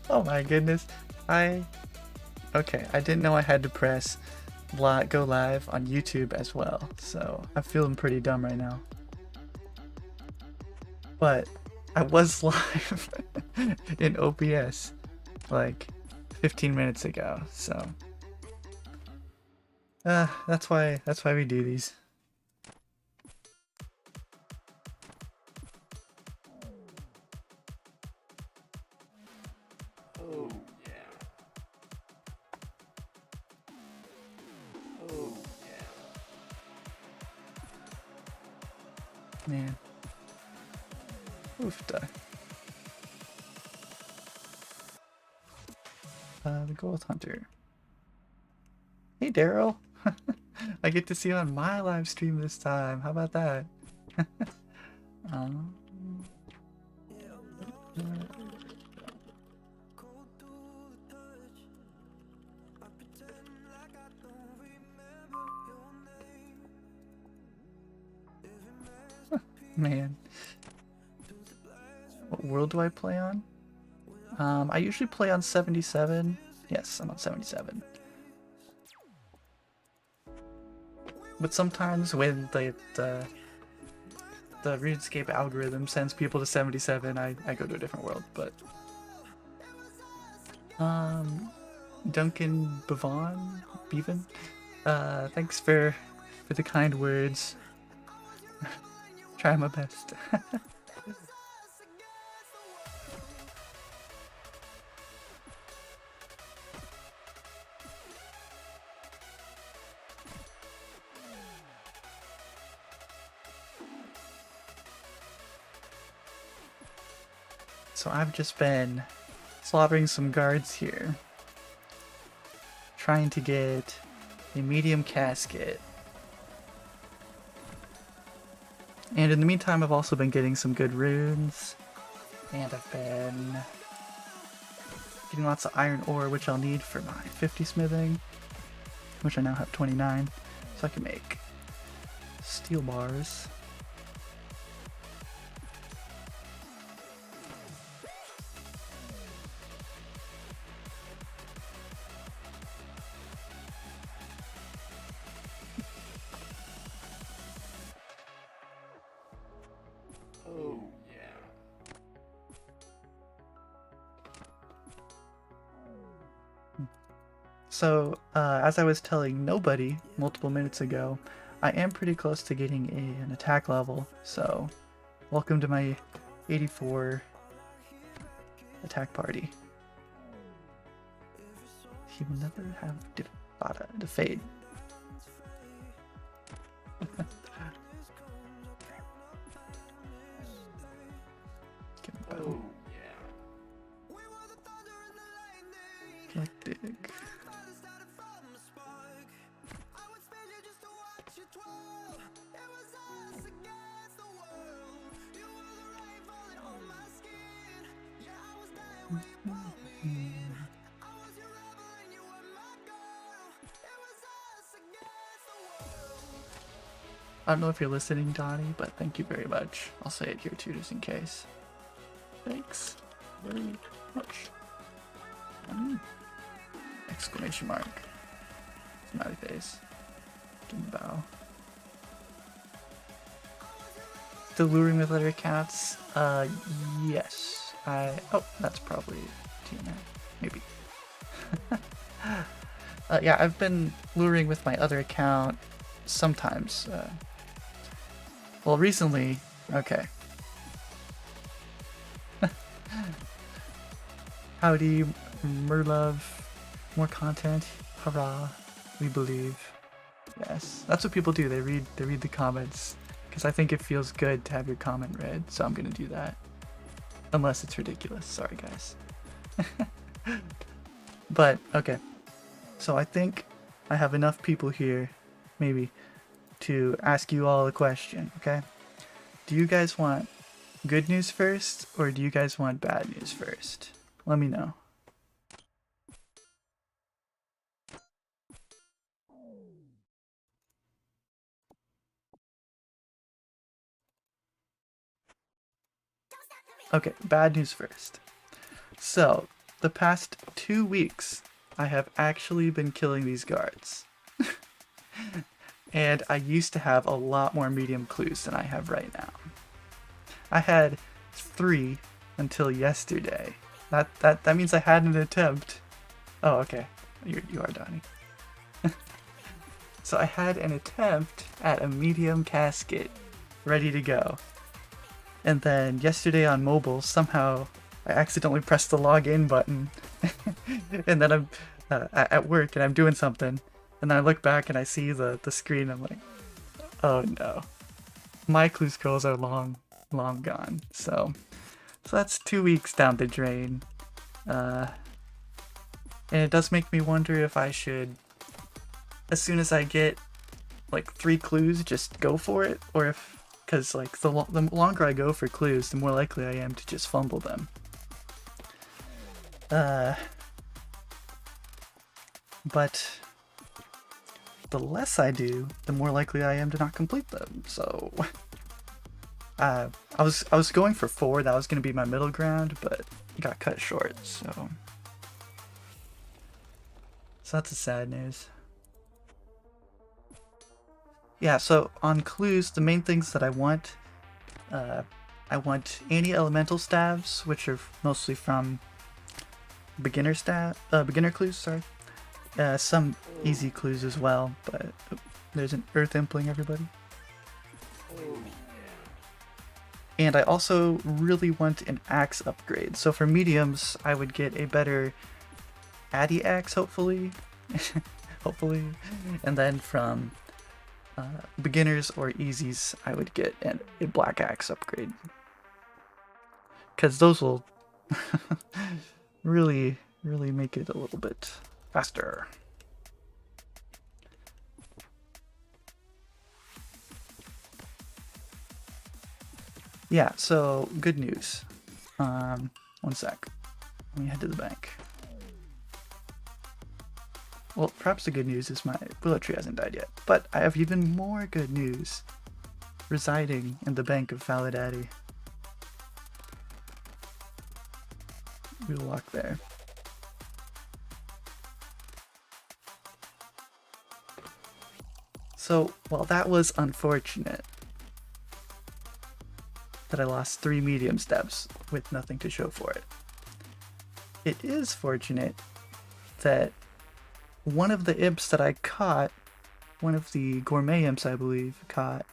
Oh my goodness. Okay, I didn't know I had to press go live on YouTube as well, so I'm feeling pretty dumb right now. But I was live in OBS like 15 minutes ago, so that's why we do these. Oh yeah. Oh yeah. Man. Oofda. The Gold Hunter. Hey Daryl. I get to see you on my live stream this time. How about that? um, Man. What world do I play on? I usually play on 77. Yes, I'm on 77. But sometimes when the RuneScape algorithm sends people to 77, I go to a different world. But Duncan Bevan, thanks for the kind words. Try my best. So I've just been slaughtering some guards here, trying to get a medium casket. And in the meantime, I've also been getting some good runes, and I've been getting lots of iron ore, which I'll need for my 50 smithing, which I now have 29, so I can make steel bars. Oh yeah. So, as I was telling nobody multiple minutes ago, I am pretty close to getting an attack level, so welcome to my 84 attack party. He will never have to fade. Oh yeah. Galactic. I don't know if you're listening, Donnie, but thank you very much. I'll say it here too, just in case. Thanks very much. Exclamation mark. Smiley face. Give me a bow. Still luring with other accounts? Yes. Oh, that's probably TNA. Maybe. Yeah, I've been luring with my other account sometimes. Well, recently. Okay. Howdy, Merlove. More content. Hurrah. We believe. Yes. That's what people do. They read the comments. Because I think it feels good to have your comment read. So I'm gonna do that. Unless it's ridiculous. Sorry, guys. But, okay. So I think I have enough people here, maybe, to ask you all a question, okay? Do you guys want good news first, or do you guys want bad news first? Let me know. Okay, bad news first. So, the past 2 weeks, I have actually been killing these guards. And I used to have a lot more medium clues than I have right now. I had 3 until yesterday. That means I had an attempt. Oh, okay. You are Donnie. So I had an attempt at a medium casket ready to go. And then yesterday on mobile, somehow I accidentally pressed the login button. And then I'm at work and I'm doing something. And then I look back and I see the screen. I'm like, oh no. My clue scrolls are long gone. So that's 2 weeks down the drain. And it does make me wonder if I should, as soon as I get like 3 clues, just go for it, or if, because like the longer I go for clues, the more likely I am to just fumble them. But the less I do, the more likely I am to not complete them. So I was going for 4. That was going to be my middle ground, but got cut short. So that's the sad news. Yeah, so on clues, the main things that I want anti-elemental stabs, which are mostly from beginner clues, sorry. Some easy clues as well, but there's an earth impling everybody. And I also really want an axe upgrade. So for mediums, I would get a better Addy axe, hopefully. Hopefully. And then from beginners or easies, I would get a black axe upgrade. Because those will really make it a little bit faster. Yeah, so good news. 1 sec. Let me head to the bank. Well, perhaps the good news is my willow tree hasn't died yet, but I have even more good news residing in the bank of Faladaddy. We'll walk there. So, while that was unfortunate that I lost 3 medium steps with nothing to show for it, it is fortunate that one of the imps that I caught, one of the gourmet imps I believe, caught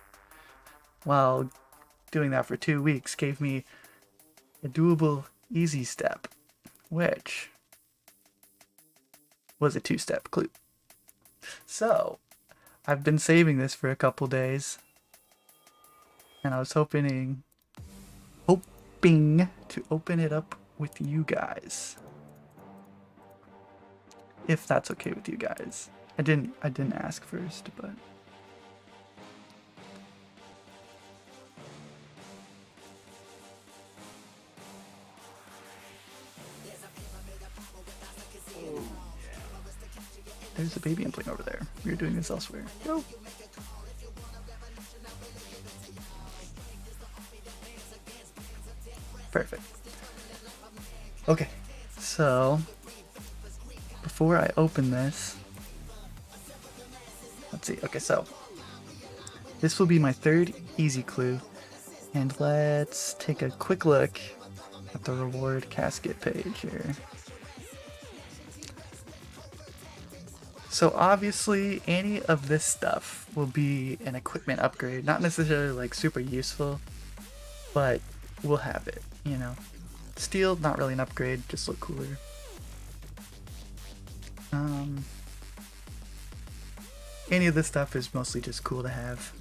while doing that for 2 weeks, gave me a doable easy step, which was a 2-step clue. So I've been saving this for a couple days, and I was hoping to open it up with you guys. If that's okay with you guys. I didn't ask first, but there's a baby impling over there. We're doing this elsewhere. Go. Perfect. Okay, so before I open this, let's see. Okay, so this will be my 3rd easy clue, and let's take a quick look at the reward casket page here. So obviously any of this stuff will be an equipment upgrade, not necessarily like super useful, but we'll have it, you know. Steel, not really an upgrade, just look cooler. Any of this stuff is mostly just cool to have.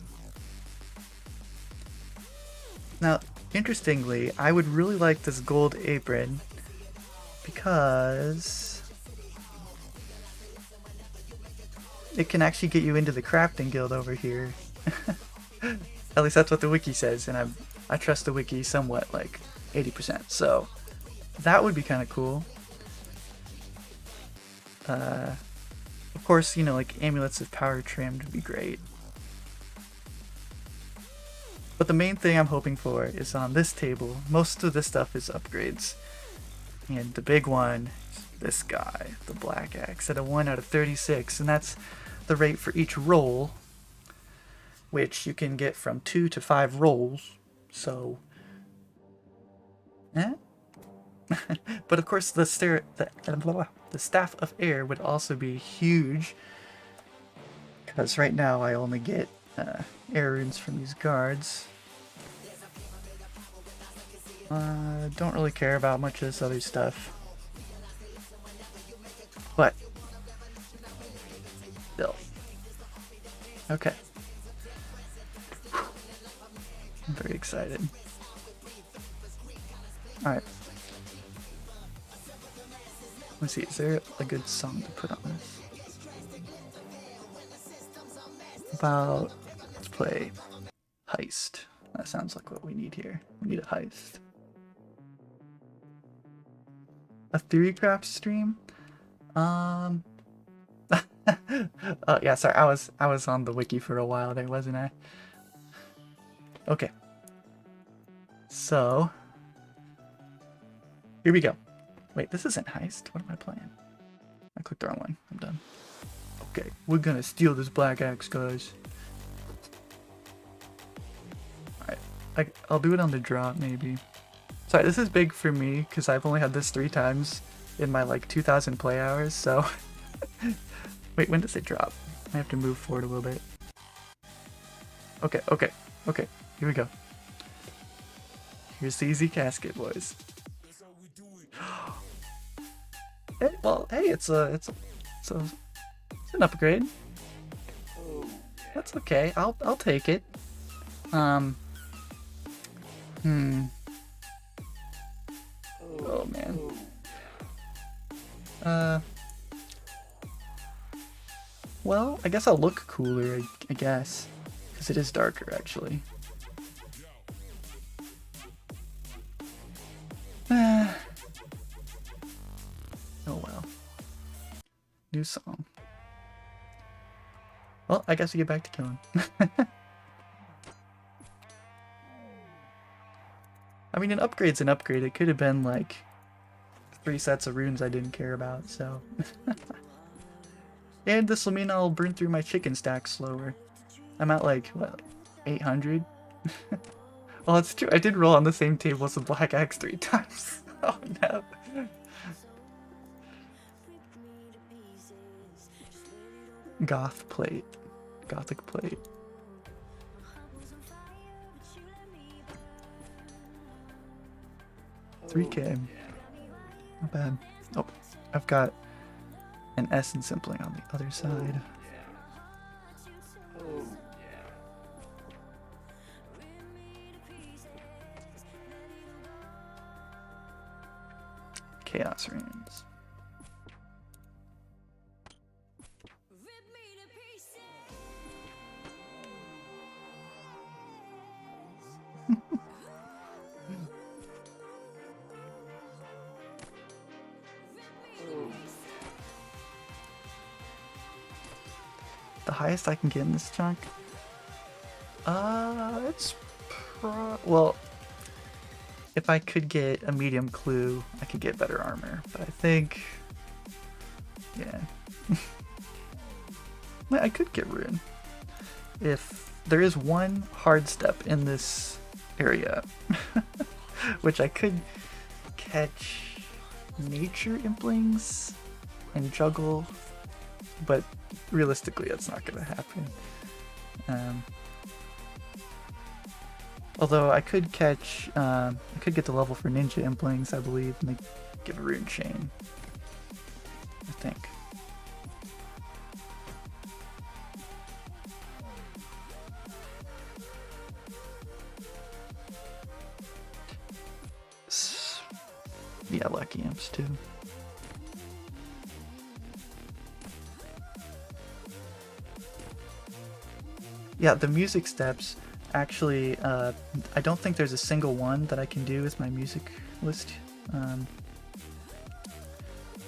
Now, interestingly, I would really like this gold apron because it can actually get you into the crafting guild over here. At least that's what the wiki says, and I trust the wiki somewhat, like 80%. So that would be kind of cool. Of course, you know, like amulets of power trimmed would be great. But the main thing I'm hoping for is on this table. Most of this stuff is upgrades. And the big one is this guy, the black axe, at a 1 out of 36, and that's the rate for each roll, which you can get from 2 to 5 rolls. So, but of course the staff of air would also be huge, because right now I only get air runes from these guards. Don't really care about much of this other stuff, but still. Okay. I'm very excited. Alright. Let's see, is there a good song to put on this? Let's play Heist. That sounds like what we need here. We need a heist. A Theorycraft stream? Oh yeah, sorry, I was on the wiki for a while there, wasn't I? Okay. So here we go. Wait, this isn't Heist. What am I playing? I clicked the wrong one. I'm done. Okay, we're gonna steal this black axe, guys. Alright, I'll do it on the drop, maybe. Sorry, this is big for me, because I've only had this 3 times in my, like, 2,000 play hours, so... Wait, when does it drop? I have to move forward a little bit. Okay, okay, okay. Here we go. Here's the easy casket, boys. Hey, well, hey, it's an upgrade. That's okay. I'll take it. Oh man. Well, I guess I'll look cooler, I guess, because it is darker actually. Oh well. New song. Well, I guess we get back to killing. I mean, an upgrade's an upgrade. It could have been like 3 sets of runes I didn't care about, so. And this will mean I'll burn through my chicken stack slower. I'm at like, what, 800? Well, it's true. I did roll on the same table as the Black Axe 3 times. Oh no. Goth plate. Gothic plate. $3K. Not bad. Oh, I've got an essence sampling on the other side. Chaos runes. The highest I can get in this chunk? It's well, if I could get a medium clue, I could get better armor, but I think, yeah. I could get rune. If there is one hard step in this area, which I could catch nature implings and juggle, but realistically that's not gonna happen. Although I could catch, I could get the level for ninja implings, I believe, and they give a rune chain, I think. Yeah, lucky imps too. Yeah, the music steps, actually, I don't think there's a single one that I can do with my music list.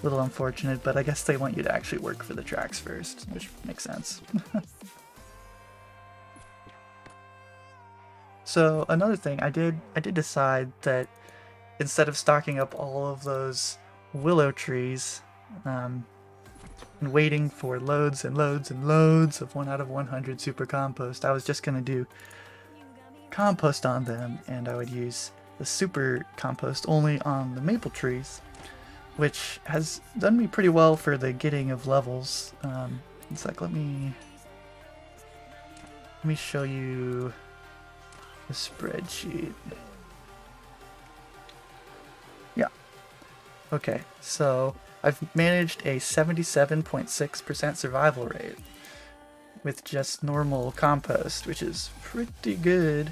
Little unfortunate, but I guess they want you to actually work for the tracks first, which makes sense. So another thing, I did decide that instead of stocking up all of those willow trees, and waiting for loads and loads and loads of 1 out of 100 super compost, I was just gonna do compost on them, and I would use the super compost only on the maple trees, which has done me pretty well for the getting of levels. It's like, let me show you the spreadsheet. Yeah. Okay, so I've managed a 77.6% survival rate with just normal compost, which is pretty good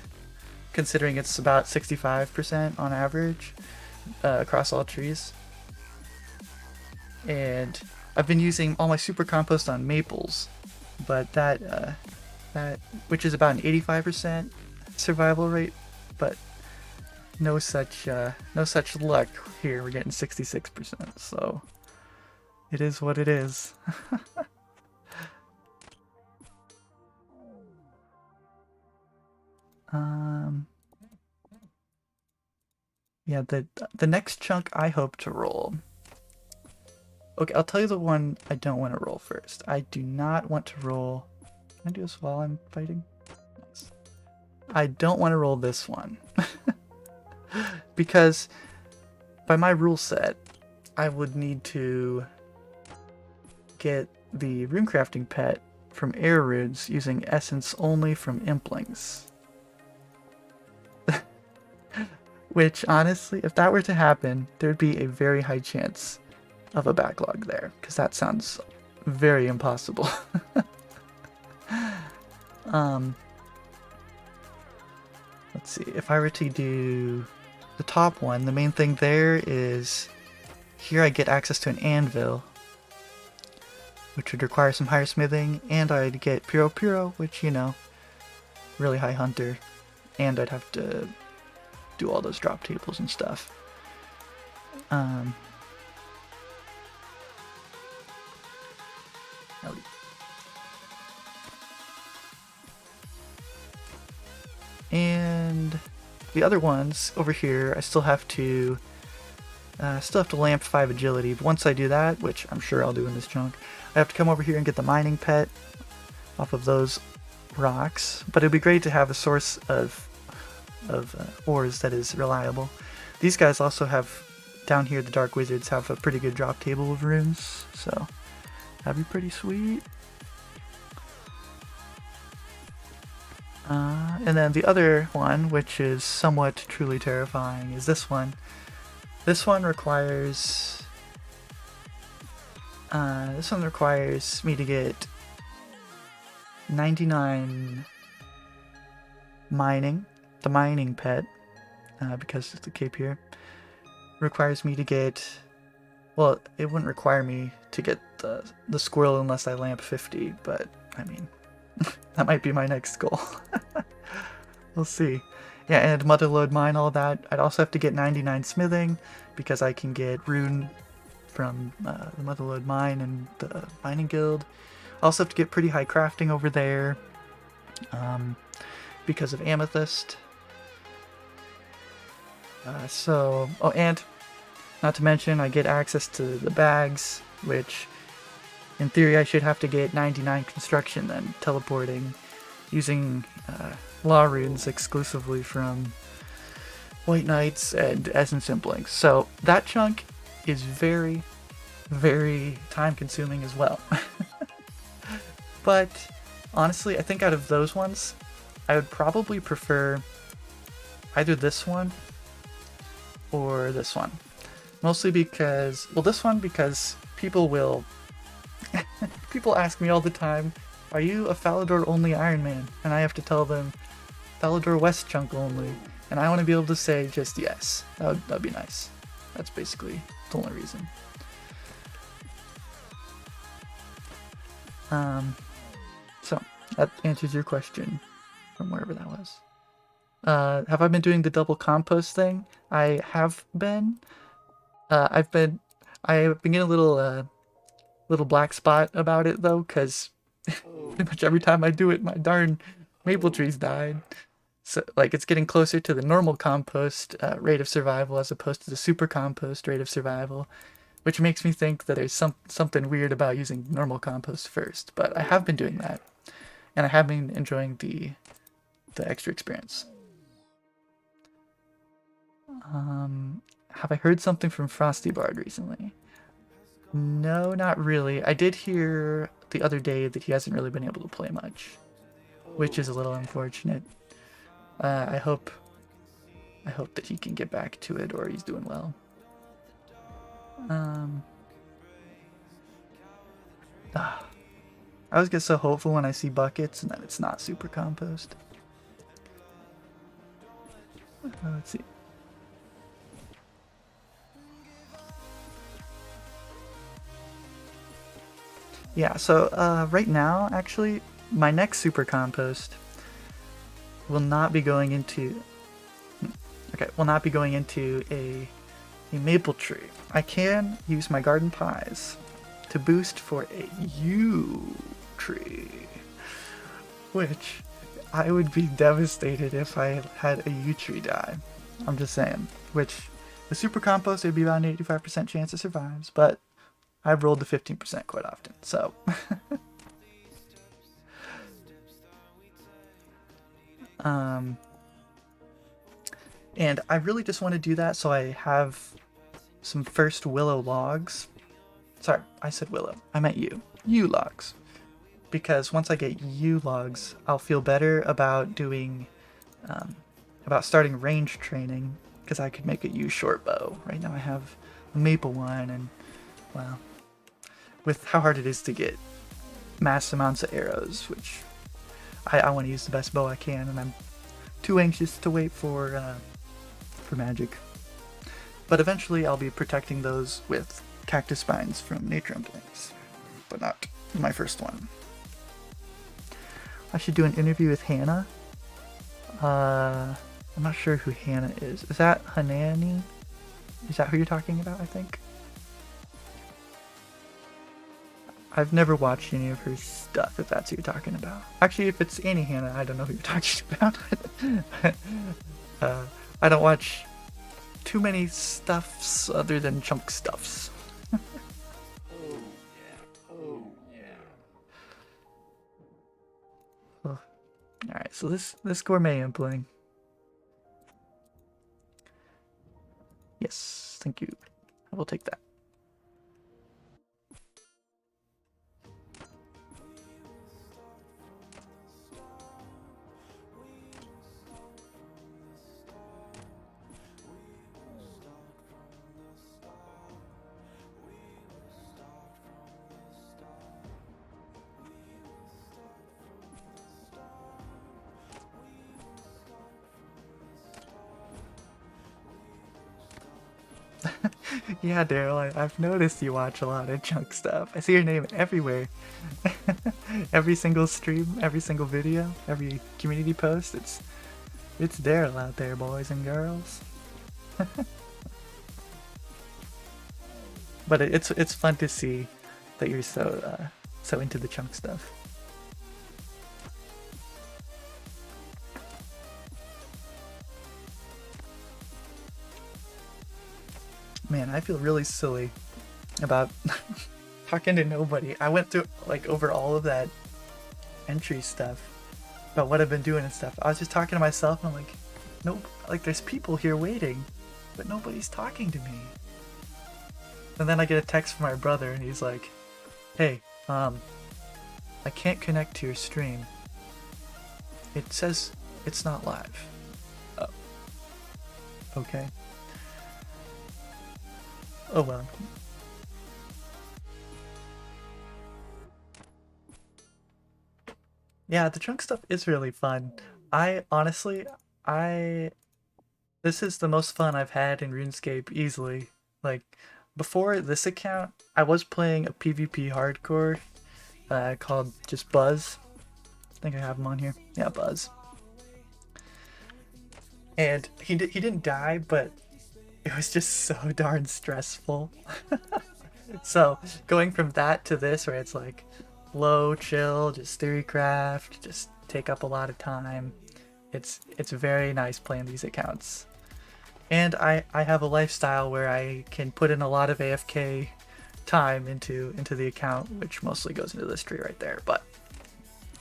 considering it's about 65% on average across all trees. And I've been using all my super compost on maples, but that which is about an 85% survival rate, but no such luck here. We're getting 66%, so it is what it is. Yeah, the next chunk I hope to roll. Okay, I'll tell you the one I don't want to roll first. I do not want to roll. Can I do this while I'm fighting? Nice. I don't want to roll this one. Because by my rule set, I would need to get the runecrafting pet from air runes using essence only from implings. Which, honestly, if that were to happen, there'd be a very high chance of a backlog there, because that sounds very impossible. Let's see, if I were to do the top one, the main thing there is here I get access to an anvil, which would require some higher smithing, and I'd get Puro Puro, which, you know, really high hunter, and I'd have to do all those drop tables and stuff. And the other ones over here, I still have to lamp 5 agility. But once I do that, which I'm sure I'll do in this chunk, I have to come over here and get the mining pet off of those rocks. But it'd be great to have a source of ores that is reliable. These guys also have, down here the Dark Wizards have a pretty good drop table of runes, so that'd be pretty sweet. And then the other one, which is somewhat truly terrifying, is this one. This one requires me to get 99 mining. The mining pet, because it's the cape here, requires me to get, well, it wouldn't require me to get the squirrel unless I lamp 50, but I mean, that might be my next goal. We'll see. Yeah, and motherlode mine, all that. I'd also have to get 99 smithing, because I can get rune from the motherlode mine and the mining guild. I also have to get pretty high crafting over there, because of amethyst. Oh, and not to mention, I get access to the bags, which in theory I should have to get 99 construction then, teleporting, using law runes exclusively from White Knights and Essence Implings. So that chunk is very, very time consuming as well. But honestly, I think out of those ones, I would probably prefer either this one or this one. Mostly because, well, this one because people will people ask me all the time, are you a Falador only Iron Man? And I have to tell them Falador West chunk only, and I want to be able to say just yes. That'd be nice. That's basically the only reason. So that answers your question from wherever that was. Have I been doing the double compost thing? I have been. I've been getting a little black spot about it though, because pretty much every time I do it, my darn maple trees died. So, like, it's getting closer to the normal compost rate of survival as opposed to the super compost rate of survival, which makes me think that there's something weird about using normal compost first. But I have been doing that, and I have been enjoying the extra experience. Have I heard something from Frosty Bard recently? No, not really. I did hear the other day that he hasn't really been able to play much, which is a little unfortunate. I hope that he can get back to it, or he's doing well. I always get so hopeful when I see buckets and then it's not super compost. Let's see. Yeah, so right now, actually, my next super compost will not be going into... Okay, will not be going into a maple tree. I can use my garden pies to boost for a yew tree, which I would be devastated if I had a yew tree die. I'm just saying. Which, the super compost, it would be about an 85% chance it survives, but I've rolled the 15% quite often, so... And I really just want to do that so I have some first willow logs. Sorry, I said willow. I meant yew. Yew logs. Because once I get yew logs, I'll feel better about doing... about starting range training, because I could make a yew short bow. Right now I have a maple one, and, well, with how hard it is to get mass amounts of arrows, which I want to use the best bow I can, and I'm too anxious to wait for magic. But eventually I'll be protecting those with cactus spines from nature implants, but not my first one. I should do an interview with Hannah. I'm not sure who Hannah is. Is that Hanani? Is that who you're talking about, I think? I've never watched any of her stuff, if that's who you're talking about. Actually, if it's Annie Hannah, I don't know who you're talking about. I don't watch too many stuffs other than chunk stuffs. Oh yeah. Oh yeah. Alright, so this gourmet impling. Yes, thank you. I will take that. Yeah, Daryl, I've noticed you watch a lot of junk stuff. I see your name everywhere. Every single stream, every single video, every community post, it's Daryl out there, boys and girls. But it's fun to see that you're so into the chunk stuff. Man, I feel really silly about talking to nobody. I went through over all of that entry stuff about what I've been doing and stuff. I was just talking to myself and I'm like, nope, there's people here waiting, but nobody's talking to me. And then I get a text from my brother and he's like, hey, I can't connect to your stream. It says it's not live. Oh. Okay. Oh well. Yeah, the chunk stuff is really fun. I honestly, this is the most fun I've had in RuneScape easily. Before this account, I was playing a PvP hardcore called just Buzz. I think I have him on here. Yeah, Buzz. And he didn't die, but it was just so darn stressful. So going from that to this, where it's low, chill, just theorycraft, just take up a lot of time, it's very nice playing these accounts. And I have a lifestyle where I can put in a lot of AFK time into the account, which mostly goes into this tree right there, but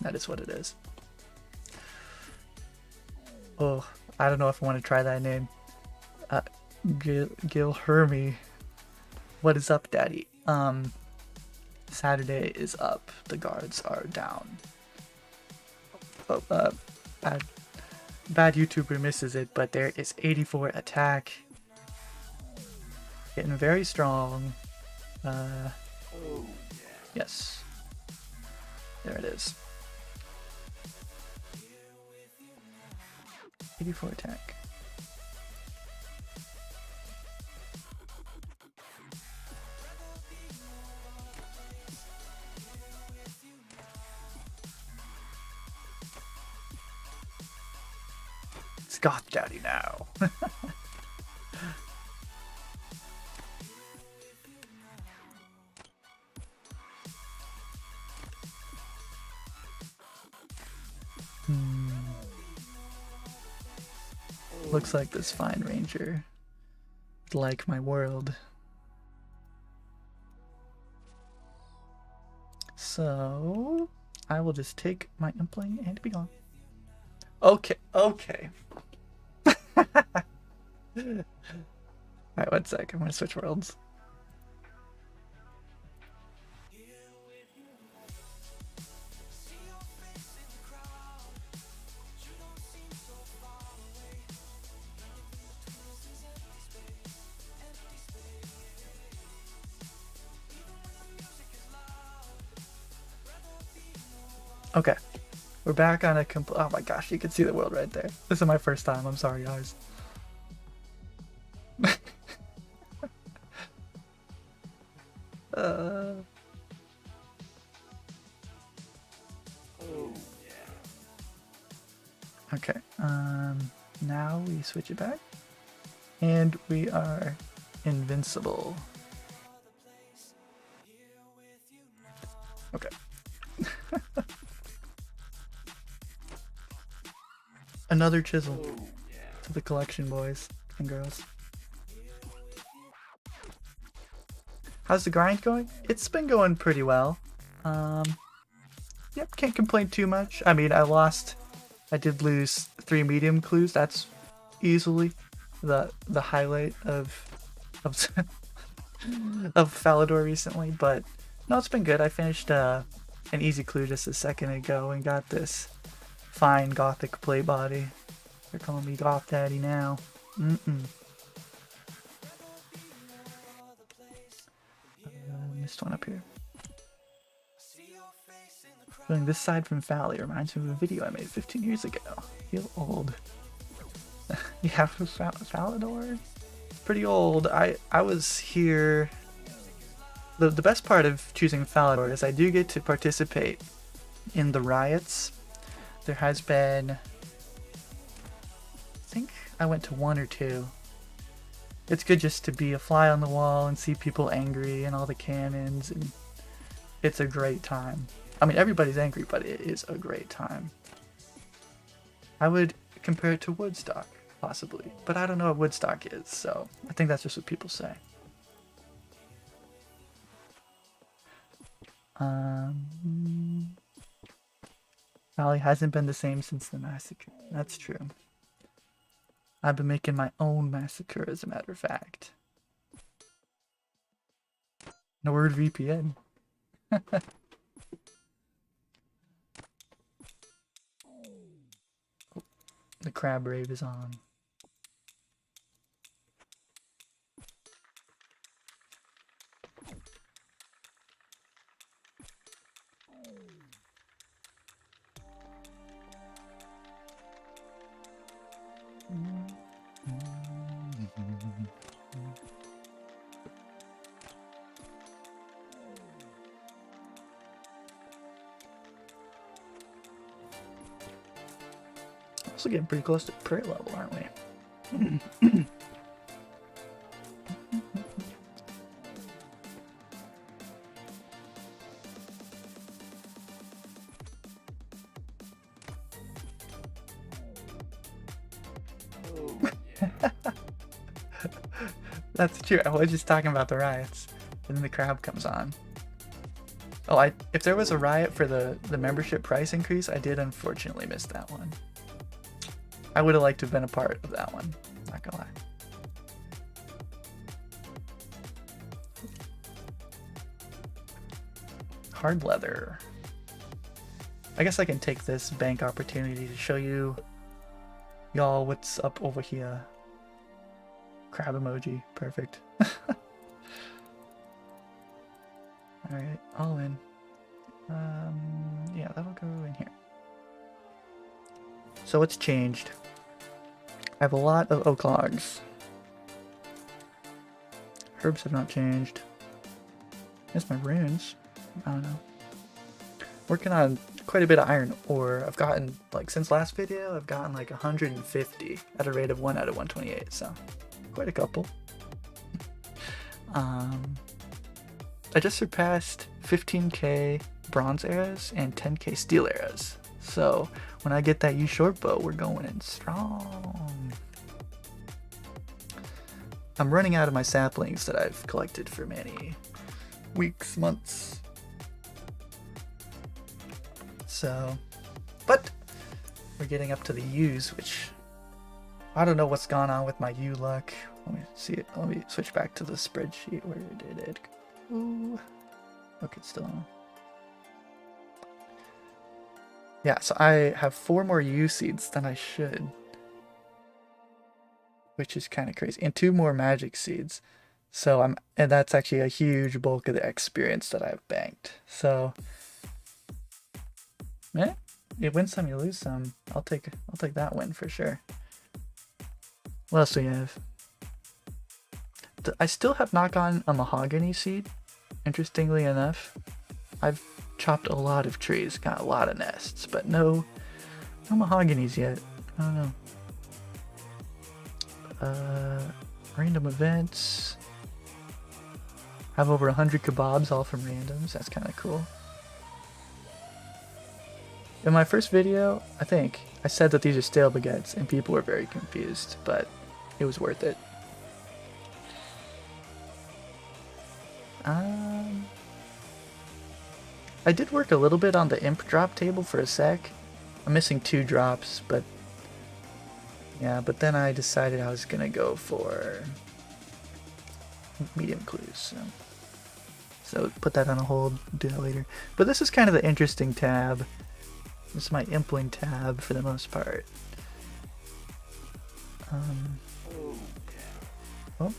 that is what it is. Oh, I don't know if I want to try that name. Gilhermy. What is up, Daddy? Saturday is up. The guards are down. Oh, bad YouTuber misses it, but there is 84 attack. Getting very strong. Yes. There it is. 84 attack. It's Goth Daddy now. Looks like this fine ranger would like my world. So I will just take my impling and be gone. Okay, okay. Alright, 1 sec. I'm gonna switch worlds. Okay, we're back on a oh my gosh, you can see the world right there. This is my first time, I'm sorry guys. Okay, now we switch it back and we are invincible. Okay. Another chisel to the collection, boys and girls. How's the grind going? It's been going pretty well. Yep, can't complain too much. I mean, I did lose 3 medium clues. That's easily the highlight of Falador recently, but no, it's been good. I finished an easy clue just a second ago and got this fine gothic play body. They're calling me Goth Daddy now. Missed one up here. Feeling this side from Fally reminds me of a video I made 15 years ago. Feel old. You have Falador? It's pretty old. I was here. The best part of choosing Falador is I do get to participate in the riots. There has been, I think I went to 1 or 2. It's good just to be a fly on the wall and see people angry and all the cannons, and it's a great time. I mean, everybody's angry, but it is a great time. I would compare it to Woodstock, possibly, but I don't know what Woodstock is, so I think that's just what people say. Valley hasn't been the same since the massacre. That's true. I've been making my own massacre, as a matter of fact. No word VPN. The crab rave is on. Also getting pretty close to prayer level, aren't we? That's true. I was just talking about the riots. And then the crab comes on. Oh, if there was a riot for the membership price increase, I did unfortunately miss that one. I would have liked to have been a part of that one. Not gonna lie. Hard leather. I guess I can take this bank opportunity to show you y'all what's up over here. Crab emoji. Perfect. Alright, all in. Yeah, that'll go in here. So what's changed? I have a lot of oak logs. Herbs have not changed. That's my runes. I don't know. Working on quite a bit of iron ore. I've gotten, like, since last video, I've gotten like 150 at a rate of 1 out of 128, so quite a couple. I just surpassed 15k bronze arrows and 10k steel arrows. So when I get that U short bow, we're going in strong. I'm running out of my saplings that I've collected for many weeks, months. So, but we're getting up to the U's, which I don't know what's gone on with my U luck. Let me see it. Let me switch back to the spreadsheet. Where did it go? Ooh. Okay, it's still on. Yeah, so I have 4 more U seeds than I should, which is kind of crazy, and 2 more magic seeds. So and that's actually a huge bulk of the experience that I've banked. So, you win some, you lose some. I'll take that win for sure. What else do we have? I still have not gotten a mahogany seed. Interestingly enough, I've chopped a lot of trees, got a lot of nests, but no mahoganies yet. I don't know. Random events. Have over 100 kebabs, all from randoms. That's kind of cool. In my first video, I think, I said that these are stale baguettes, and people were very confused, but it was worth it. I did work a little bit on the imp drop table for a sec. I'm missing 2 drops, but yeah, but then I decided I was gonna go for medium clues. So put that on a hold, do that later. But this is kind of the interesting tab. This is my impling tab for the most part. Oh,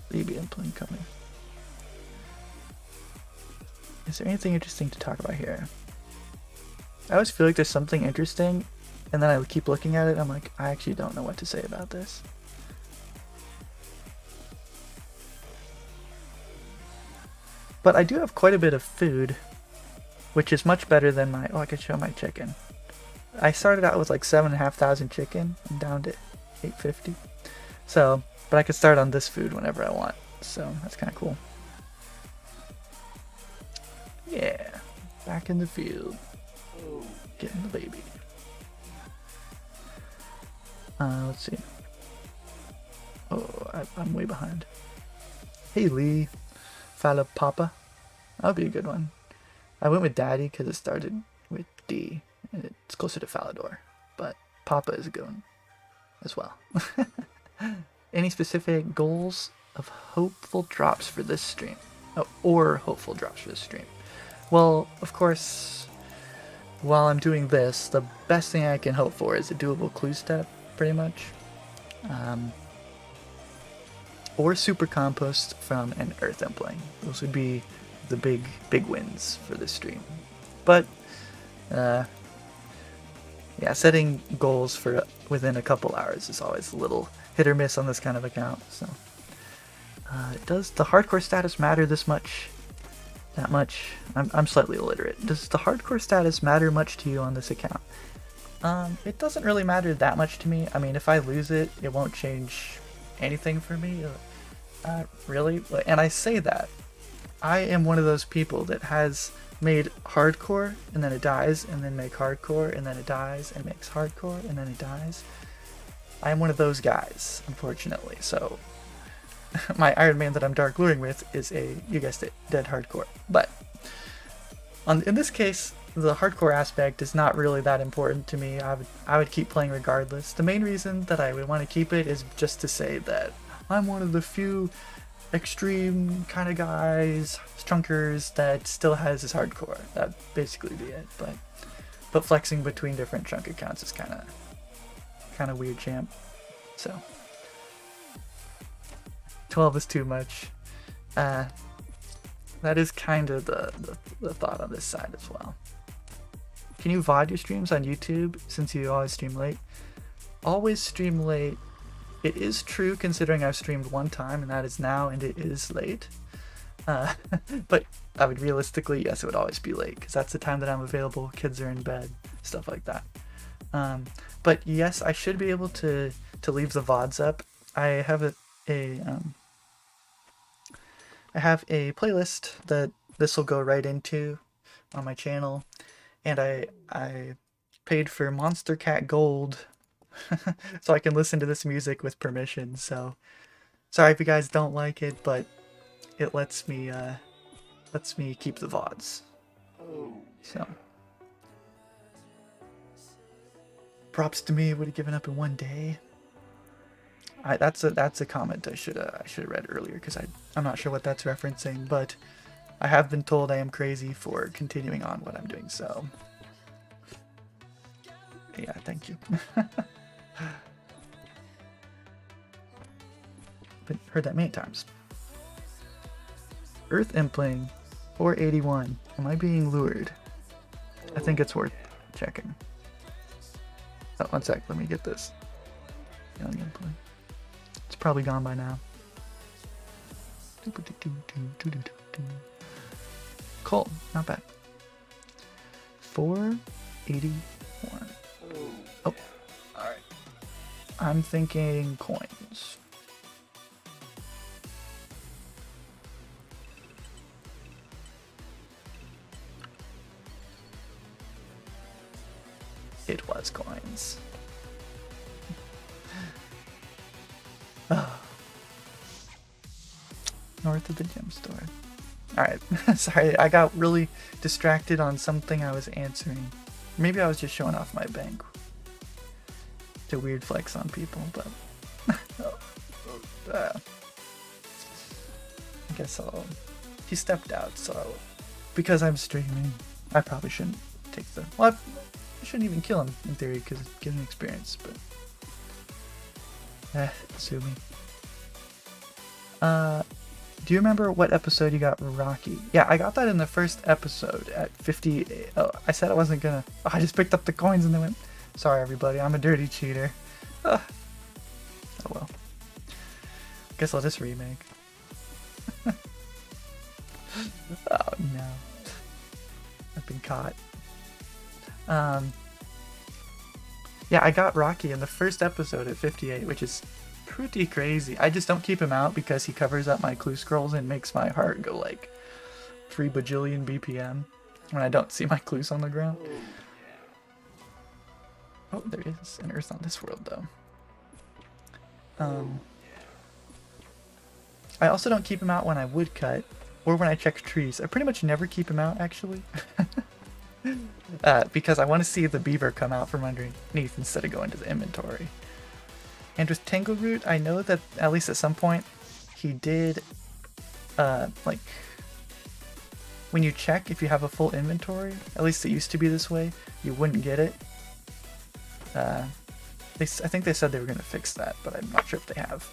baby impling coming. Is there anything interesting to talk about here? I always feel like there's something interesting, and then I keep looking at it, and I'm like, I actually don't know what to say about this. But I do have quite a bit of food, which is much better than my... Oh, I could show my chicken. I started out with like 7,500 chicken, and down to 850. So, but I could start on this food whenever I want, so that's kind of cool. Yeah, back in the field, getting the baby. Let's see. Oh, I'm way behind. Hey Lee, Fala Papa, that would be a good one. I went with Daddy because it started with D, and it's closer to Falador, but Papa is a good one as well. Any specific goals of hopeful drops for this stream? Oh, or hopeful drops for this stream? Well, of course, while I'm doing this, the best thing I can hope for is a doable clue step, pretty much. Or super compost from an earth impling. Those would be the big wins for this stream. But, yeah, setting goals for within a couple hours is always a little hit or miss on this kind of account. So, does the hardcore status matter this much? That much? I'm slightly illiterate. Does the hardcore status matter much to you on this account? It doesn't really matter that much to me. I mean, if I lose it, it won't change anything for me. Really. And I say that. I am one of those people that has made hardcore, and then it dies, and then make hardcore, and then it dies, and makes hardcore, and then it dies. I am one of those guys, unfortunately. So my Iron Man that I'm dark luring with is a, you guessed it, dead hardcore. But in this case, the hardcore aspect is not really that important to me. I would keep playing regardless. The main reason that I would want to keep it is just to say that I'm one of the few extreme kind of guys, chunkers, that still has his hardcore. That'd basically be it. But flexing between different chunk accounts is kind of weird, champ. So 12 is too much. That is kind of the thought on this side as well. Can you VOD your streams on YouTube since you always stream late? Always stream late. It is true considering I've streamed one time and that is now, and it is late. But I would realistically, yes, it would always be late because that's the time that I'm available. Kids are in bed, stuff like that. But yes, I should be able to leave the VODs up. I have I have a playlist that this will go right into on my channel, and I paid for Monster Cat Gold so I can listen to this music with permission. So sorry if you guys don't like it, but it lets me keep the VODs. So props to me, would have given up in one day. That's a comment I should have read earlier because I'm not sure what that's referencing, but I have been told I am crazy for continuing on what I'm doing. So yeah, thank you. But heard that many times. Earth Impling 481. Am I being lured? I think it's worth checking. Oh, one sec. Let me get this. Young Impling. It's probably gone by now. Cool. Not bad. 481. Oh. Alright. I'm thinking coins. It was coins. Oh. North of the gem store. Alright, sorry, I got really distracted on something I was answering. Maybe I was just showing off my bank. It's a weird flex on people, but I guess he stepped out, so because I'm streaming, I probably shouldn't take the... Well, I shouldn't even kill him in theory because it's getting experience, but sue me. Do you remember what episode you got Rocky? Yeah, I got that in the first episode at 50. Oh, I said I wasn't gonna. Oh, I just picked up the coins and they went. Sorry, everybody. I'm a dirty cheater. Oh well. Guess I'll just remake. Oh no. I've been caught. Yeah, I got Rocky in the first episode at 58, which is pretty crazy. I just don't keep him out because he covers up my clue scrolls and makes my heart go like 3 bajillion BPM when I don't see my clues on the ground. Oh, there is an Earth on this world though. I also don't keep him out when I woodcut or when I check trees. I pretty much never keep him out actually. Because I want to see the beaver come out from underneath instead of going to the inventory. And with Tangleroot, I know that at least at some point he did, like, when you check if you have a full inventory, at least it used to be this way, you wouldn't get it. I think they said they were going to fix that, but I'm not sure if they have.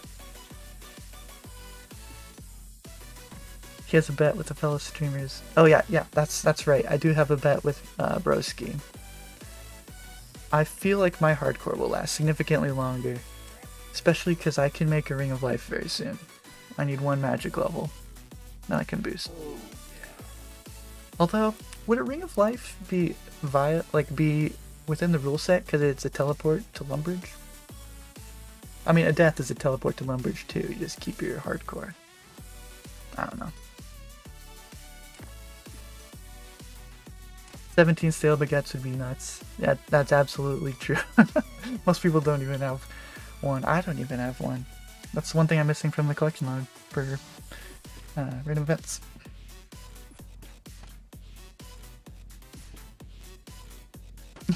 He has a bet with the fellow streamers. Oh yeah, that's right. I do have a bet with Broski. I feel like my hardcore will last significantly longer, especially because I can make a Ring of Life very soon. I need 1 magic level, then I can boost. Although, would a Ring of Life be be within the rule set because it's a teleport to Lumbridge? I mean, a death is a teleport to Lumbridge too. You just keep your hardcore. I don't know. 17 stale baguettes would be nuts. Yeah, that's absolutely true. Most people don't even have one. I don't even have one. That's one thing I'm missing from the collection mode for random events.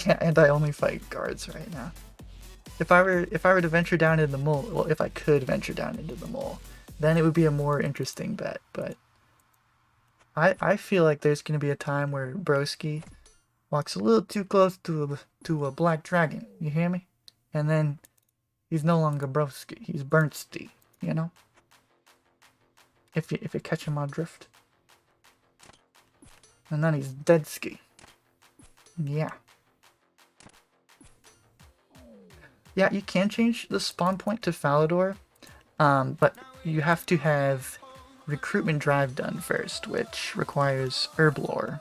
Yeah, and I only fight guards right now. If I were to venture down into the mole, well, if I could venture down into the mole, then it would be a more interesting bet. But I feel like there's gonna be a time where Broski walks a little too close to a black dragon. You hear me? And then he's no longer Broski. He's Bernstein. You know? If you catch my drift. And then he's Deadski. Yeah. Yeah, you can change the spawn point to Falador, but you have to have recruitment drive done first, which requires Herblore,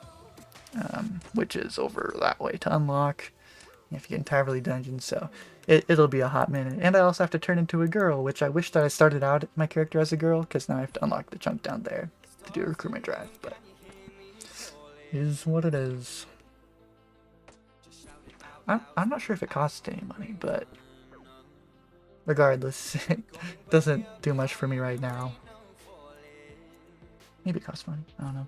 which is over that way to unlock if you get entirely dungeon, so it'll be a hot minute. And I also have to turn into a girl, which I wish that I started out my character as a girl, because now I have to unlock the chunk down there to do a recruitment drive, but it is what it is. I'm not sure if it costs any money, but regardless, it doesn't do much for me right now. Maybe it costs money, I don't know.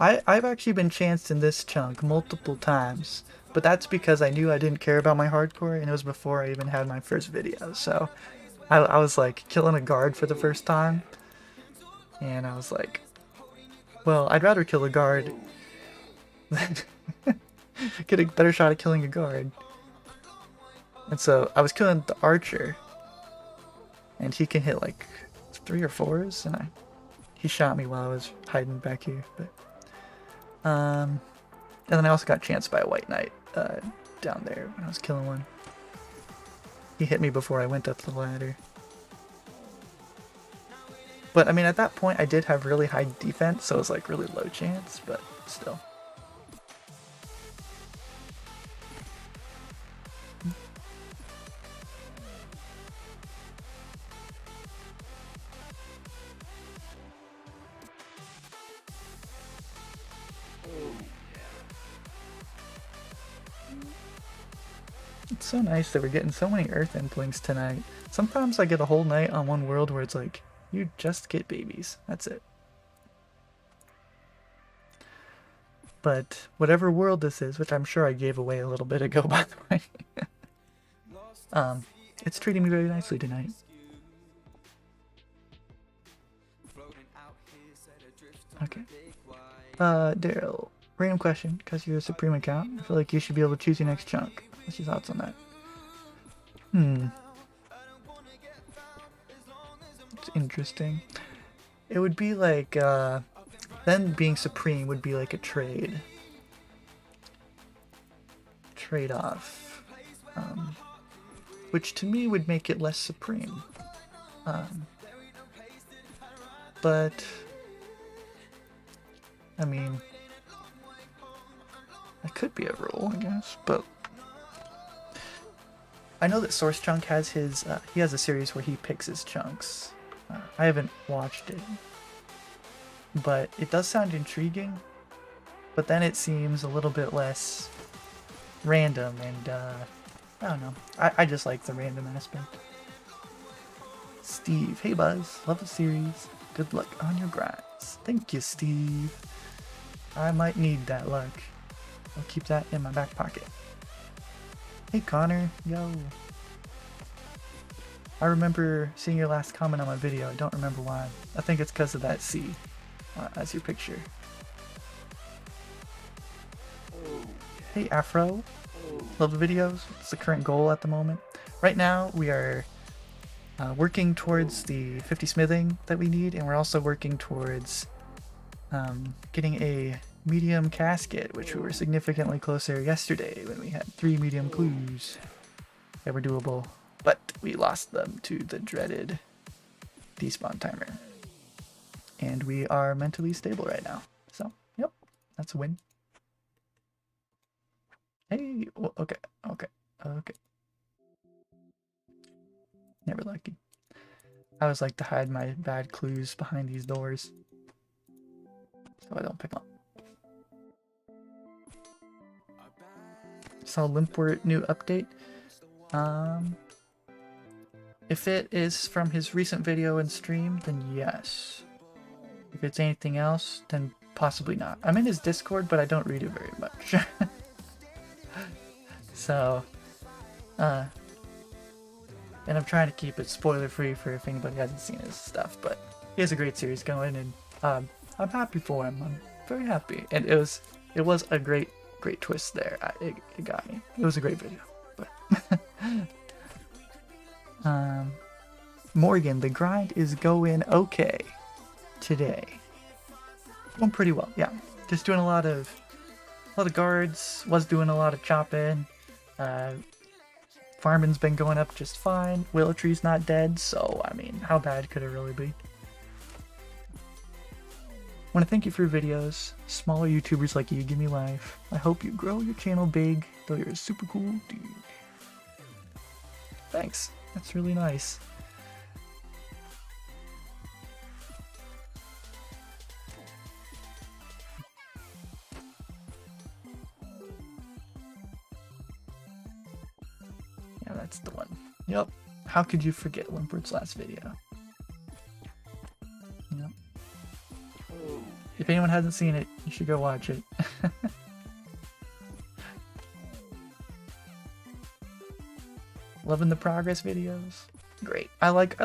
I've actually been chanced in this chunk multiple times, but that's because I knew I didn't care about my hardcore, and it was before I even had my first video, so I was like killing a guard for the first time, and I was like, well, I'd rather kill a guard than get a better shot at killing a guard. And so I was killing the archer, and he can hit like 3 or 4s, and he shot me while I was hiding back here, but and then I also got chanced by a white knight down there when I was killing one. He hit me before I went up the ladder. But I mean, at that point I did have really high defense, so it was like really low chance, but still. It's so nice that we're getting so many Earth Implings tonight. Sometimes I get a whole night on one world where it's like, you just get babies. That's it. But whatever world this is, which I'm sure I gave away a little bit ago, by the way, it's treating me very nicely tonight. Okay. Daryl, random question, because you're a Supreme account. I feel like you should be able to choose your next chunk. What's your thoughts on that? It's interesting. It would be like, then being Supreme would be like a trade-off, which to me would make it less Supreme. But I mean, that could be a rule, I guess, but I know that Source Chunk has his, he has a series where he picks his chunks. I haven't watched it, but it does sound intriguing, but then it seems a little bit less random, and I don't know, I just like the random aspect. Steve, hey Buzz, love the series, good luck on your grinds. Thank you, Steve. I might need that luck. I'll keep that in my back pocket. Hey Connor, yo. I remember seeing your last comment on my video. I don't remember why. I think it's because of that C as your picture. Hey Afro, love the videos. What's the current goal at the moment? Right now we are working towards the 50 smithing that we need, and we're also working towards getting a medium casket, which we were significantly closer yesterday when we had 3 medium clues that were doable, but we lost them to the dreaded despawn timer. And we are mentally stable right now, so yep, that's a win. Hey, well, okay. Never lucky. I always like to hide my bad clues behind these doors so I don't pick them up. Saw Limpwort new update. If it is from his recent video and stream, then yes. If it's anything else, then possibly not. I'm in his Discord, but I don't read it very much. So, and I'm trying to keep it spoiler free for if anybody hasn't seen his stuff, but he has a great series going, and I'm happy for him. I'm very happy, and it was a great twist there. It got me. It was a great video. But Morgan, the grind is going okay today. Going pretty well, yeah. Just doing a lot of guards. Was doing a lot of chopping. Farming's been going up just fine. Willow Tree's not dead, so I mean, how bad could it really be? Want to thank you for your videos. Smaller YouTubers like you give me life. I hope you grow your channel big, though you're a super cool dude. Thanks. That's really nice. Yeah, that's the one. Yep. How could you forget Limpert's last video? Yep. If anyone hasn't seen it, you should go watch it. Loving the progress videos. Great. I like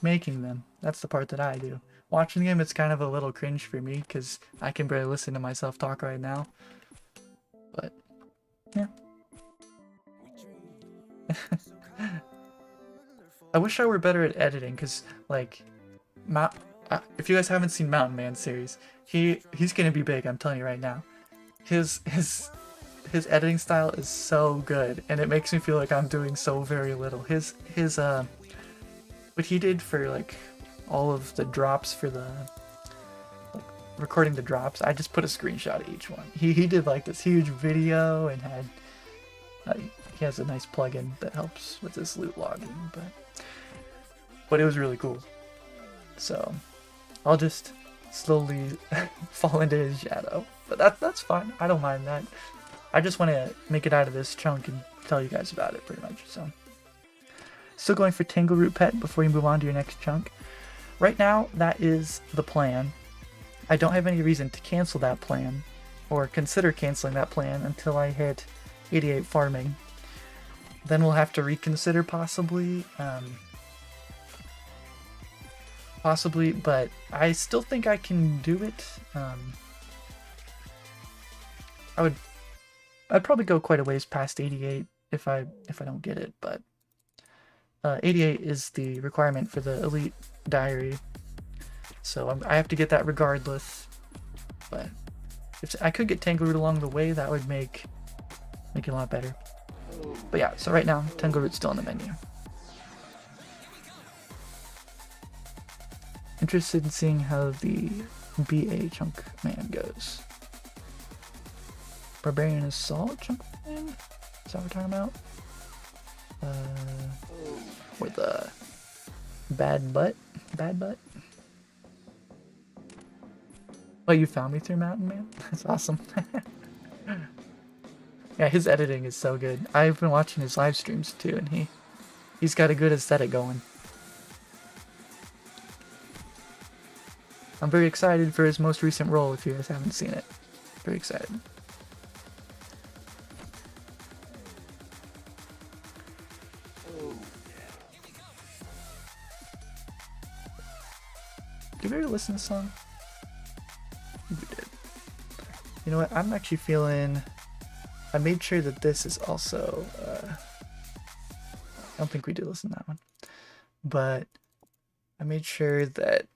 making them. That's the part that I do. Watching them, it's kind of a little cringe for me because I can barely listen to myself talk right now. But yeah. I wish I were better at editing because, like, if you guys haven't seen Mountain Man series, he's gonna be big. I'm telling you right now. His editing style is so good, and it makes me feel like I'm doing so very little. What he did for like all of the drops for the like recording the drops, I just put a screenshot of each one. He did like this huge video and had he has a nice plugin that helps with this loot logging, but it was really cool. So I'll just slowly fall into his shadow, but that's fine. I don't mind that. I just want to make it out of this chunk and tell you guys about it pretty much. So still going for Tangleroot Pet before you move on to your next chunk. Right now, that is the plan. I don't have any reason to cancel that plan or consider canceling that plan until I hit 88 farming. Then we'll have to reconsider possibly, but I still think I can do it. I'd probably go quite a ways past 88 if I don't get it, but 88 is the requirement for the Elite Diary, so I have to get that regardless. But if I could get Tangleroot along the way, that would make it a lot better. But yeah, so right now Tangleroot's still in the menu. Interested in seeing how the BA chunk man goes. Barbarian Assault chunk man? Is that what we're talking about? Or the Bad Butt? Oh, you found me through Mountain Man? That's awesome. Yeah, his editing is so good. I've been watching his live streams too, and he's got a good aesthetic going. I'm very excited for his most recent role if you guys haven't seen it. Very excited. Did we ever listen to this song? We did. You know what? I'm actually feeling... I made sure that this is also... I don't think we did listen to that one. But I made sure that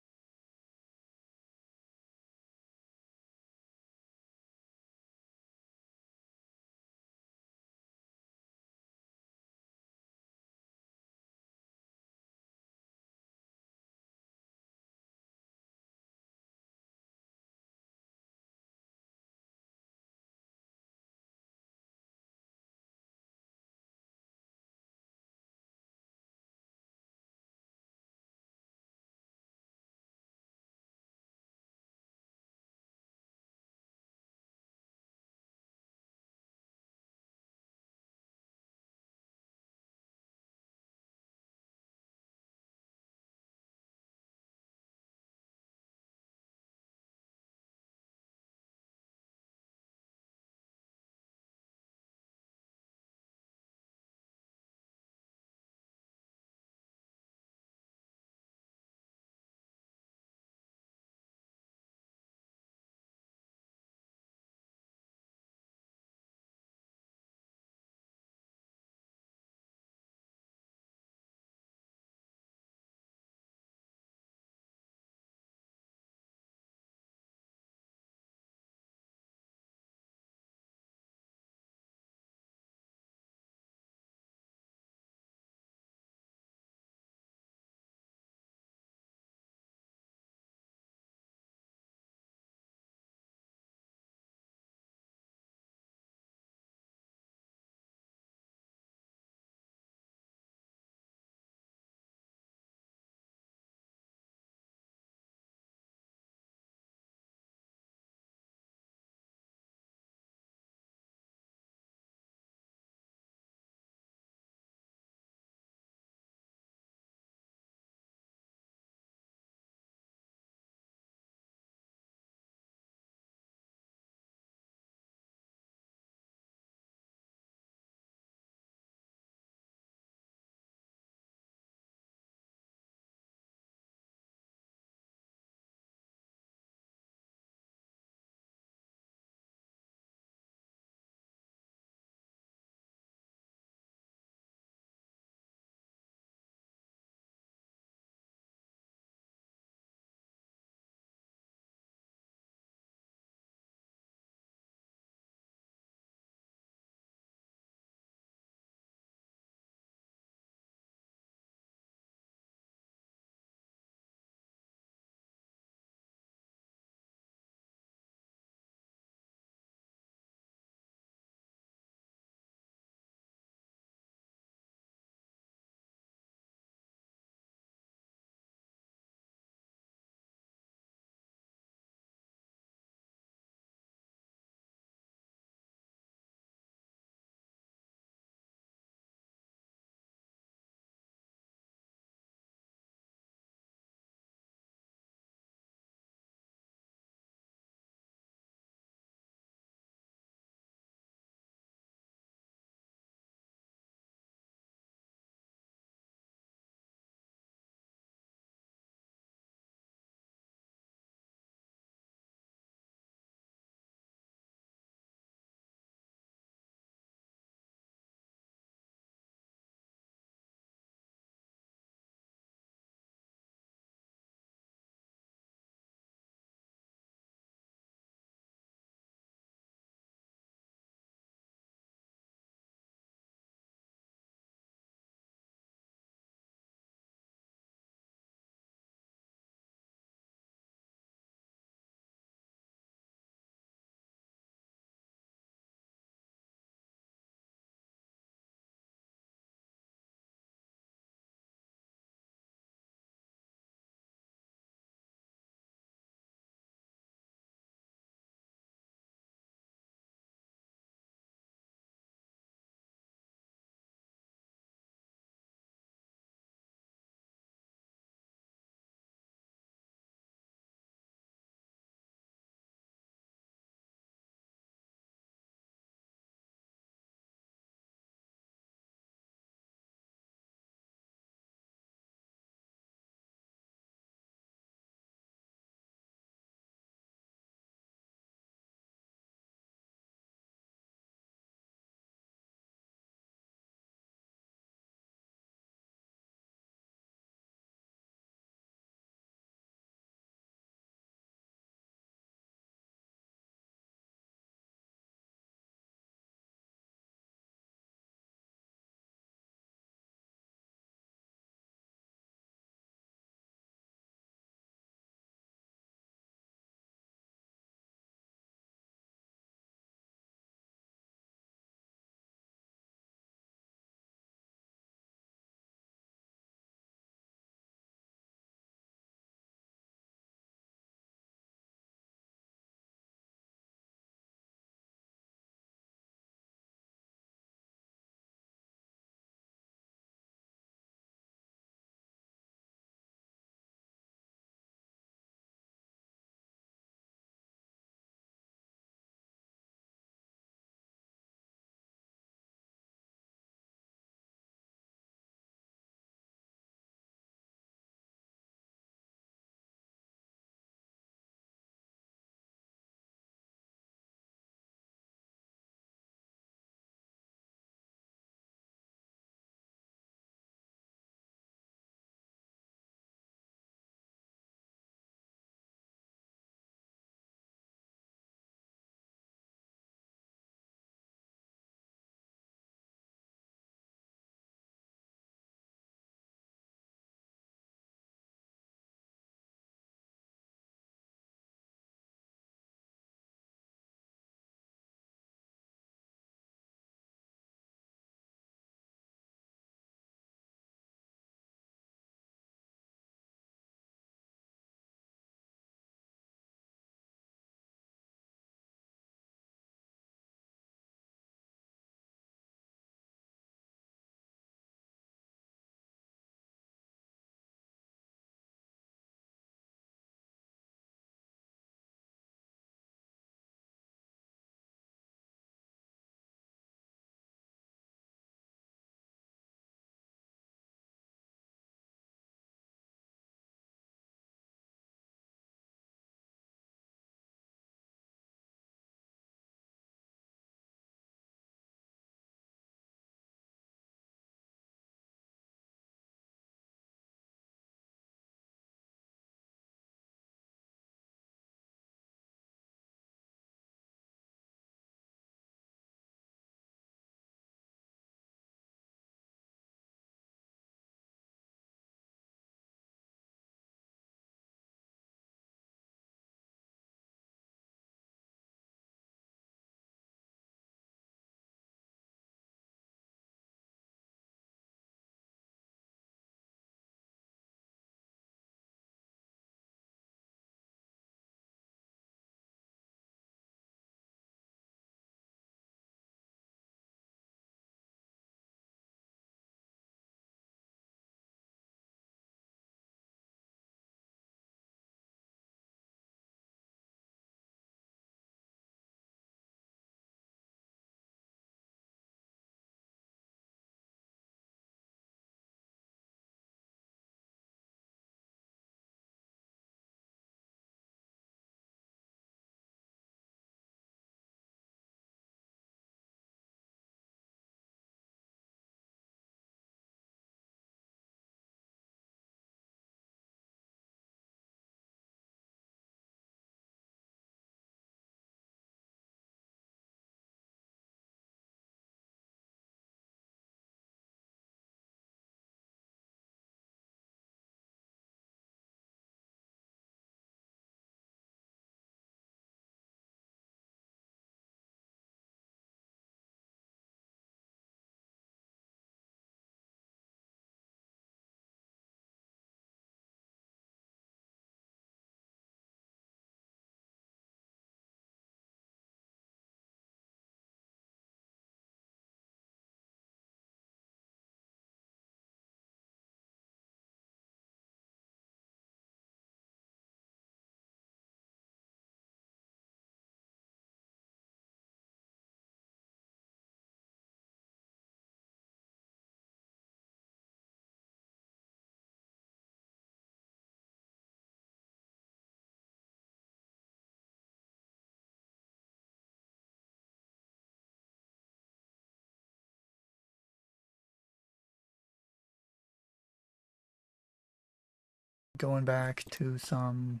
going back to some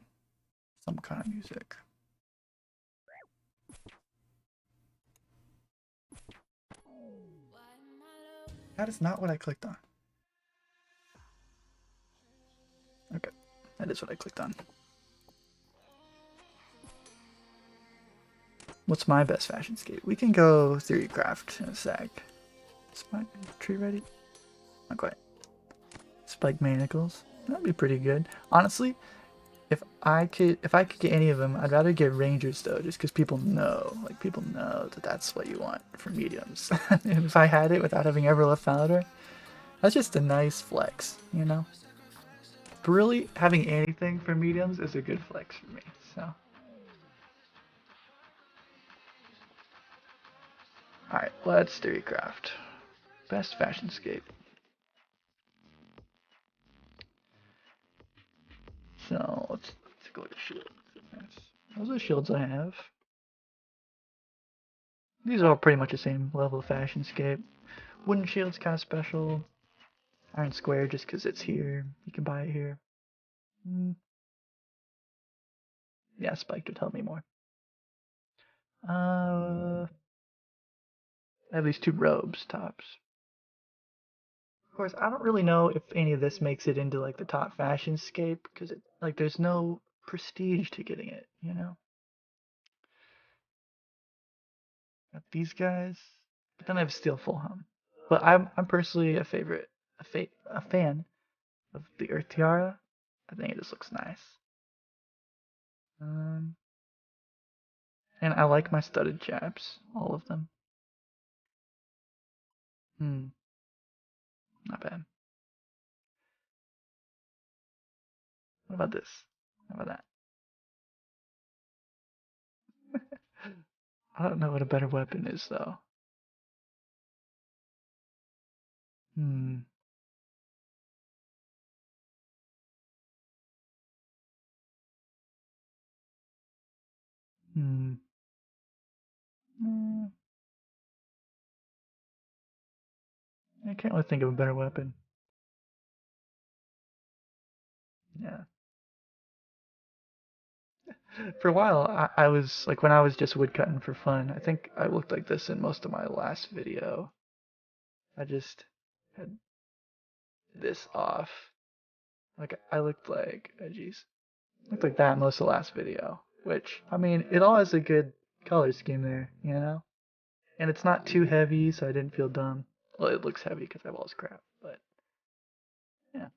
kind of music. That is not what I clicked on. Okay, that is what I clicked on. What's my best fashion skate? We can go Theorycraft in a sec. Is my tree ready? Not quite. Spike manacles. That'd be pretty good. Honestly, if I could get any of them, I'd rather get Rangers though, just because people know that that's what you want for mediums. And if I had it without having ever left Faladaddy, that's just a nice flex, you know? But really, having anything for mediums is a good flex for me, so. Alright, let's Theorycraft. Best fashion skate. So, let's go to shields. Those are the shields I have. These are all pretty much the same level of fashion scape. Wooden shield's kind of special. Iron square just because it's here. You can buy it here. Yeah, spiked would help me more. I have these two robes tops. Of course, I don't really know if any of this makes it into like the top fashion scape because it like there's no prestige to getting it, you know. Got these guys, but then I have steel full hum. But I'm personally a fan of the Earth Tiara. I think it just looks nice. And I like my studded chaps, all of them. Not bad. What about this? How about that? I don't know what a better weapon is though. Hmm. Hmm. I can't really think of a better weapon. Yeah. For a while, I was like when I was just woodcutting for fun. I think I looked like this in most of my last video. I just had this off. Like I looked like, oh geez, looked like that in most of the last video. Which I mean, it all has a good color scheme there, you know. And it's not too heavy, so I didn't feel dumb. Well, it looks heavy because I have all this crap, but yeah.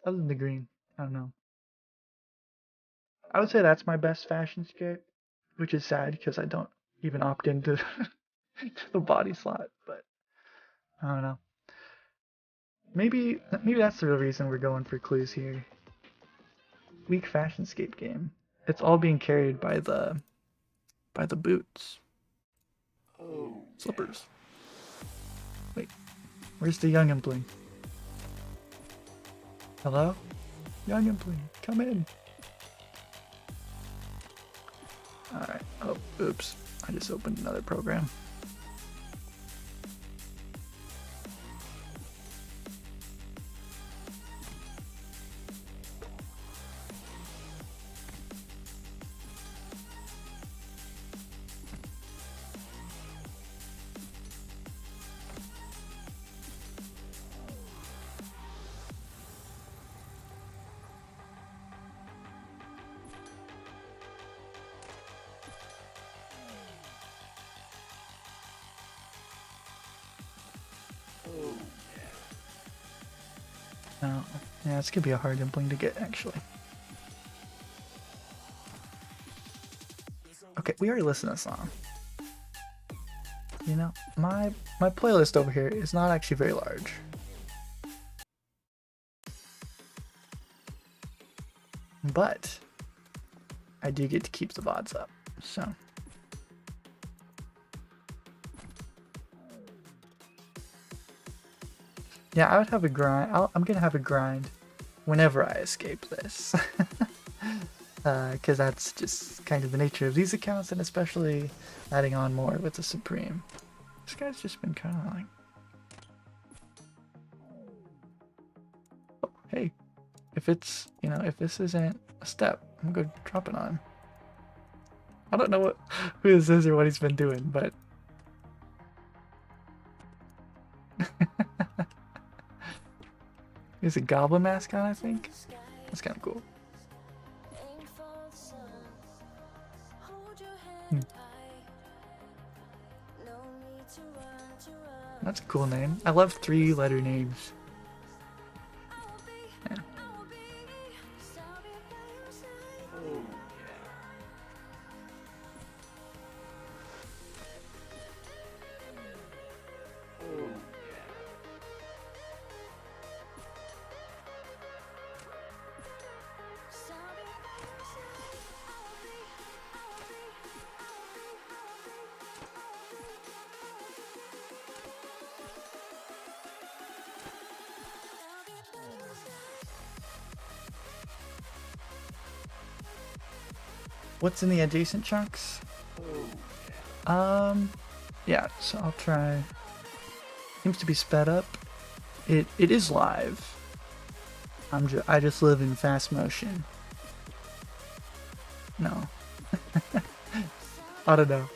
Other than the green, I don't know. I would say that's my best fashion skate, which is sad because I don't even opt into the body slot. But I don't know. Maybe that's the real reason we're going for clues here. Weak fashion skate game. It's all being carried by the boots. Oh, slippers. Wait, where's the young bling? Hello, young bling, come in. All right. Oh, oops. I just opened another program. No. Yeah, this could be a hard bling to get, actually. Okay, we already listened to this song. You know, my playlist over here is not actually very large. But I do get to keep the VODs up, so. Yeah, I would have a grind. I'm gonna have a grind whenever I escape this. Because that's just kind of the nature of these accounts, and especially adding on more with the Supreme. This guy's just been kind of like... hey, if it's, you know, if this isn't a step, I'm gonna go drop it on him. I don't know who this is or what he's been doing, but he's a goblin mascot, I think. That's kind of cool. That's a cool name. I love 3-letter names. Yeah. What's in the adjacent chunks? Yeah, so I'll try. Seems to be sped up. It is live. I just live in fast motion. No. I don't know.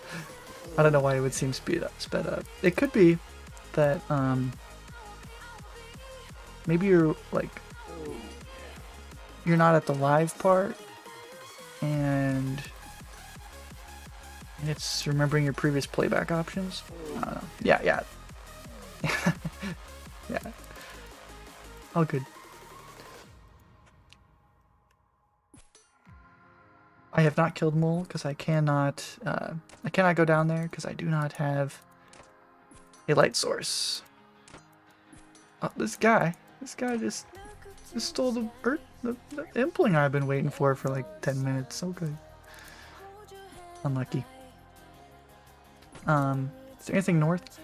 I don't know why it would seem sped up. It could be that maybe you're like you're not at the live part and it's remembering your previous playback options. I don't know. Yeah. Yeah. All good. I have not killed Mole because I cannot go down there because I do not have a light source. Oh, this guy just stole the impling I've been waiting for like 10 minutes. Okay. Unlucky. Is there anything north?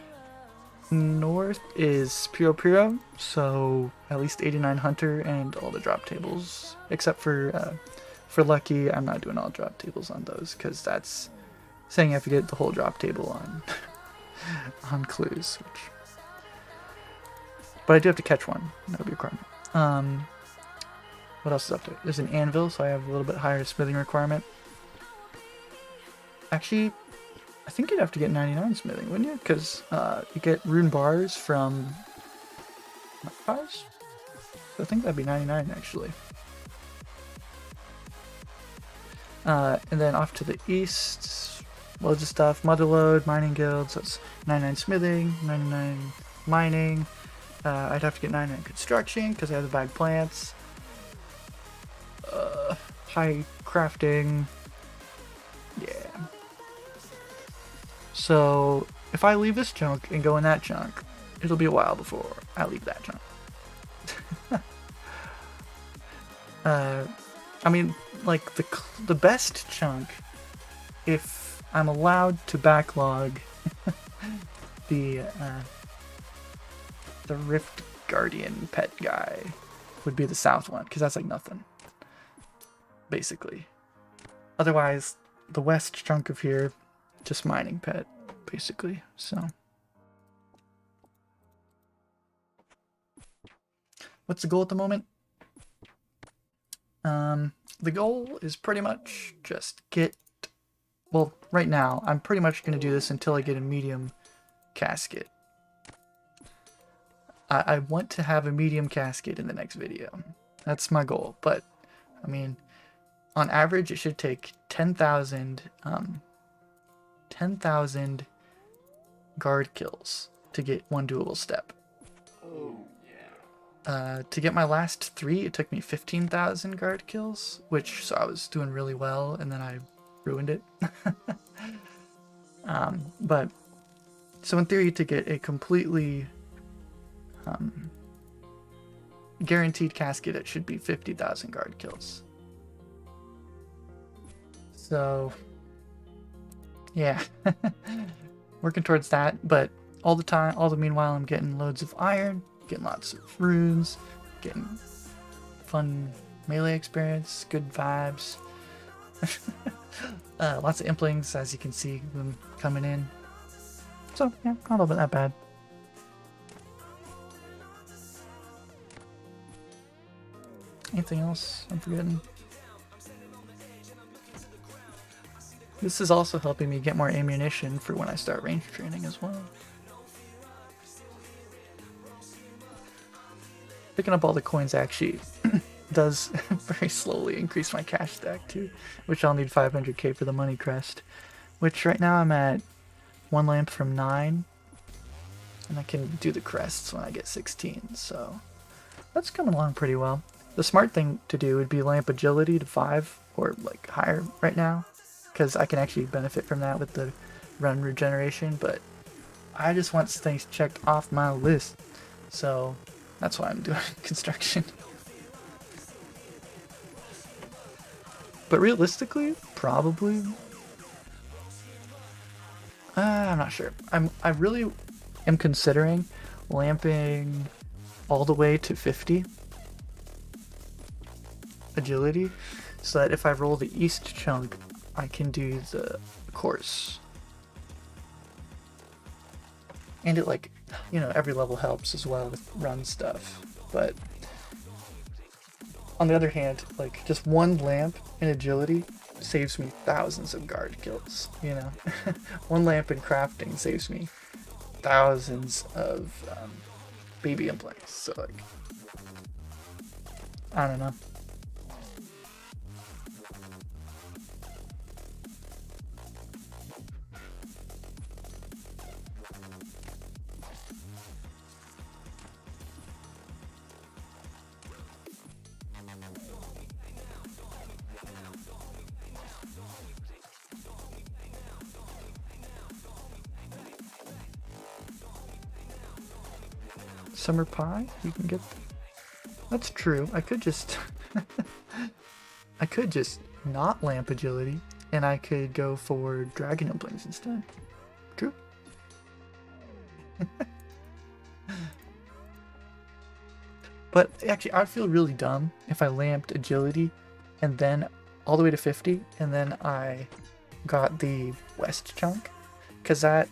North is Puro, so at least 89 Hunter and all the drop tables. Except for Lucky, I'm not doing all drop tables on those, because that's saying you have to get the whole drop table on on clues. But I do have to catch one. That would be a requirement. What else is up there? There's an anvil, so I have a little bit higher smithing requirement. Actually, I think you'd have to get 99 smithing, wouldn't you? Because you get rune bars from bars. So I think that'd be 99 actually. And then off to the east, loads of stuff. Motherlode, mining guilds. That's 99 smithing, 99 mining. I'd have to get 99 construction because I have the bag plants. High crafting. Yeah. So if I leave this chunk and go in that chunk, it'll be a while before I leave that chunk. I mean, like the best chunk, if I'm allowed to backlog the Rift Guardian pet guy, would be the south one, because that's like nothing, basically. Otherwise, the west chunk of here, just mining pet, basically. So, what's the goal at the moment? The goal is pretty much just get, well, right now, I'm pretty much going to do this until I get a medium casket. I want to have a medium casket in the next video. That's my goal, but, I mean, on average, it should take 10,000 guard kills to get one doable step. To get my last 3, it took me 15,000 guard kills, which, so I was doing really well, and then I ruined it. But, so in theory, to get a completely guaranteed casket, it should be 50,000 guard kills. So, yeah, working towards that, but all the meanwhile, I'm getting loads of iron, getting lots of runes, getting fun melee experience, good vibes. Lots of implings, as you can see them coming in. So, yeah, not all that bad. Anything else I'm forgetting? This is also helping me get more ammunition for when I start range training as well. Picking up all the coins actually does very slowly increase my cash stack too, which I'll need 500k for the money crest, which right now I'm at 1 lamp from 9, and I can do the crests when I get 16, so that's coming along pretty well. The smart thing to do would be lamp agility to 5 or like higher right now, because I can actually benefit from that with the run regeneration, but I just want things checked off my list, so that's why I'm doing construction. But realistically, probably, I'm not sure. I really am considering lamping all the way to 50 agility, so that if I roll the east chunk, I can do the course. And it, like, you know, every level helps as well with run stuff, but on the other hand, like, just 1 lamp in agility saves me thousands of guard kills, you know? 1 lamp in crafting saves me thousands of baby implants, so, like, I don't know. Summer pie? You can get... That's true. I could just... I could just not lamp agility, and I could go for dragon implants instead. True. But actually, I'd feel really dumb if I lamped agility and then all the way to 50, and then I got the west chunk, because that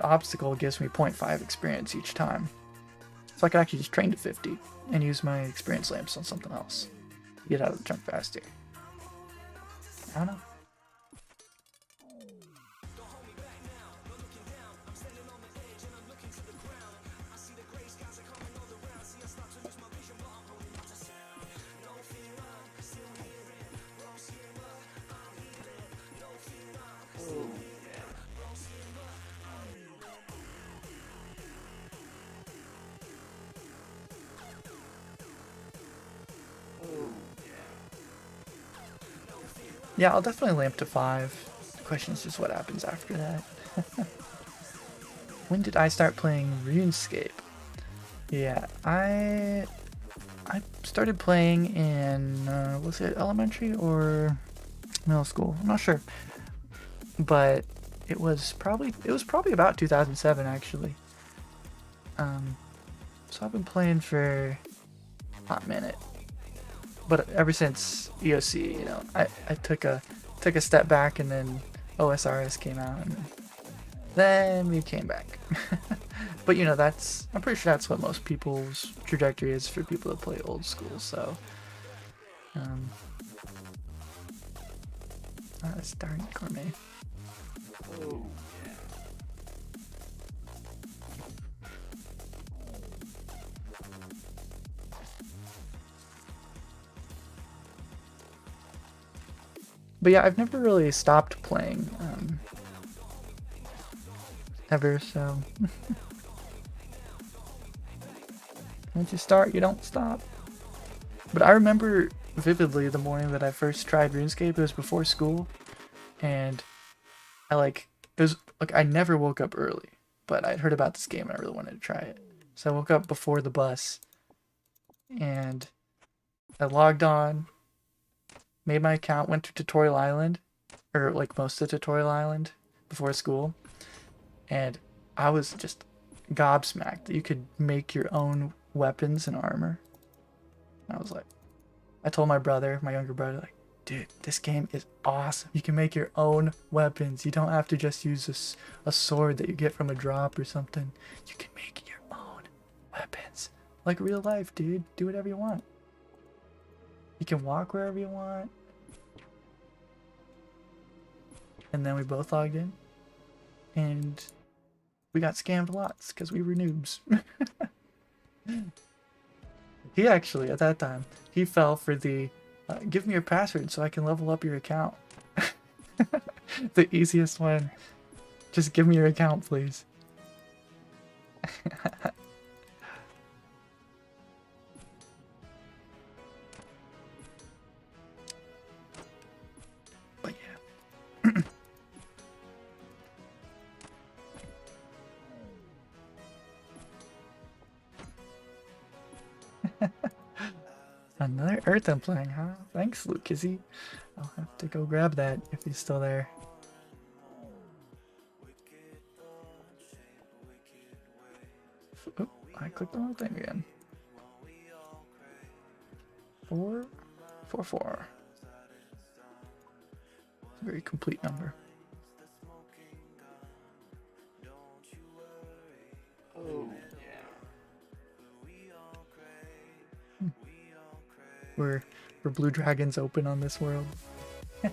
obstacle gives me 0.5 experience each time. So I could actually just train to 50 and use my experience lamps on something else to get out of the chunk faster. I don't know. Yeah, I'll definitely lamp to 5. The question is just what happens after that. When did I start playing RuneScape? Yeah, I started playing in, was it elementary or middle school? I'm not sure. But it was probably about 2007 actually. So I've been playing for a hot minute. But ever since EOC, you know, I took a step back, and then OSRS came out, and then we came back. But you know, I'm pretty sure that's what most people's trajectory is for people that play old school. So, that's darn gourmet. But yeah, I've never really stopped playing, ever, so... Once you start, you don't stop. But I remember vividly the morning that I first tried RuneScape. It was before school, and I never woke up early, but I'd heard about this game and I really wanted to try it. So I woke up before the bus, and I logged on, made my account, went to Tutorial Island, or like most of Tutorial Island before school, and I was just gobsmacked that you could make your own weapons and armor. And I was like, I told my younger brother, like, dude, this game is awesome. You can make your own weapons. You don't have to just use a sword that you get from a drop or something. You can make your own weapons. Like real life, dude. Do whatever you want. You can walk wherever you want. And then we both logged in. And we got scammed lots because we were noobs. He actually, at that time, he fell for the give me your password so I can level up your account. The easiest one. Just give me your account, please. But yeah. Another Earth I'm playing, huh? Thanks, Lucasy. I'll have to go grab that if he's still there. Oop, I clicked the wrong thing again. 4, 4, 4. It's a very complete number. Oh, Were blue dragons open on this world? I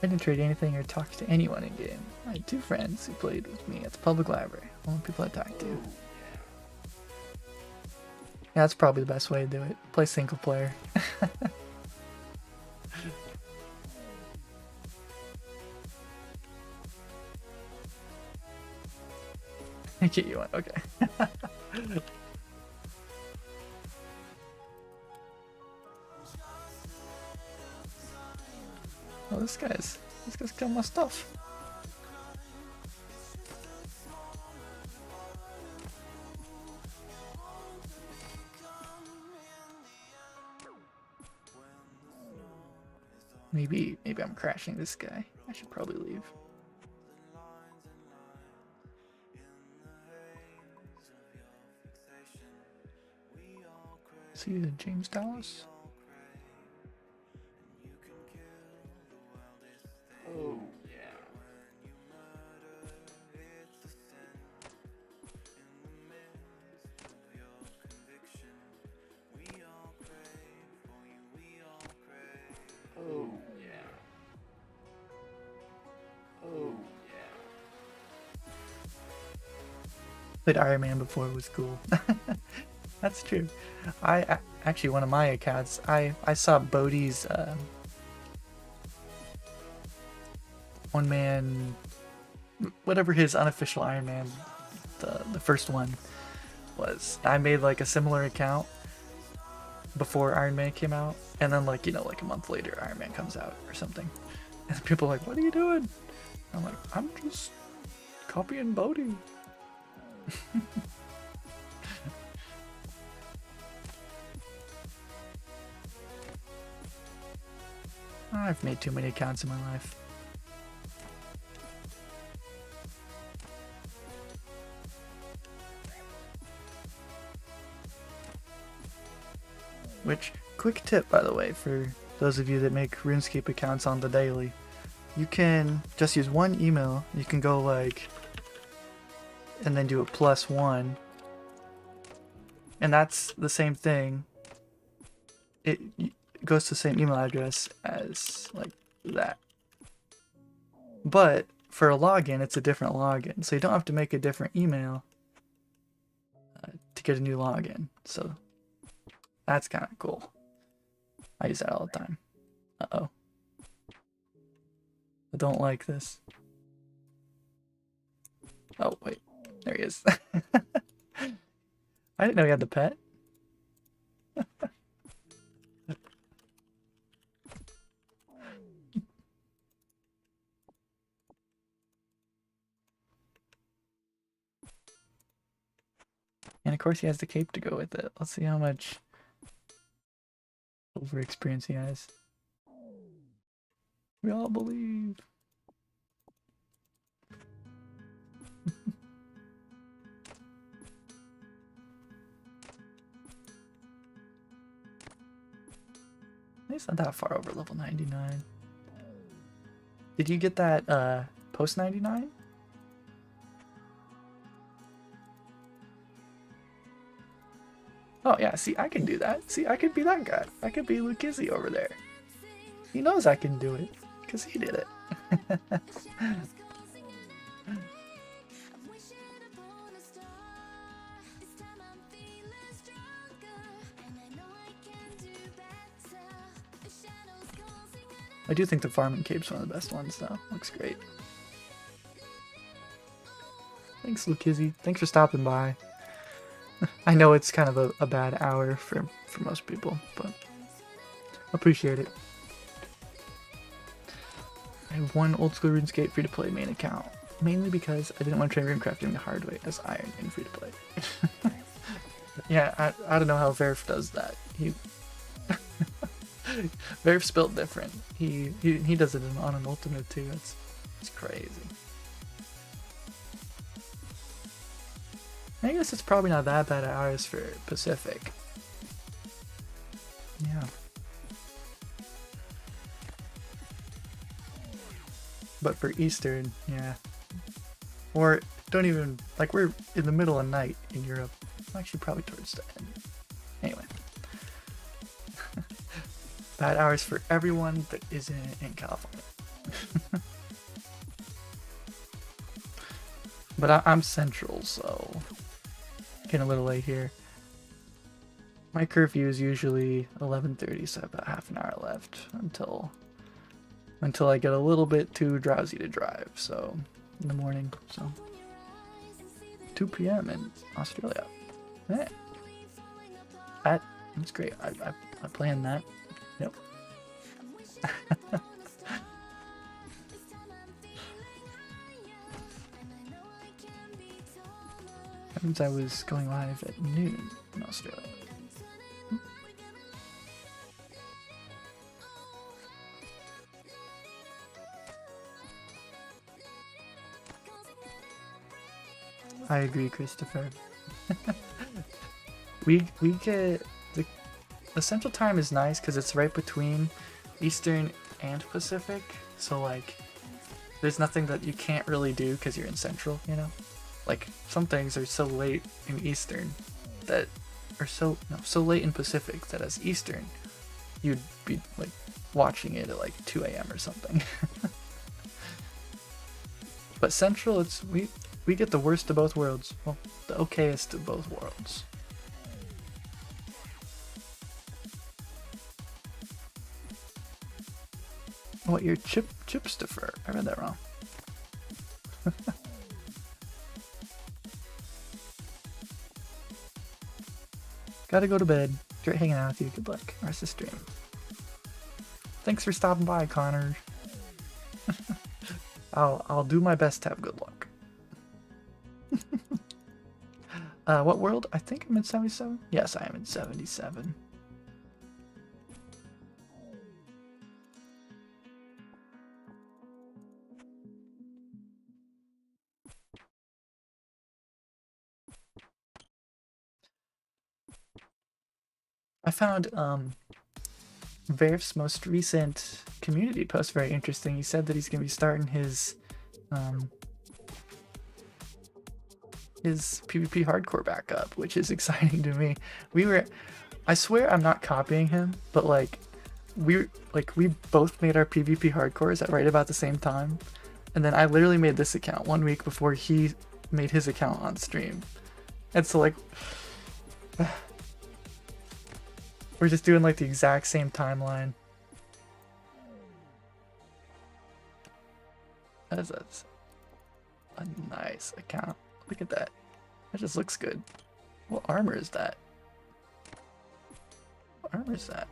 didn't trade anything or talk to anyone in game. I had 2 friends who played with me at the public library. Only people I talked to. Yeah, that's probably the best way to do it. Play single player. I get you one. Okay. Oh, this guy's got my stuff. Maybe I'm crashing this guy. I should probably leave. See you, James Dallas. oh, oh, oh, Played Iron Man before, it was cool. That's true. Actually, one of my accounts, I saw Bodhi's one man, whatever his unofficial Iron Man, the first one was. I made like a similar account before Iron Man came out, and then like, you know, like a month later Iron Man comes out or something, and people are like, what are you doing? I'm like, I'm just copying Bodhi. I've made too many accounts in my life. Which, quick tip by the way, for those of you that make RuneScape accounts on the daily, you can just use one email. You can go like, and then do a +1, and that's the same thing. It goes to the same email address as like that, but for a login it's a different login, so you don't have to make a different email to get a new login. So that's kind of cool. I use that all the time. Uh-oh. I don't like this. Oh, wait. There he is. I didn't know he had the pet. And of course he has the cape to go with it. Let's see how much over experience he has. We all believe. He's not that far over level 99. Did you get that post 99? Oh yeah, see, I can do that. See, I could be that guy. I could be Lucchese over there. He knows I can do it, because he did it. I do think the farming cape's one of the best ones, though. Looks great. Thanks, Lucchese. Thanks for stopping by. I know it's kind of a bad hour for most people, but appreciate it. I have one old school RuneScape free-to-play main account, mainly because I didn't want to try runecrafting the hard way as Iron in free-to-play. Yeah, I don't know how Verf does that. Verf's built different. He does it on an ultimate too. It's crazy. I guess it's probably not that bad hours for Pacific. Yeah. But for Eastern, yeah. Or don't even, like, we're in the middle of night in Europe. Actually, probably towards the end. Anyway. Bad hours for everyone that isn't in California. But I'm central, so getting a little late here. My curfew is usually 11:30, so I have about half an hour left until I get a little bit too drowsy to drive. So in the morning, so 2 p.m. in Australia. Yeah. That's great. I planned that. Yep. That means I was going live at noon in Australia. I agree, Christopher. we get the Central Time is nice because it's right between Eastern and Pacific, so like there's nothing that you can't really do because you're in Central, you know? Like some things are so late in Eastern that are so late in Pacific that as Eastern you'd be like watching it at like 2 a.m. or something. But Central, it's we get the worst of both worlds. Well, the okayest of both worlds. What, you're Chipstifer? I read that wrong. Gotta go to bed. Great hanging out with you. Good luck. Rest of the stream. Thanks for stopping by, Connor. I'll do my best to have good luck. What world? I think I'm in 77. Yes, I am in 77. I found Verf's most recent community post very interesting. He said that he's going to be starting his PvP hardcore back up, which is exciting to me. I swear I'm not copying him, but like we both made our PvP hardcores at right about the same time, and then I literally made this account 1 week before he made his account on stream, and so like we're just doing like the exact same timeline. That's a nice account. Look at that. That just looks good. What armor is that? What armor is that?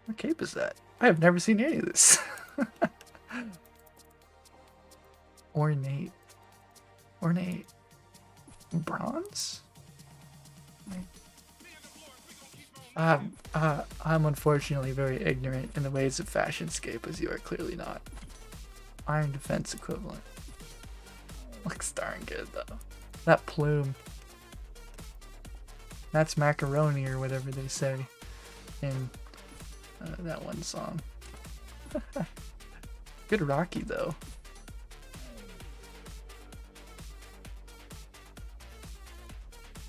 What cape is that? I have never seen any of this. Ornate. Ornate. Bronze? I'm unfortunately very ignorant in the ways of Fashionscape, as you are clearly not. Iron defense equivalent. Looks darn good though. That plume. That's macaroni or whatever they say in that one song. Good Rocky though.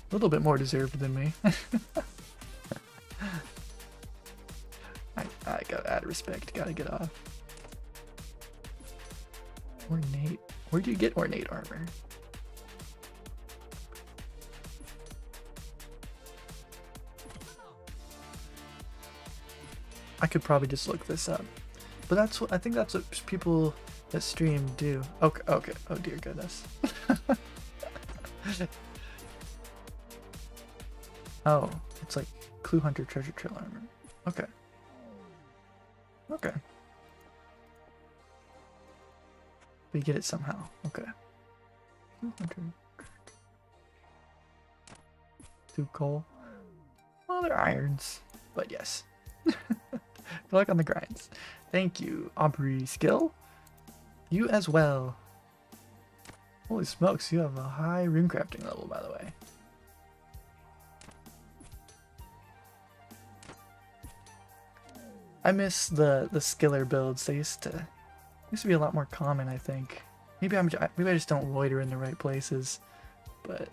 A little bit more deserved than me. respect. Gotta get off. Ornate. Where do you get ornate armor? I could probably just look this up. But that's what I think that's what people that stream do. Okay, okay. Oh dear goodness. Oh, it's like Clue Hunter Treasure Trail armor. Okay. Okay. We get it somehow. Okay. Clue Hunter. 2 coal. Well, they're irons, but yes. Good luck on the grinds. Thank you, Aubrey Skill. You as well. Holy smokes, you have a high runecrafting level, by the way. I miss the skiller builds. They used to be a lot more common, I think. Maybe I just don't loiter in the right places. But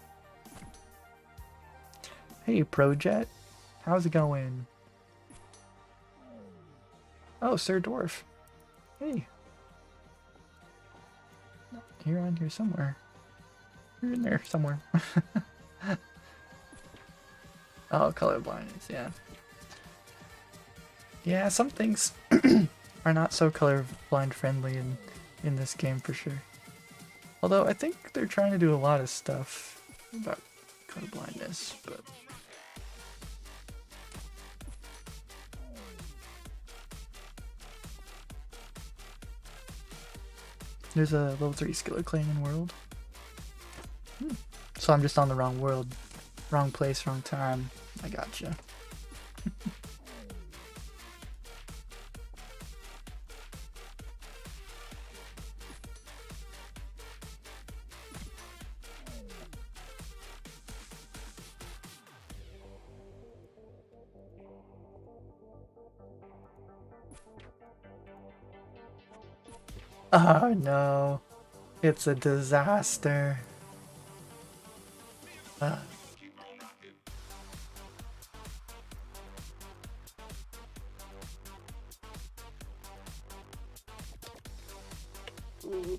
hey, Projet, how's it going? Oh, Sir Dwarf. Hey. You're on here somewhere. You're in there somewhere. Oh, colorblindness, yeah. Yeah, some things are not so colorblind friendly in this game for sure. Although I think they're trying to do a lot of stuff about colorblindness, but there's a level 3 skiller claim in world. So I'm just on the wrong world. Wrong place, wrong time. I gotcha. Oh no, it's a disaster. Oh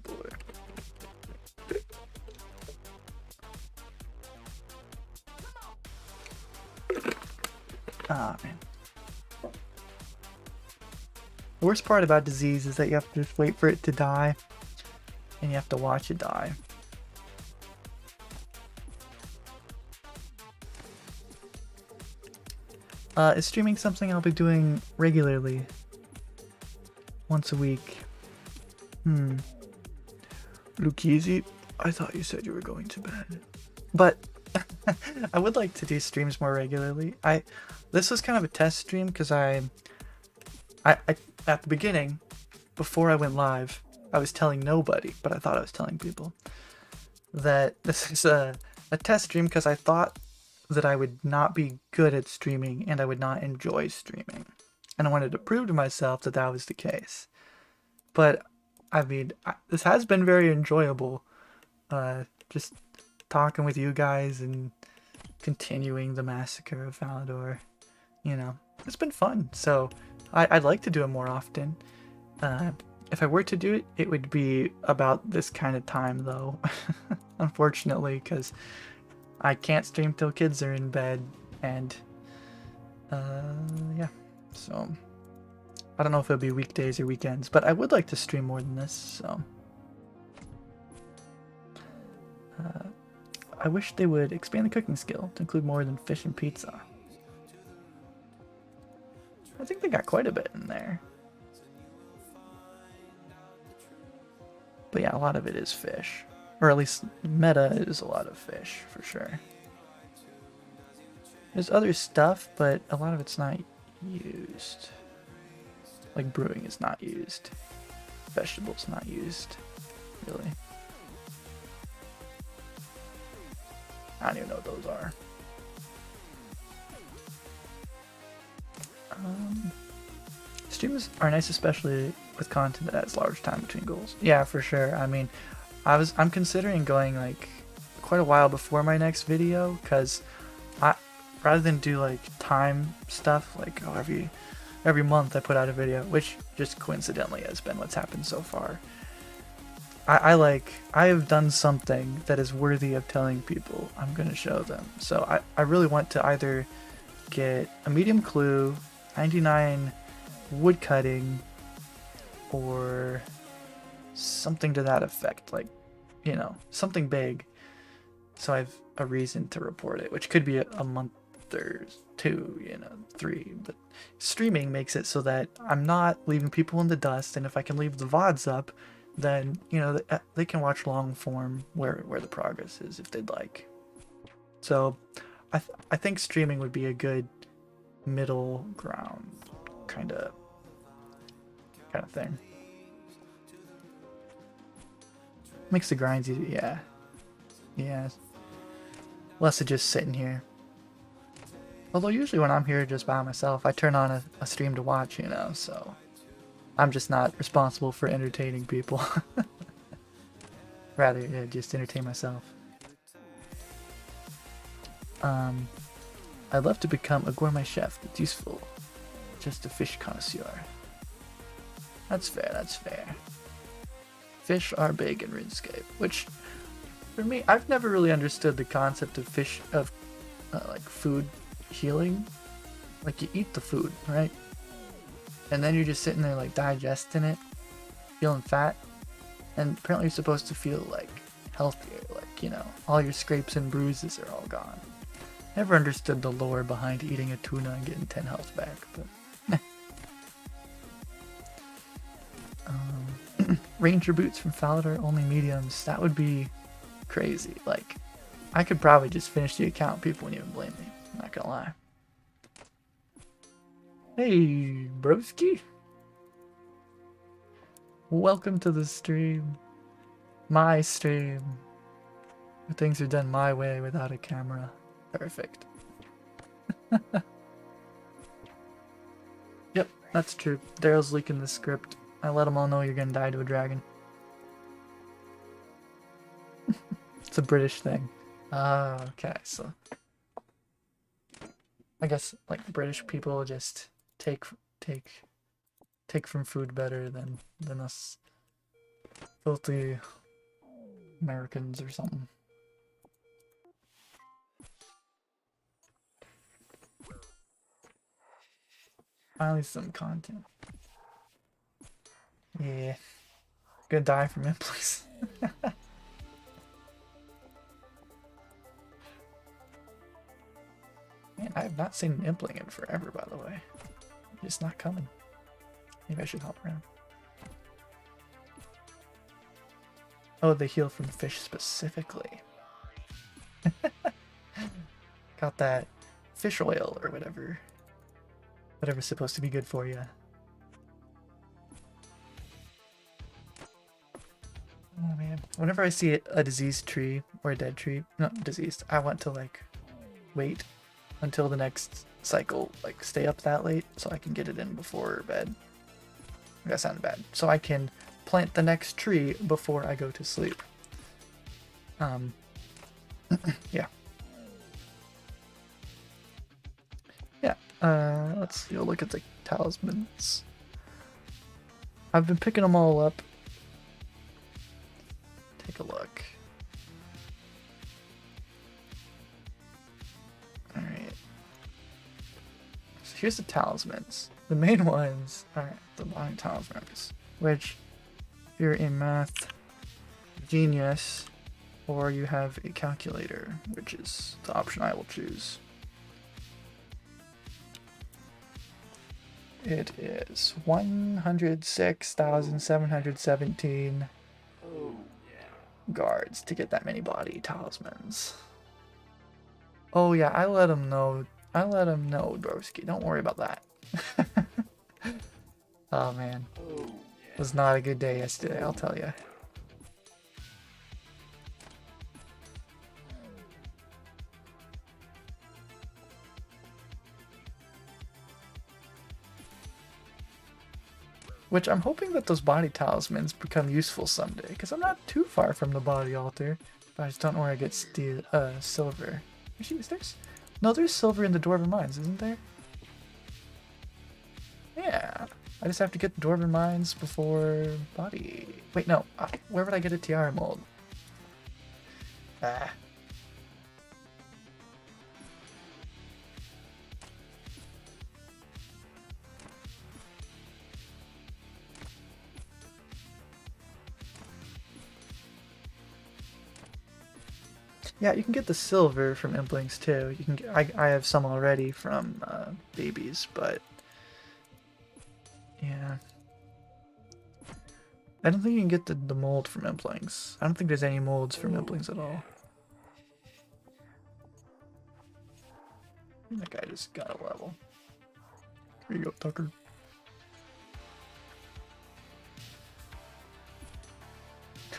boy. Ah, man. The worst part about disease is that you have to just wait for it to die, and you have to watch it die. Is streaming something I'll be doing regularly? Once a week. Lucchese, I thought you said you were going to bed. But I would like to do streams more regularly. This was kind of a test stream because I at the beginning, before I went live, I was telling nobody, but I thought I was telling people that this is a test stream because I thought that I would not be good at streaming and I would not enjoy streaming. And I wanted to prove to myself that that was the case. But, I mean, this has been very enjoyable. Just talking with you guys and continuing the massacre of Falador. You know, it's been fun. So, I'd like to do it more often. If I were to do it, it would be about this kind of time, though. Unfortunately, because I can't stream till kids are in bed, and yeah, so I don't know if it'll be weekdays or weekends, but I would like to stream more than this, so I wish they would expand the cooking skill to include more than fish and pizza. I think they got quite a bit in there. But yeah, a lot of it is fish. Or at least meta is a lot of fish, for sure. There's other stuff, but a lot of it's not used. Like brewing is not used. Vegetables not used, really. I don't even know what those are. Streams are nice, especially with content that has large time between goals. Yeah, for sure. I mean, I'm considering going like quite a while before my next video, because rather than do like time stuff like every every month I put out a video, which just coincidentally has been what's happened so far. I have done something that is worthy of telling people I'm gonna show them. So I really want to either get a medium clue, 99 wood cutting, or something to that effect, like, you know, something big, so I have a reason to report it, which could be a month or 2, you know, 3, but streaming makes it so that I'm not leaving people in the dust, and if I can leave the VODs up, then, you know, they can watch long form where the progress is if they'd like. So I think streaming would be a good middle ground kind of thing. Makes the grinds easy, yeah. Yeah. Less of just sitting here. Although usually when I'm here just by myself, I turn on a stream to watch, you know, so I'm just not responsible for entertaining people. Rather, yeah, just entertain myself. I'd love to become a gourmet chef that's useful. Just a fish connoisseur. That's fair, that's fair. Fish are big in RuneScape, which, for me, I've never really understood the concept of fish, like food healing. Like, you eat the food, right? And then you're just sitting there, like, digesting it, feeling fat, and apparently you're supposed to feel, like, healthier, like, you know, all your scrapes and bruises are all gone. Never understood the lore behind eating a tuna and getting 10 health back, but Ranger boots from Faladaddy, only mediums. That would be crazy. Like, I could probably just finish the account. People wouldn't even blame me. I'm not gonna lie. Hey, broski. Welcome to the stream. My stream. Where things are done my way without a camera. Perfect. Yep, that's true. Daryl's leaking the script. I let them all know you're gonna die to a dragon. It's a British thing. Okay, so I guess like British people just take from food better than us filthy Americans or something. Finally some content. Yeah. Gonna die from it, please. Man, I have not seen an impling in forever, by the way. It's not coming. Maybe I should hop around. Oh, they heal from fish specifically. Got that fish oil or whatever. Whatever's supposed to be good for you. Oh man. Whenever I see a diseased tree or a dead tree, not diseased, I want to like wait until the next cycle, like stay up that late so I can get it in before bed. That sounded bad. So I can plant the next tree before I go to sleep. Yeah. Yeah, let's go look at the talismans. I've been picking them all up. Take a look. Alright. So here's the talismans. The main ones are the bottom talismans, which if you're a math genius or you have a calculator, which is the option I will choose. It is 106,717 guards to get that many body talismans. Oh yeah, I let him know. I let him know, broski. Don't worry about that. Oh man. It was not a good day yesterday, I'll tell you. Which I'm hoping that those body talismans become useful someday, because I'm not too far from the body altar, but I just don't know where I get steel, silver. Actually, is there? No, there's silver in the Dwarven Mines, isn't there? Yeah. I just have to get the Dwarven Mines before body. Wait, no. Where would I get a tiara mold? Ah. Yeah, you can get the silver from Implings too. You can get, I have some already from babies, but yeah. I don't think you can get the mold from Implings. I don't think there's any molds from Implings at all. That guy just got a level. Here you go, Tucker.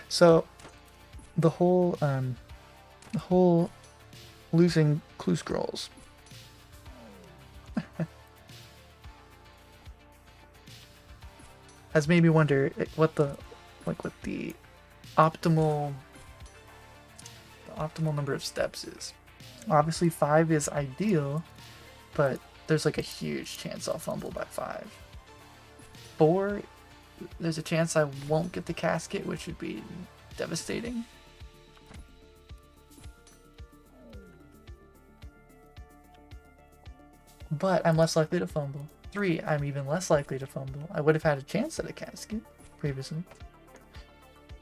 So the whole losing clue scrolls. Has made me wonder what the optimal number of steps is. Obviously 5 is ideal, but there's like a huge chance I'll fumble by 5. 4, there's a chance I won't get the casket, which would be devastating. But I'm less likely to fumble. 3, I'm even less likely to fumble. I would have had a chance at a casket previously.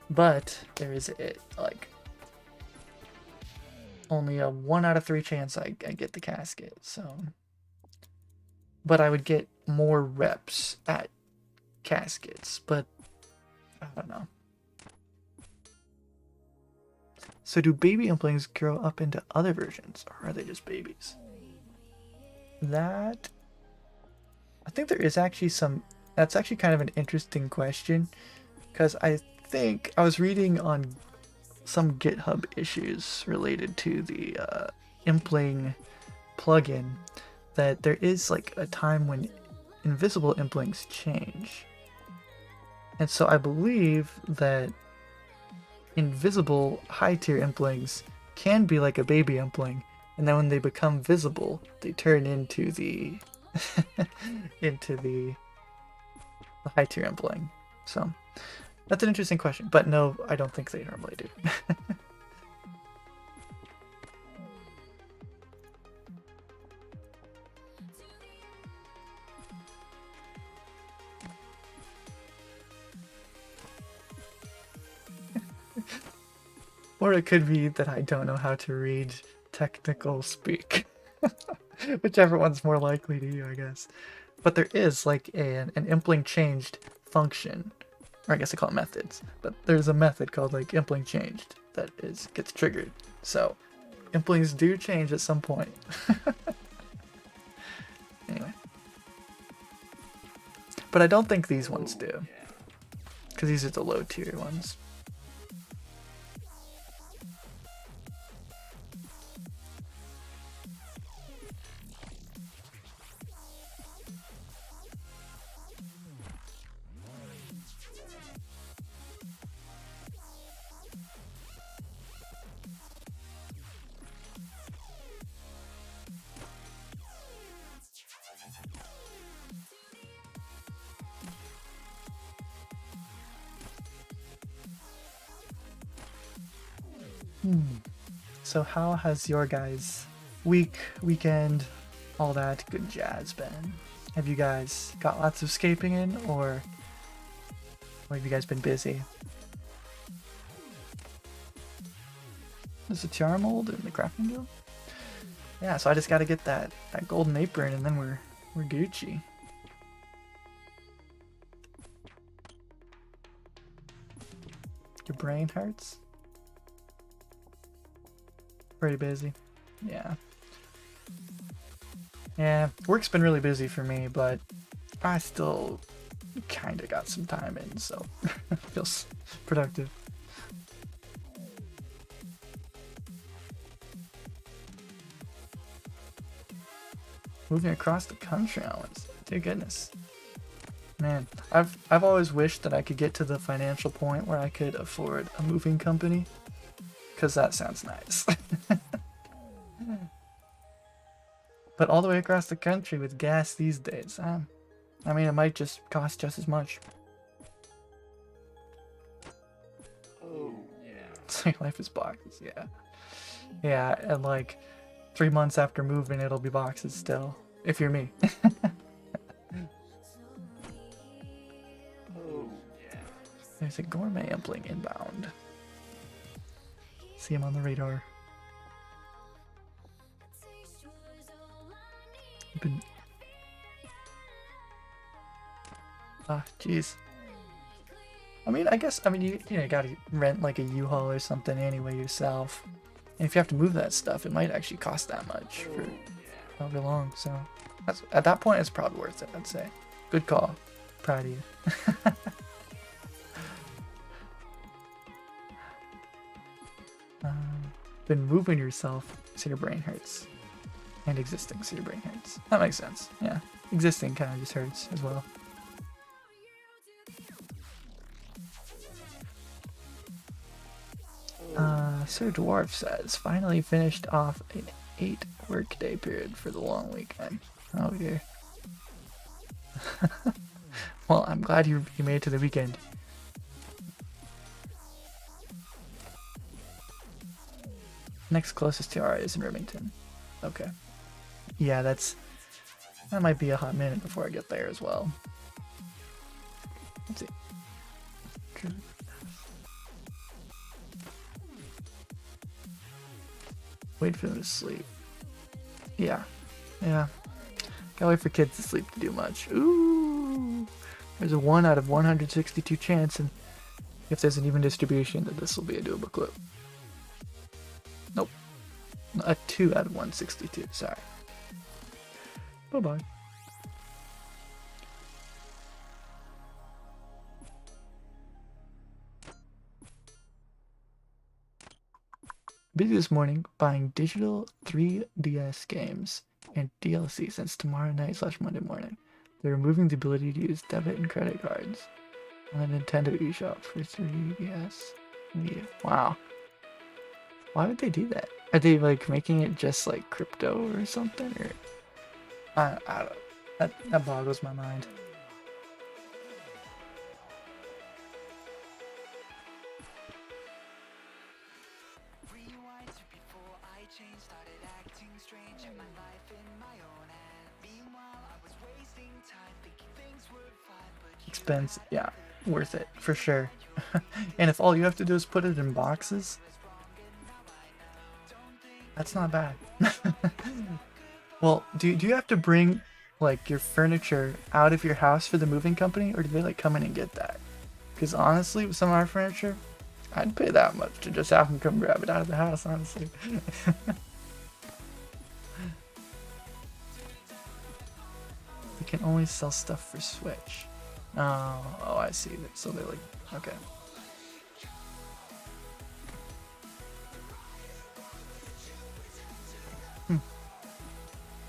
But there is like only a 1 out of 3 chance I get the casket, so. But I would get more reps at caskets, but I don't know. So do baby Implings grow up into other versions, or are they just babies? That, I think there is actually some, that's actually kind of an interesting question, because I think I was reading on some GitHub issues related to the Impling plugin that there is like a time when invisible Implings change. And so I believe that invisible high tier Implings can be like a baby Impling, and then when they become visible, they turn into the into the high tier Impling. So that's an interesting question, but no, I don't think they normally do. Or it could be that I don't know how to read technical speak. Whichever one's more likely to you, I guess. But there is like an Impling changed function. Or I guess they call it methods. But there's a method called like Impling changed that gets triggered. So Implings do change at some point. Anyway. But I don't think these ones do. Because these are the low tier ones. So how has your guys' weekend, all that good jazz been? Have you guys got lots of scaping in, or have you guys been busy? There's a tiara mold in the crafting guild? Yeah, so I just gotta get that golden apron and then we're Gucci. Your brain hurts? Pretty busy. Yeah. Yeah, work's been really busy for me, but I still kinda got some time in, so feels productive. Moving across the country on Wednesday. Dear goodness. Man, I've always wished that I could get to the financial point where I could afford a moving company. Because that sounds nice. But all the way across the country with gas these days, I mean, it might just cost just as much. Oh, yeah. So your life is boxes, yeah. Yeah, and like 3 months after moving, it'll be boxes still. If you're me. Oh, yeah. There's a gourmet impling inbound. See him on the radar. Been... Ah, jeez. I mean, I guess, you gotta rent like a U-Haul or something anyway yourself. And if you have to move that stuff, it might actually cost that much for however long. So that's, at that point, it's probably worth it, I'd say. Good call. Proud of you. Been moving yourself so your brain hurts. And existing so your brain hurts. That makes sense. Yeah. Existing kind of just hurts as well. Sir Dwarf says, finally finished off an 8 workday period for the long weekend. Oh dear. Well, I'm glad you made it to the weekend. Next closest to is in Remington. Okay. Yeah, that might be a hot minute before I get there as well. Let's see. Wait for them to sleep. Yeah. Yeah. Gotta wait for kids to sleep to do much. Ooh! There's a 1 out of 162 chance, and if there's an even distribution, that this will be a doable clip. Nope. A 2 out of 162. Sorry. Bye-bye. Busy this morning buying digital 3DS games and DLC since tomorrow night/Monday morning. They're removing the ability to use debit and credit cards on the Nintendo eShop for 3DS. Yeah. Wow. Why would they do that? Are they like making it just like crypto or something? Or I don't know. That boggles my mind. Expense, yeah, worth it for sure. And if all you have to do is put it in boxes, that's not bad. Well, do you have to bring like your furniture out of your house for the moving company, or do they like come in and get that? Because honestly, with some of our furniture, I'd pay that much to just have them come grab it out of the house, honestly. We can only sell stuff for Switch. Oh, I see. So they're like, okay.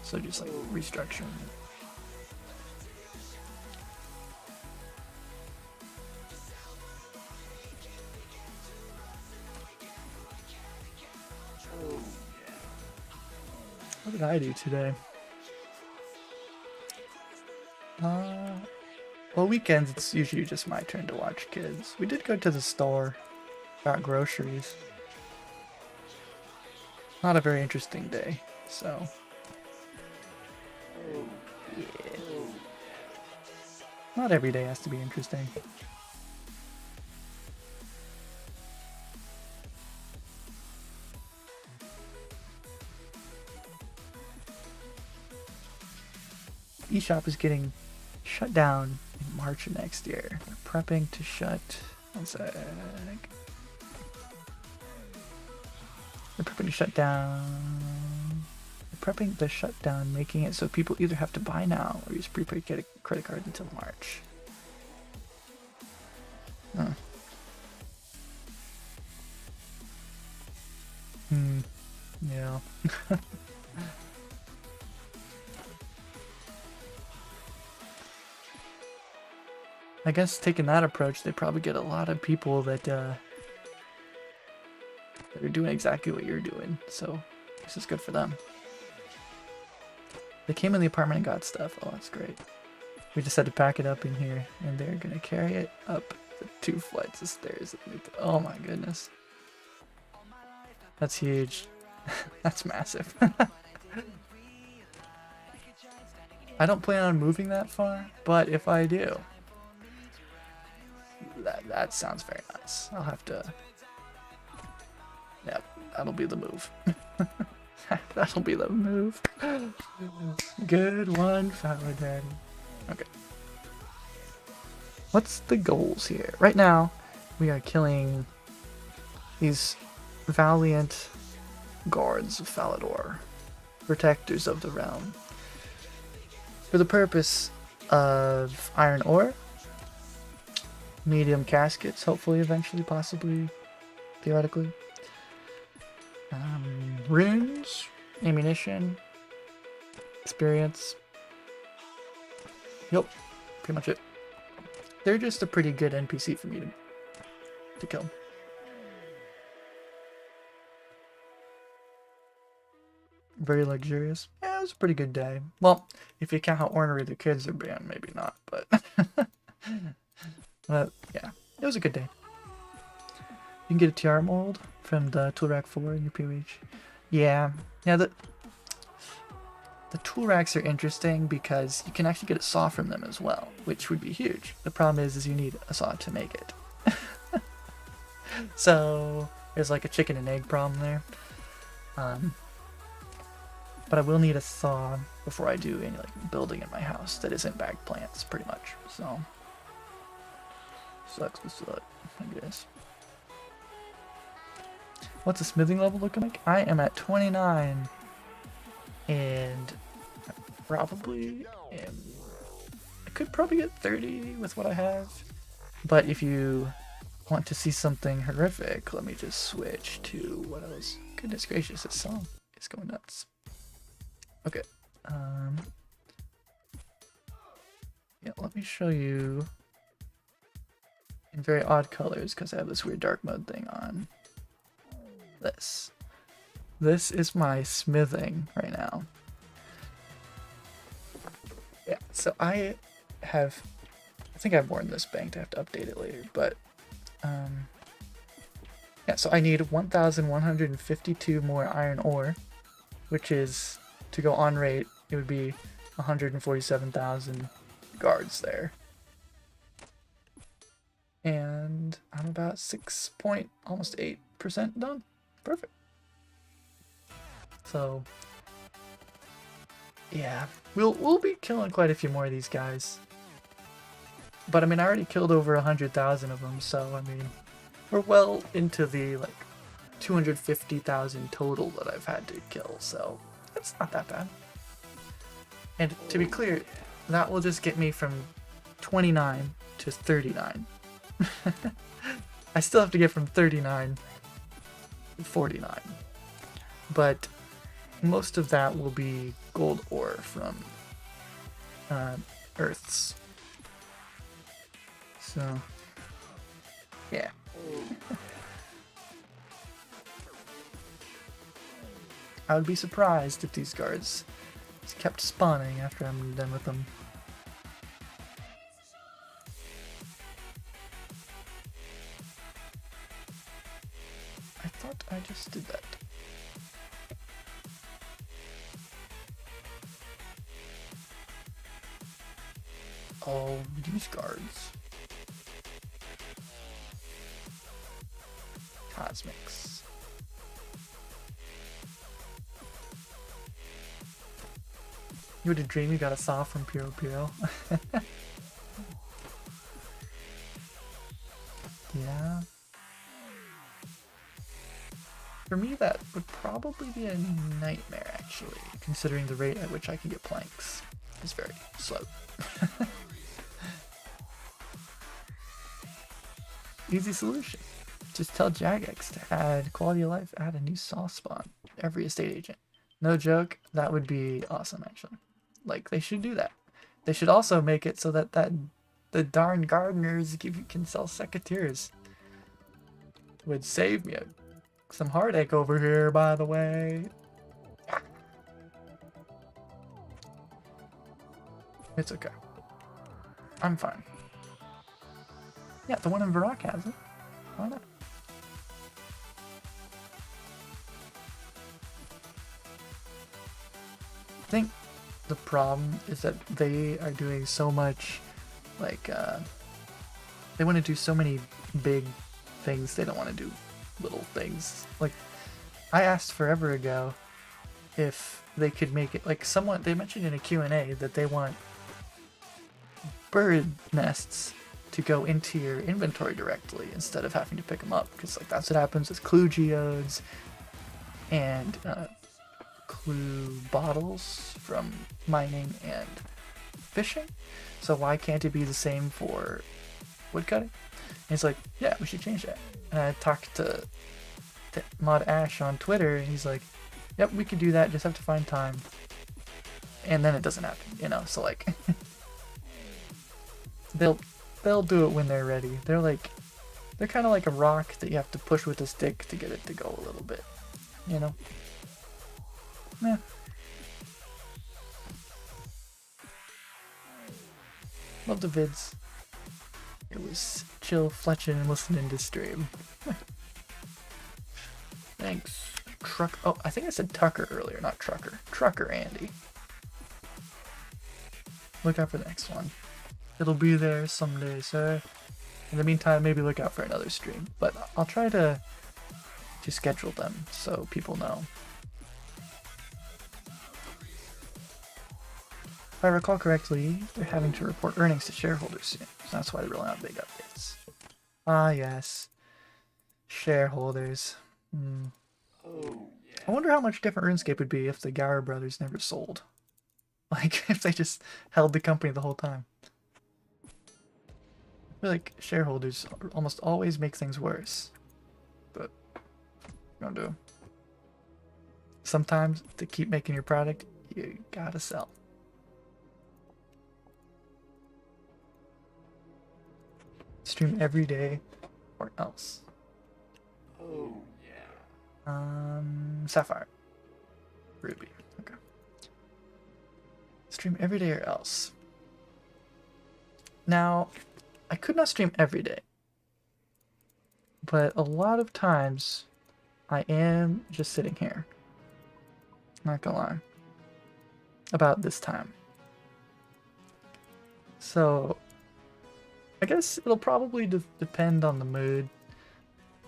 So just like restructuring it. What did I do today? Well, weekends it's usually just my turn to watch kids. We did go to the store, got groceries. Not a very interesting day, so. Yeah. Not every day has to be interesting. eShop is getting shut down in March of next year. They're prepping to shut. One sec. They're prepping to shut down. They're prepping the shutdown, making it so people either have to buy now or use prepaid credit cards until March. Huh. Yeah. I guess taking that approach, they probably get a lot of people that are doing exactly what you're doing. So this is good for them. They came in the apartment and got stuff. Oh, that's great. We just had to pack it up in here, and they're gonna carry it up the 2 flights of stairs. Oh my goodness. That's huge. That's massive. I don't plan on moving that far, but if I do, that sounds very nice. I'll have to... Yep, that'll be the move. That'll be the move. Good one, Faladaddy. Okay. What's the goals here? Right now, we are killing these valiant guards of Falador, protectors of the realm, for the purpose of iron ore, medium caskets, hopefully, eventually, possibly, theoretically, runes, ammunition, experience. Yep, pretty much it. They're just a pretty good NPC for me to kill. Very luxurious. Yeah, it was a pretty good day. Well, if you count how ornery the kids are being, maybe not, but... but yeah, it was a good day. You can get a tiara mold from the tool rack 4 in your POH. Yeah, the tool racks are interesting because you can actually get a saw from them as well, which would be huge. The problem is you need a saw to make it. So there's like a chicken and egg problem there. But I will need a saw before I do any like building in my house that isn't bagged plants, pretty much. So sucks to suck, I guess. What's the smithing level looking like? I am at 29, and I probably am. I could probably get 30 with what I have, but if you want to see something horrific, let me just switch to what else. Goodness gracious, this song is going nuts. Okay, yeah, let me show you in very odd colors because I have this weird dark mode thing on. This is my smithing right now. Yeah, so I think I have more in this bank. I have to update it later, but yeah, so I need 1,152 more iron ore, which is, to go on rate, it would be 147,000 guards there. And I'm about 6.8% done. Perfect. So yeah, we'll be killing quite a few more of these guys. But I mean, I already killed over 100,000 of them, so I mean, we're well into the like 250,000 total that I've had to kill, so that's not that bad. And to be clear, that will just get me from 29 to 39. I still have to get from 39 to 49. But most of that will be gold ore from Earths. So, yeah. I would be surprised if these guards kept spawning after I'm done with them. I thought I just did that. Oh, these guards. Cosmics. You would have dreamed you got a saw from Piro Piro. Yeah. For me, that would probably be a nightmare, actually, considering the rate at which I can get planks. It's very slow. Easy solution. Just tell Jagex to add quality of life, add a new saw spawn. Every estate agent. No joke, that would be awesome, actually. Like, they should do that. They should also make it so that the darn gardeners can sell secateurs. Would save me some heartache over here, by the way. It's okay. I'm fine. Yeah, the one in Varrock has it. Why not? I think the problem is that they are doing so much, like, they want to do so many big things, they don't want to do little things. Like, I asked forever ago if they could make it, like, someone, they mentioned in a Q&A that they want bird nests to go into your inventory directly instead of having to pick them up, because, like, that's what happens with clue geodes and clue bottles from mining and fishing. So why can't it be the same for woodcutting? And he's like, yeah, we should change that. And I talked to Mod Ash on Twitter, and he's like, yep, we could do that, just have to find time. And then it doesn't happen, you know. So like they'll do it when they're ready. They're kind of like a rock that you have to push with a stick to get it to go a little bit, you know. Yeah. Love the vids. It was chill fletching and listening to stream. Thanks. Oh, I think I said Tucker earlier, not Trucker. Trucker Andy. Look out for the next one. It'll be there someday, sir. In the meantime, maybe look out for another stream. But I'll try to schedule them so people know. If I recall correctly, they're having to report earnings to shareholders soon, so that's why they're rolling out big updates. Ah, yes. Shareholders. Oh, yeah. I wonder how much different RuneScape would be if the Gower brothers never sold. Like, if they just held the company the whole time. I feel like shareholders almost always make things worse. But, don't do. Sometimes, to keep making your product, you gotta sell. Stream every day or else. Oh, yeah. Sapphire. Ruby. Okay. Stream every day or else. Now, I could not stream every day. But a lot of times, I am just sitting here. Not gonna lie. About this time. So, I guess it'll probably depend on the mood.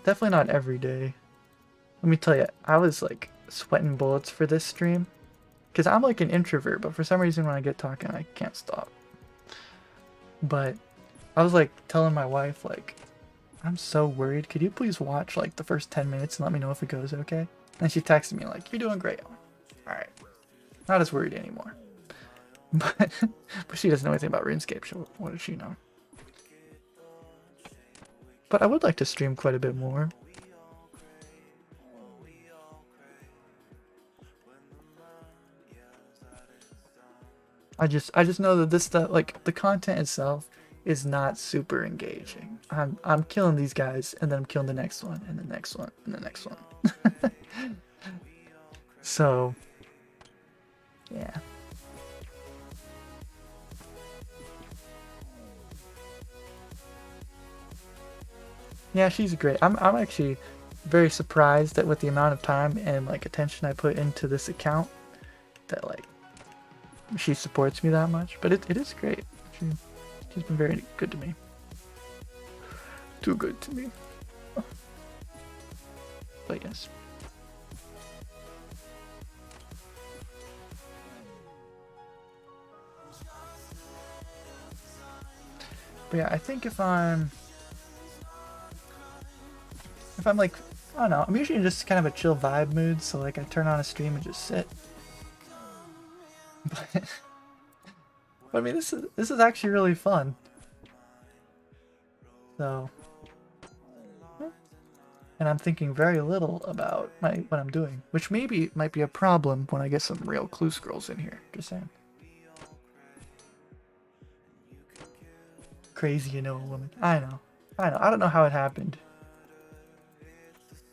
Definitely not every day. Let me tell you, I was like sweating bullets for this stream. Because I'm like an introvert, but for some reason when I get talking, I can't stop. But I was like telling my wife, like, I'm so worried. Could you please watch like the first 10 minutes and let me know if it goes okay? And she texted me like, you're doing great. Alright. Not as worried anymore. But she doesn't know anything about RuneScape, so what does she know? But I would like to stream quite a bit more. I just know that this stuff, like the content itself, is not super engaging. I'm killing these guys, and then I'm killing the next one, and the next one, and the next one. So, yeah. Yeah, she's great. I'm actually very surprised that with the amount of time and like attention I put into this account, that like she supports me that much. But it is great. She's been very good to me. Too good to me. But yes. But yeah, I think if I'm like, I don't know, I'm usually in just kind of a chill vibe mood, so like I turn on a stream and just sit. But I mean, this is actually really fun. So, and I'm thinking very little about what I'm doing, which maybe might be a problem when I get some real clue scrolls in here. Just saying. Crazy, you know, a woman. I know. I don't know how it happened.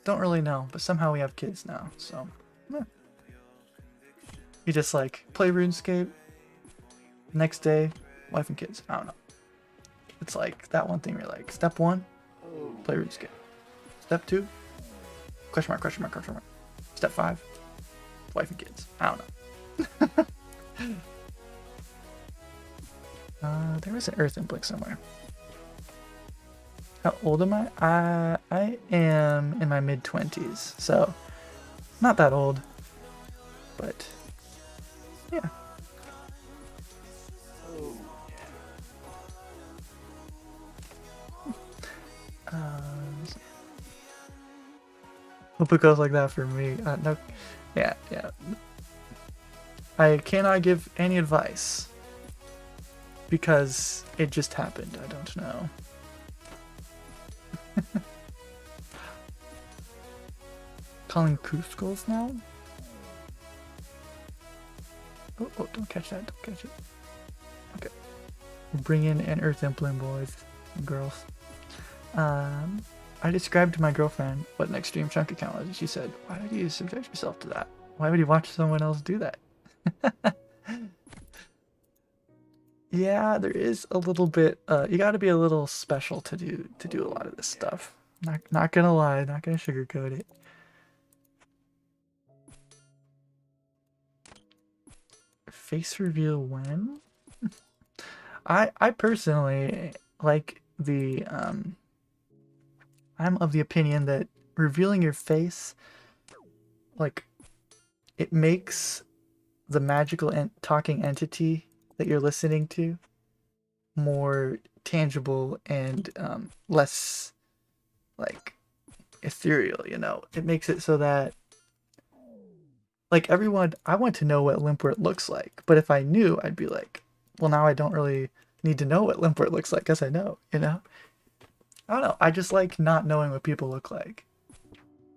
Don't really know, but somehow we have kids now, so. Eh. You just like play RuneScape. Next day, wife and kids. I don't know. It's like that one thing where like, step 1, play RuneScape. Step 2, question mark, question mark, question mark. Step 5, wife and kids. I don't know. There was an earthen blink somewhere. How old am I? I am in my mid-20s, so not that old, but yeah. Hope it goes like that for me. No, yeah. I cannot give any advice because it just happened. I don't know. Calling Cuscos now? Oh, don't catch that. Don't catch it. Okay. Bring in an Earth Implant, boys and girls. I described to my girlfriend what an extreme chunk account was, and she said, "Why would you subject yourself to that? Why would you watch someone else do that?" Yeah, there is a little bit. You got to be a little special to do a lot of this stuff. Not gonna lie, not gonna sugarcoat it. Face reveal when? I personally like the I'm of the opinion that revealing your face, like, it makes the magical talking entity that you're listening to more tangible and less like ethereal, you know. It makes it so that like everyone, I want to know what Limpwort looks like, but if I knew, I'd be like, well, now I don't really need to know what Limpwort looks like because I know, you know. I don't know, I just like not knowing what people look like.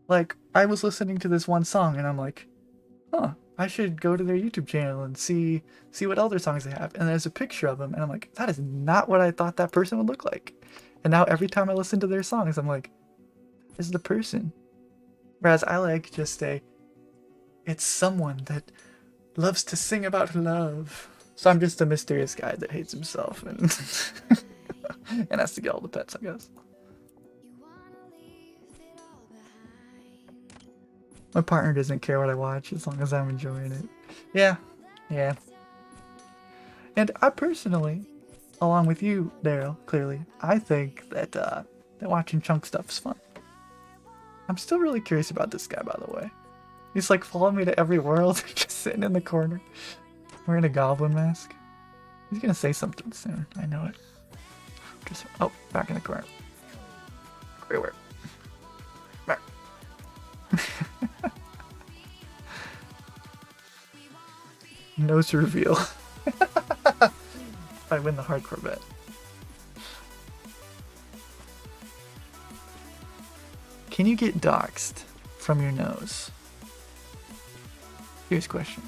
Like, I was listening to this one song and I'm like, huh, I should go to their YouTube channel and see what other songs they have. And there's a picture of them and I'm like, that is not what I thought that person would look like. And now every time I listen to their songs, I'm like, this is the person. Whereas I like just it's someone that loves to sing about love. So I'm just a mysterious guy that hates himself and and has to get all the pets, I guess. My partner doesn't care what I watch as long as I'm enjoying it. Yeah. And I personally, along with you, Daryl, clearly, I think that that watching chunk stuff is fun. I'm still really curious about this guy, by the way. He's like following me to every world, just sitting in the corner, wearing a goblin mask. He's gonna say something soon. I know it. Just back in the corner. Where? Back. Nose reveal. If I win the hardcore bet. Can you get doxxed from your nose? Here's a question.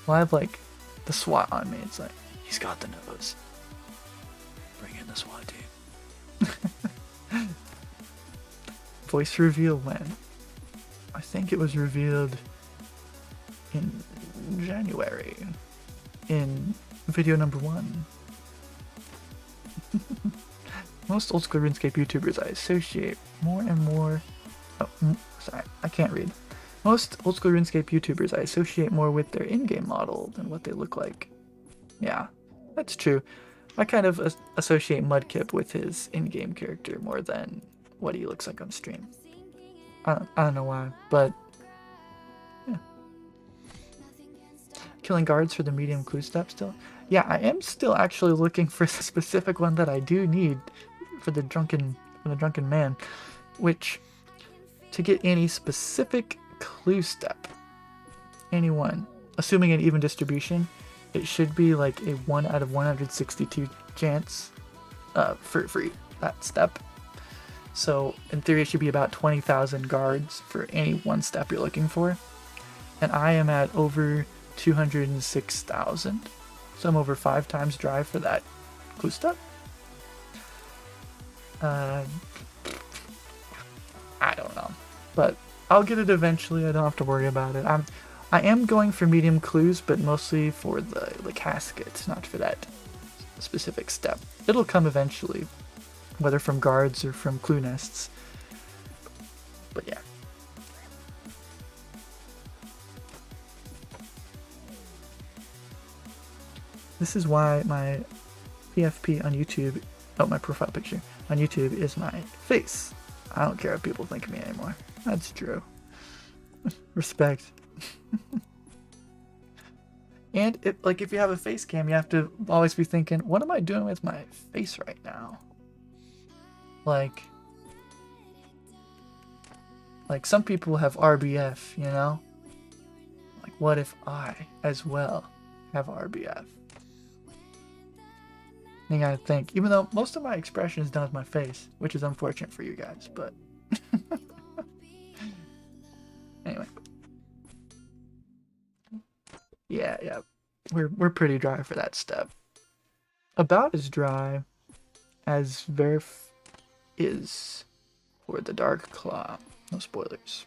Well, I have like the SWAT on me. It's like, he's got the nose. Bring in the SWAT team. Voice reveal when? I think it was revealed in January. In video number 1. Most old school RuneScape YouTubers I associate more and more. Sorry, I can't read. Most old school RuneScape YouTubers I associate more with their in-game model than what they look like. Yeah, that's true. I kind of associate Mudkip with his in-game character more than what he looks like on stream. I don't know why, but yeah. Killing guards for the medium clue step still? Yeah, I am still actually looking for the specific one that I do need for the drunken man, which to get any specific clue step, any one, assuming an even distribution, it should be like a 1 out of 162 chance for that step. So in theory, it should be about 20,000 guards for any one step you're looking for. And I am at over 206,000. So I'm over 5 times drive for that clue step. I don't know, but I'll get it eventually. I don't have to worry about it. I am going for medium clues, but mostly for the caskets, not for that specific step. It'll come eventually, whether from guards or from clue nests. But yeah. This is why my PFP on YouTube, my profile picture on YouTube is my face. I don't care what people think of me anymore. That's true. Respect. And if you have a face cam, you have to always be thinking, what am I doing with my face right now? Like some people have RBF, you know? Like, what if I, as well, have RBF? You gotta think. Even though most of my expression is done with my face, which is unfortunate for you guys, but... Anyway. Yeah. We're pretty dry for that step. About as dry as Verf is for the Dark Claw. No spoilers.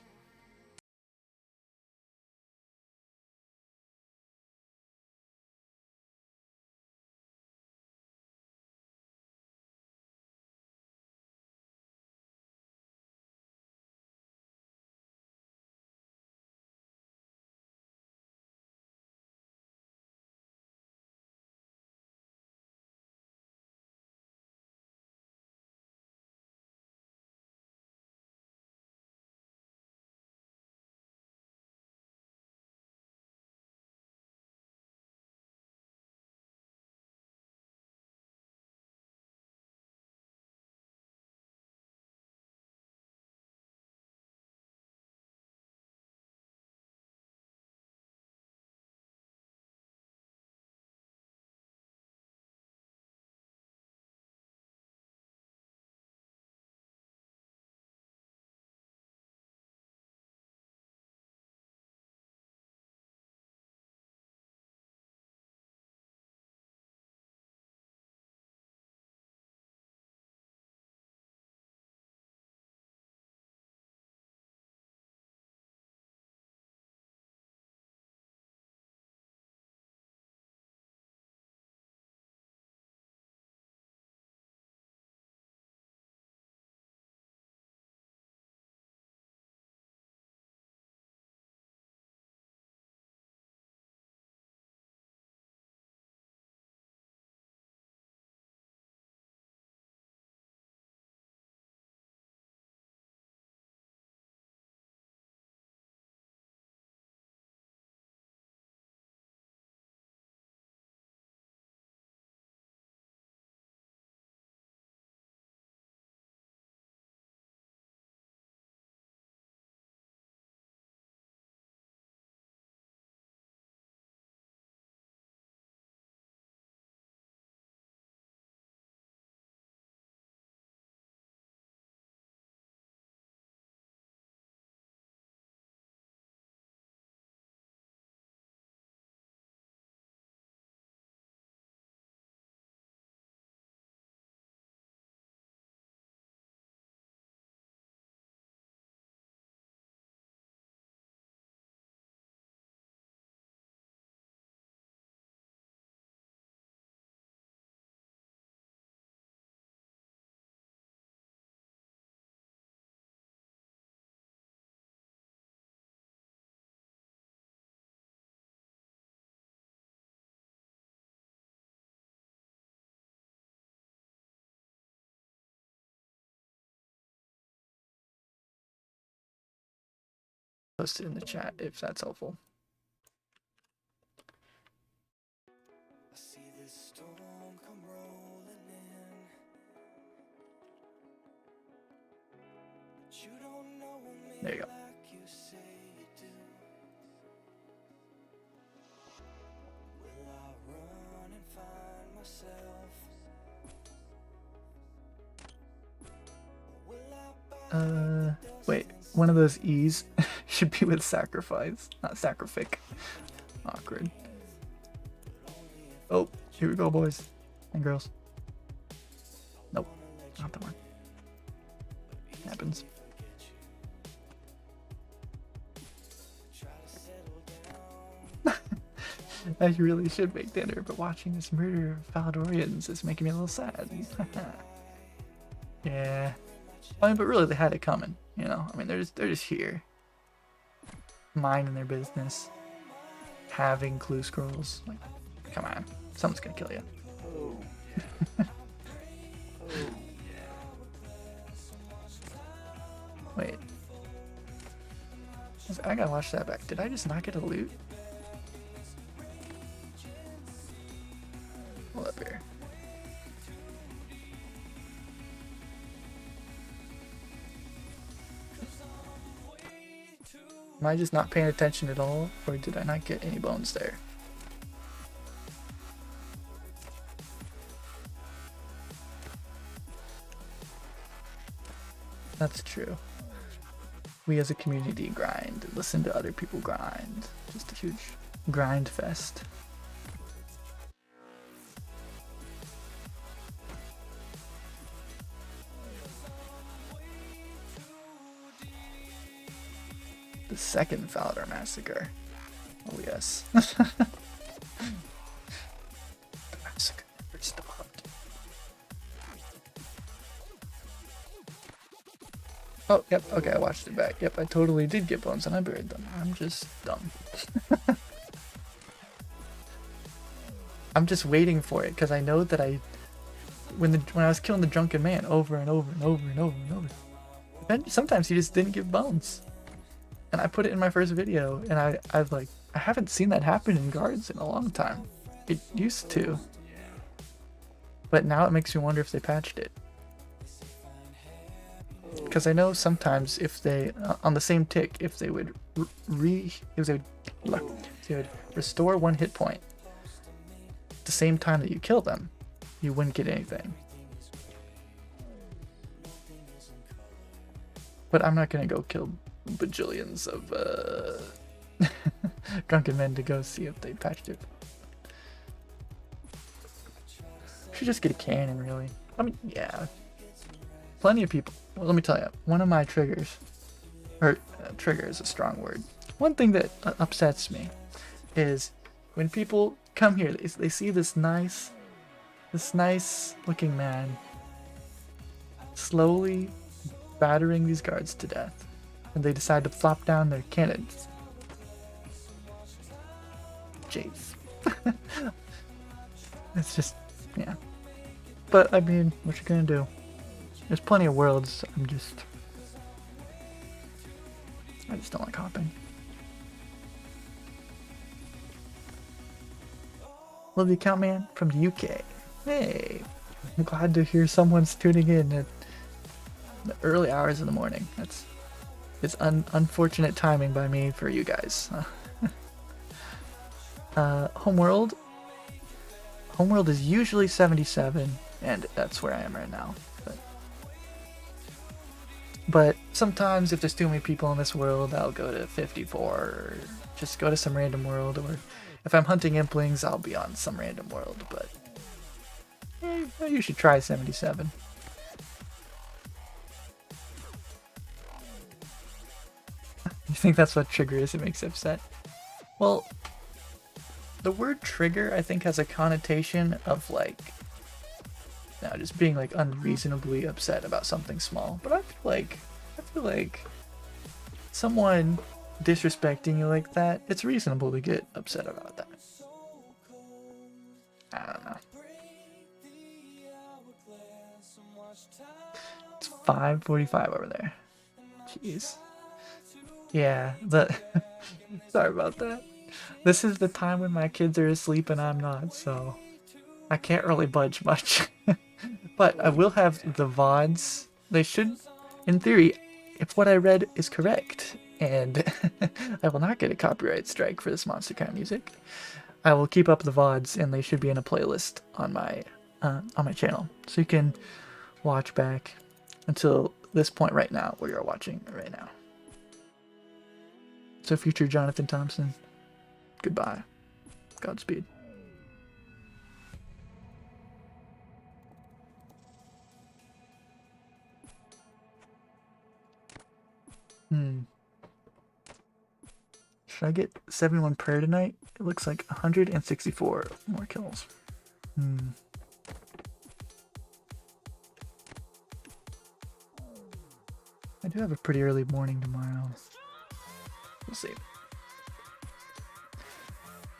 Post it in the chat if that's helpful. I see this storm come rolling in, but you don't know me There you go. like you say you do. Will I run and find myself? Or will I Wait. One of those E's should be with sacrifice, not sacrific. Awkward. Oh, here we go, boys and girls. Nope, not the one. Happens. I really should make dinner, but watching this murder of Faladorians is making me a little sad. Yeah. I mean, but really, they had it coming, you know? I mean, they're just here. Minding their business. Having clue scrolls. Like, come on. Someone's gonna kill you. Oh, yeah. Oh, yeah. Wait. I gotta watch that back. Did I just not get a loot? Hold up here. Am I just not paying attention at all, or did I not get any bones there? That's true. We as a community grind, listen to other people grind. Just a huge grind fest. The second Falador massacre. Oh yes. The massacre never stopped. Oh, yep, okay, I watched it back. Yep, I totally did get bones and I buried them. I'm just dumb. I'm just waiting for it because I know that when I was killing the drunken man over and over and over and over and over, then sometimes he just didn't give bones. And I put it in my first video, and I haven't seen that happen in guards in a long time. It used to. But now it makes me wonder if they patched it. Because I know sometimes if they, on the same tick, if they would restore 1 hit point at the same time that you kill them, you wouldn't get anything. But I'm not gonna go kill bajillions of drunken men to go see if they patched it. Should just get a cannon, really. I mean, yeah. Plenty of people. Well, let me tell you, one of my triggers, or trigger is a strong word. One thing that upsets me is when people come here, they see this nice looking man slowly battering these guards to death, and they decide to flop down their cannons. Jeez. It's just, yeah. But, I mean, what you gonna do? There's plenty of worlds, I just don't like hopping. Love the account man from the UK. Hey, I'm glad to hear someone's tuning in at the early hours of the morning. It's unfortunate timing by me for you guys. Homeworld is usually 77, and that's where I am right now. But sometimes if there's too many people in this world, I'll go to 54, or just go to some random world, or if I'm hunting implings, I'll be on some random world, but you should try 77. You think that's what trigger is? It makes you upset. Well, the word trigger, I think, has a connotation of like, just being like unreasonably upset about something small. But I feel like someone disrespecting you like that, it's reasonable to get upset about that. I don't know. It's 5:45 over there. Jeez. Yeah, sorry about that. This is the time when my kids are asleep and I'm not, so I can't really budge much. But I will have the VODs. They should, in theory, if what I read is correct, and I will not get a copyright strike for this monster kind of music, I will keep up the VODs, and they should be in a playlist on my channel, so you can watch back until this point right now, where you're watching right now. So future Jonathan Thompson, goodbye. Godspeed. Should I get 71 prayer tonight? It looks like 164 more kills. I do have a pretty early morning tomorrow. We'll see.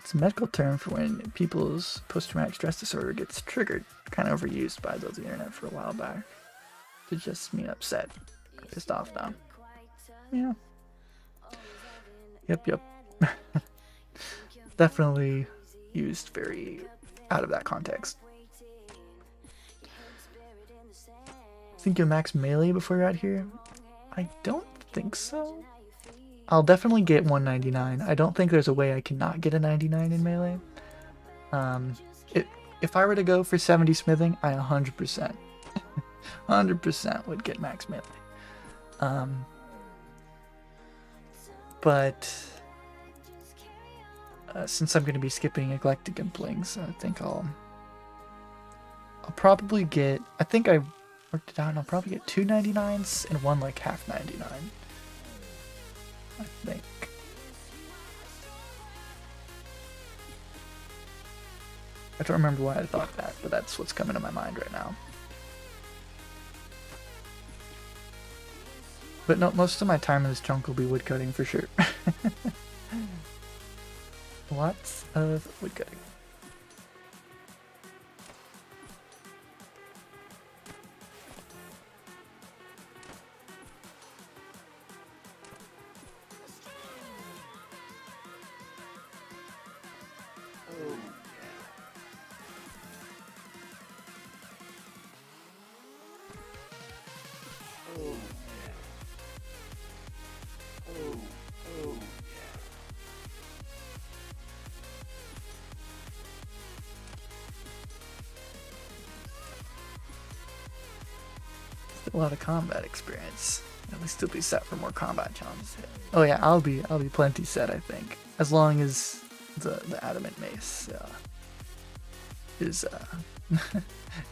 It's a medical term for when people's post-traumatic stress disorder gets triggered. Kind of overused by those on the internet for a while back. To just mean upset. Pissed off though. Yeah. Yep. Definitely used very out of that context. Think you'll max melee before you're out here? I don't think so. I'll definitely get 199. I don't think there's a way I cannot get a 99 in melee. If I were to go for 70 smithing, I 100% 100% would get max melee. But since I'm going to be skipping Eclectic and Blings, I think I'll probably get, I think I worked it out, and I'll probably get 2 99s and one like half 99. I think. I don't remember why I thought that, but that's what's coming to my mind right now. But no, most of my time in this chunk will be woodcutting for sure. Lots of woodcutting. A lot of combat experience. At least it'll be set for more combat challenges. Oh yeah, I'll be plenty set, I think, as long as the adamant mace is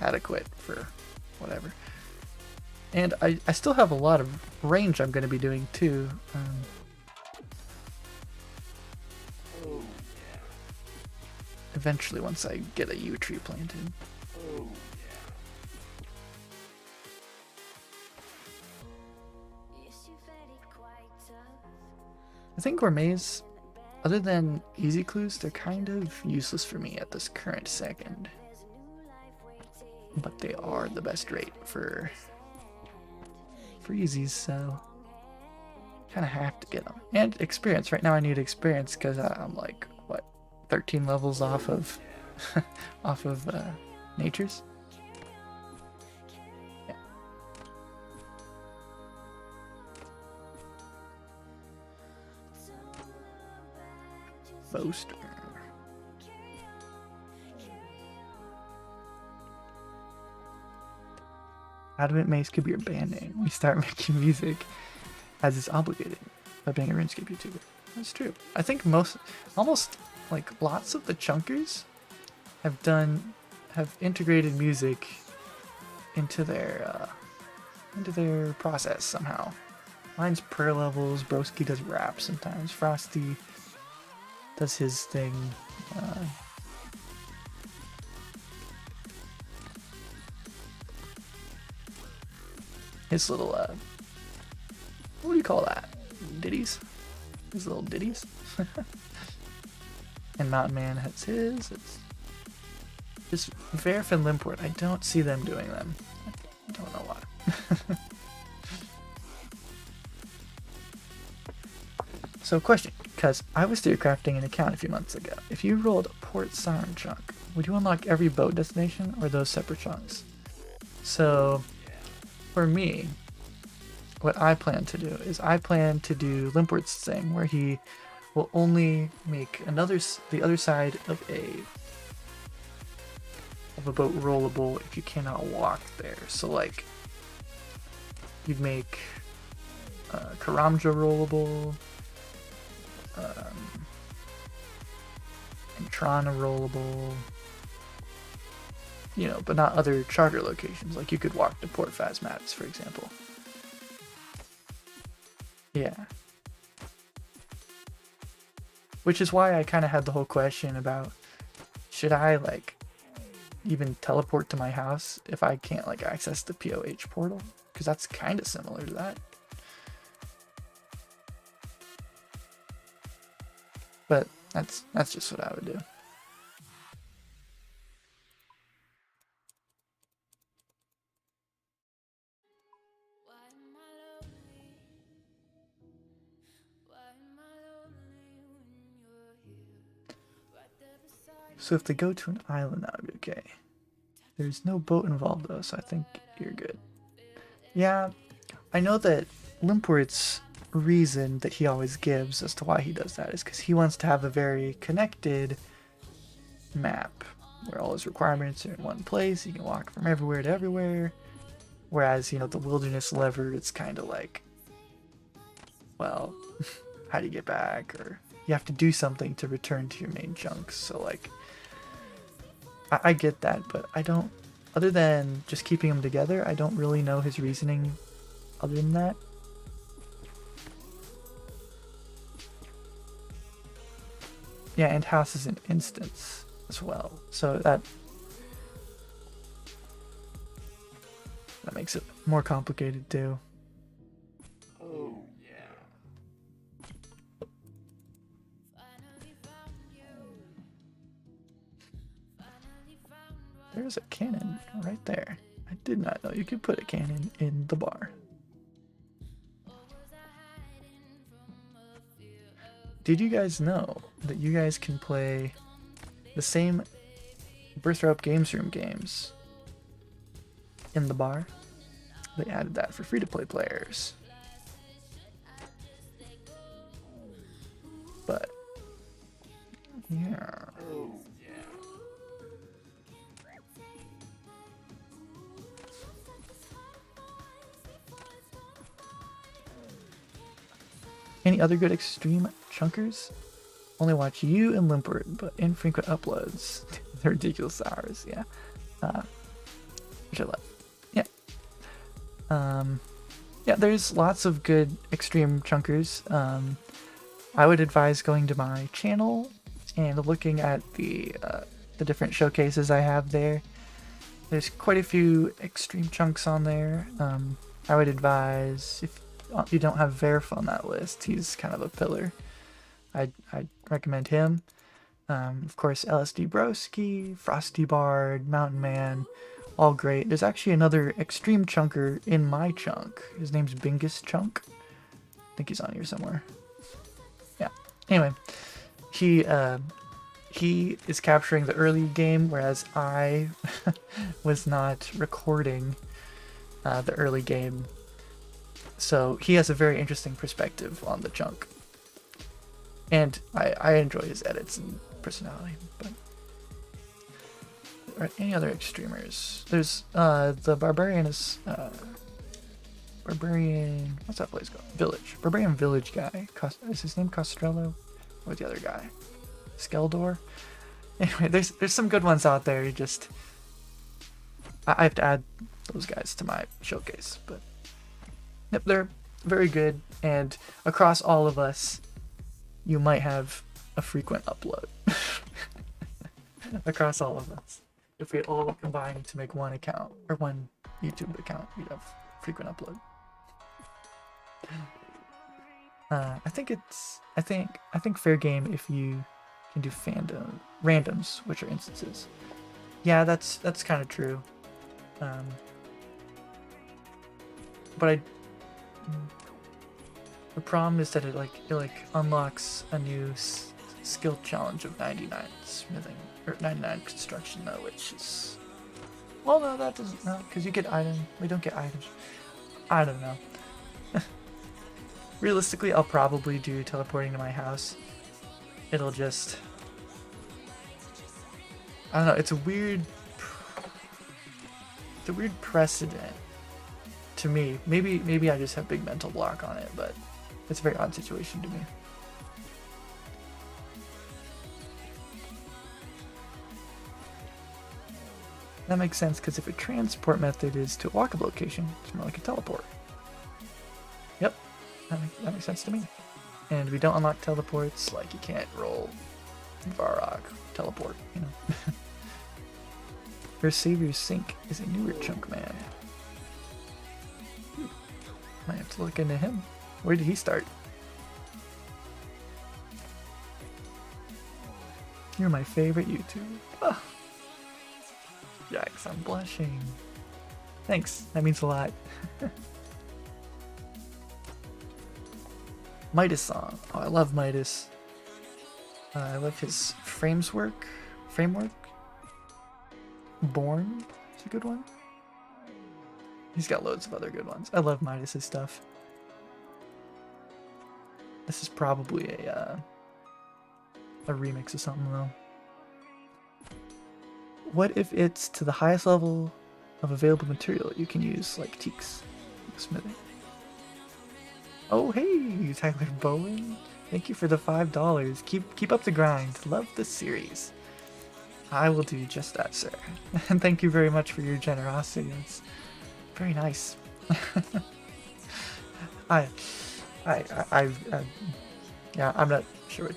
adequate for whatever. And I still have a lot of range I'm going to be doing too. Eventually, once I get a yew tree planted. I think gourmets, other than easy clues, they're kind of useless for me at this current second. But they are the best rate for easies, so kind of have to get them. And experience. Right now I need experience because I'm like, what, 13 levels off of natures? Yeah. Boaster. Adamant Mace could be your band name. We start making music as it's obligated by being a RuneScape YouTuber. That's true. I think almost like lots of the chunkers have integrated music into their process somehow. Mine's prayer levels. Broski does rap sometimes. Frosty does his thing. His little, what do you call that? Ditties? His little ditties? And Mountain Man has his. It's just Verif and Limport. I don't see them doing them. I don't know why. So question, because I was theory crafting an account a few months ago. If you rolled a Port Sarim chunk, would you unlock every boat destination or those separate chunks? So for me, what I plan to do is I plan to do Limport's thing where he will only make the other side of a boat rollable if you cannot walk there. So like you'd make Karamja rollable, and Trana rollable, you know, but not other charter locations. Like you could walk to Port Phasmatis, for example. Yeah. which is why I kind of had the whole question about should I like even teleport to my house if I can't like access the POH portal, because that's kind of similar to that. But that's just what I would do. So if they go to an island, that would be okay. There's no boat involved though, so I think you're good. Yeah, I know that Limport's reason that he always gives as to why he does that is because he wants to have a very connected map where all his requirements are in one place. You can walk from everywhere to everywhere. Whereas, you know, the wilderness lever, it's kind of like, well, how do you get back? Or you have to do something to return to your main chunks. So like, I get that, but I don't, other than just keeping them together, I don't really know his reasoning other than that. Yeah, and house is an instance as well, so that makes it more complicated too. Oh, yeah. There's a cannon right there. I did not know you could put a cannon in the bar. Did you guys know that you guys can play the same Birthright Games Room games in the bar? They added that for free-to-play players. But yeah. Oh, yeah. Any other good extreme chunkers? Only watch you and Limpert, but infrequent uploads. They're ridiculous hours, yeah. Which I love. Yeah. Yeah, there's lots of good extreme chunkers. I would advise going to my channel and looking at the different showcases I have there. There's quite a few extreme chunks on there. I would advise, if you don't have Verif on that list, he's kind of a pillar. I'd recommend him. Of course, LSD Broski, Frosty Bard, Mountain Man, all great. There's actually another extreme chunker in my chunk. His name's Bingus Chunk. I think he's on here somewhere. Yeah. Anyway, he is capturing the early game, whereas I was not recording the early game. So he has a very interesting perspective on the chunk. And I enjoy his edits and personality. But any other extremers? There's the Barbarian is Barbarian, what's that place called? Village. Barbarian Village guy. Is his name Costrello? Or the other guy? Skeldor? Anyway, there's some good ones out there. You just I have to add those guys to my showcase, but yep, they're very good, and across all of us, you might have a frequent upload. Across all of us. If we all combine to make one account, or one YouTube account, we'd have frequent upload. I think fair game if you can do randoms, which are instances. Yeah, that's kind of true. But the problem is that it unlocks a new skill challenge of 99 smithing or 99 construction though, which is, well, no, that doesn't, no, because you get items. We don't get items. I don't know. Realistically, I'll probably do teleporting to my house. It'll just, I don't know. It's a weird precedent to me. Maybe I just have big mental block on it, but it's a very odd situation to me. That makes sense, because if a transport method is to a walkable location, it's more like a teleport. Yep, that makes sense to me. And we don't unlock teleports, like you can't roll Varrock teleport, you know. Your Savior's Sink is a newer chunk man. Might have to look into him. Where did he start? You're my favorite YouTuber. Oh. Yikes, I'm blushing. Thanks, that means a lot. Midas song. Oh, I love Midas. I love his framework. Born is a good one. He's got loads of other good ones. I love Midas's stuff. This is probably a remix of something though. What if it's to the highest level of available material you can use, like teaks, smithing? Oh hey, Tyler Bowen. Thank you for the $5. Keep up the grind. Love the series. I will do just that, sir. And thank you very much for your generosity. It's very nice. Yeah, I'm not sure what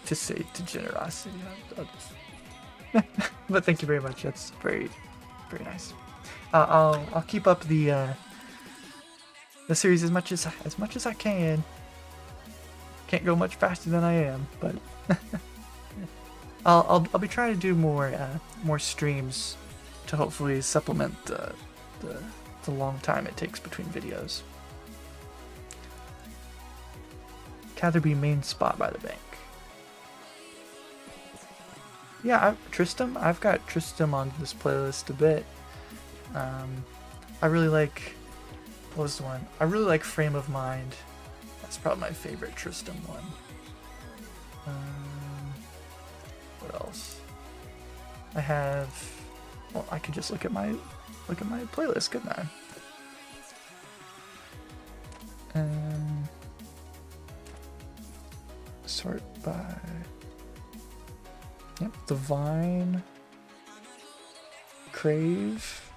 to say to generosity. But thank you very much. That's very, very nice. I'll keep up the series as much as I can. Can't go much faster than I am, but I'll be trying to do more streams to hopefully supplement the long time it takes between videos. Catherby main spot by the bank. Yeah, Tristram. I've got Tristram on this playlist a bit. I really like. What was the one? I really like Frame of Mind. That's probably my favorite Tristram one. What else? I have. Well, I could just look at my playlist, couldn't I? Sort by. Yep, Divine, Crave.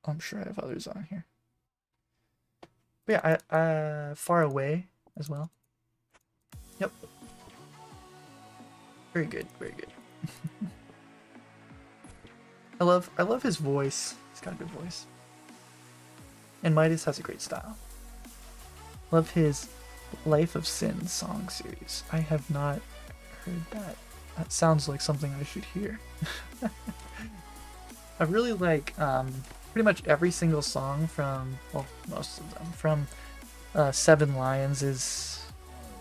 I'm sure I have others on here. But yeah, I Far Away as well. Yep. Very good, very good. I love his voice. He's got a good voice. And Midas has a great style. Love his Life of Sin song series. I have not heard that. That sounds like something I should hear. I really like pretty much every single song from, well, most of them, from Seven Lions is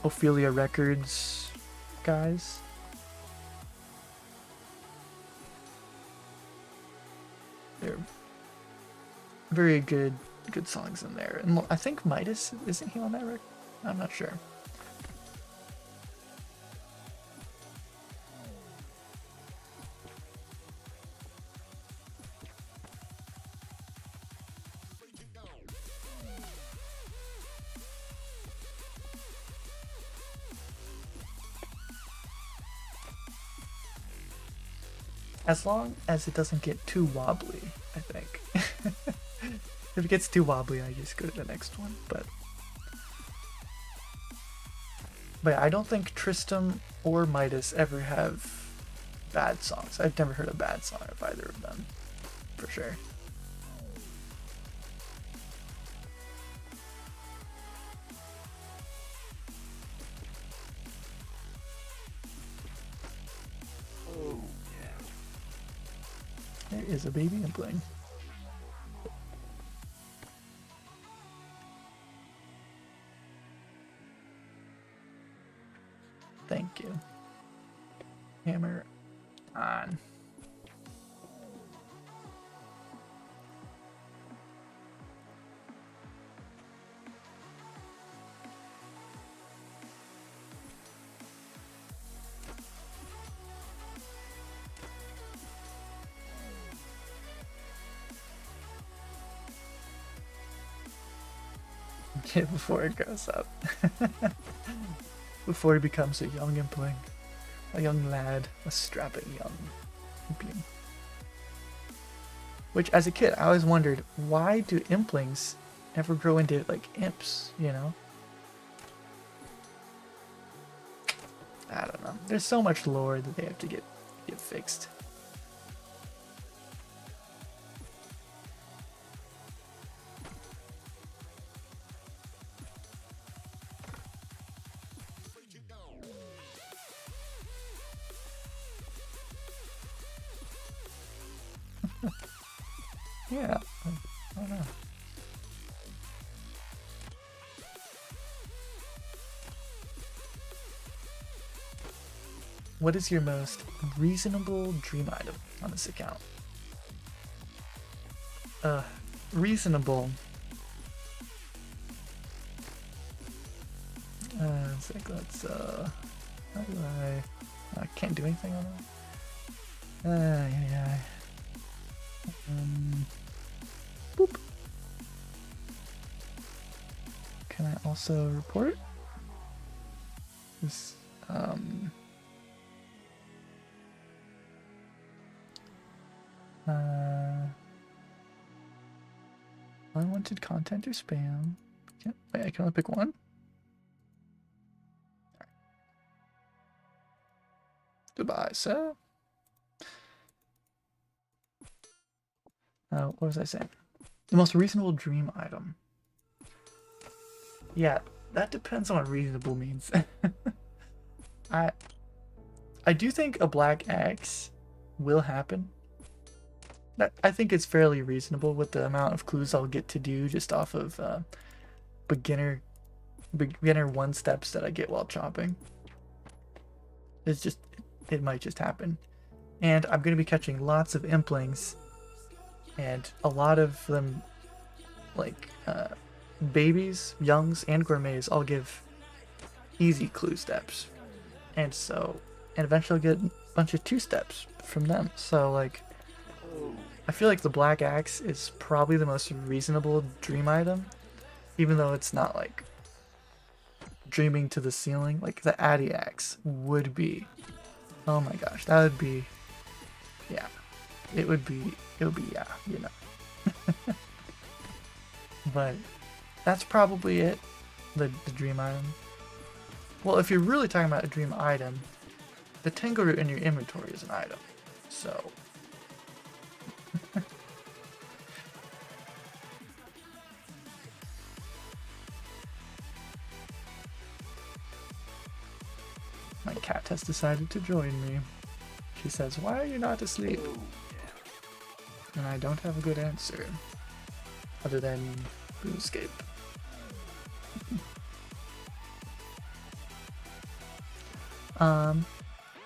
Ophelia Records guys. They're very good songs in there. And I think Midas, isn't he on that record? I'm not sure. As long as it doesn't get too wobbly, I think. If it gets too wobbly, I just go to the next one. But yeah, I don't think Tristram or Midas ever have bad songs. I've never heard a bad song of either of them, for sure. Oh, yeah. There is a baby impling. Thank you. Hammer on. Yeah, before it goes up. Before he becomes a young impling. A young lad, a strapping young impling. Which, as a kid, I always wondered, why do implings never grow into, like, imps, you know? I don't know. There's so much lore that they have to get fixed. Yeah, I don't know. What is your most reasonable dream item on this account? Reasonable. It's like, let's, how do I can't do anything on that? Yeah. Boop. Can I also report? This, unwanted content or spam. Wait, I can only pick one? Right. Goodbye, sir. What was I saying? The most reasonable dream item. Yeah, that depends on what reasonable means. I do think a black axe will happen. I think it's fairly reasonable with the amount of clues I'll get to do just off of beginner one steps that I get while chopping. It might just happen. And I'm going to be catching lots of implings, and a lot of them, like babies, youngs, and gourmets, all give easy clue steps. And eventually I'll get a bunch of 2 steps from them. So, like, I feel like the black axe is probably the most reasonable dream item, even though it's not like dreaming to the ceiling. Like the Addy axe would be, oh my gosh, that would be, yeah, it would be, yeah, you know. But that's probably it, the dream item. Well, if you're really talking about a dream item, the tangle root in your inventory is an item, so. My cat has decided to join me. She says, "Why are you not asleep?" And I don't have a good answer, other than RuneScape.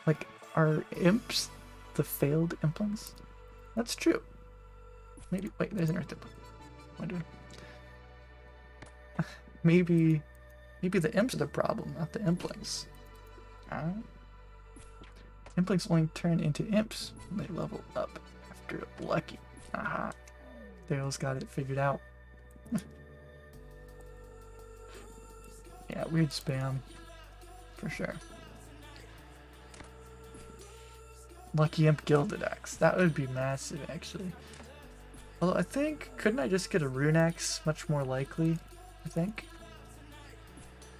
Like, are imps the failed implings? That's true. Maybe, wait, there's an earth impling. What am I doing? Maybe the imps are the problem, not the implings. Implings only turn into imps when they level up after lucky. Aha. Dale's got it figured out. Yeah, weird spam. For sure. Lucky Imp Gilded Axe. That would be massive, actually. Although I think, couldn't I just get a Rune Axe? Much more likely, I think.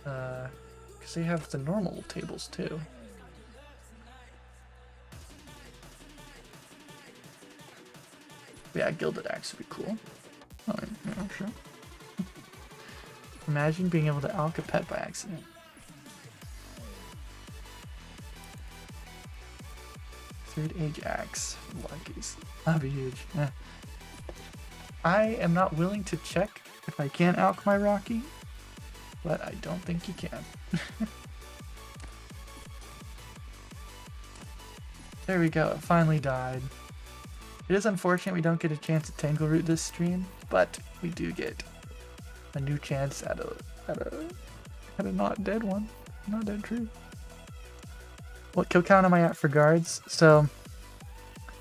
Because they have the normal tables, too. Yeah, Gilded Axe would be cool. Oh, yeah, sure. Imagine being able to alch a pet by accident. Third Age Axe. Luckies. That'd be huge. Yeah. I am not willing to check if I can alch my Rocky, but I don't think you can. There we go. It finally died. It is unfortunate we don't get a chance to Tangle Root this stream, but we do get a new chance at a not dead one. Not dead tree. What kill count am I at for guards? So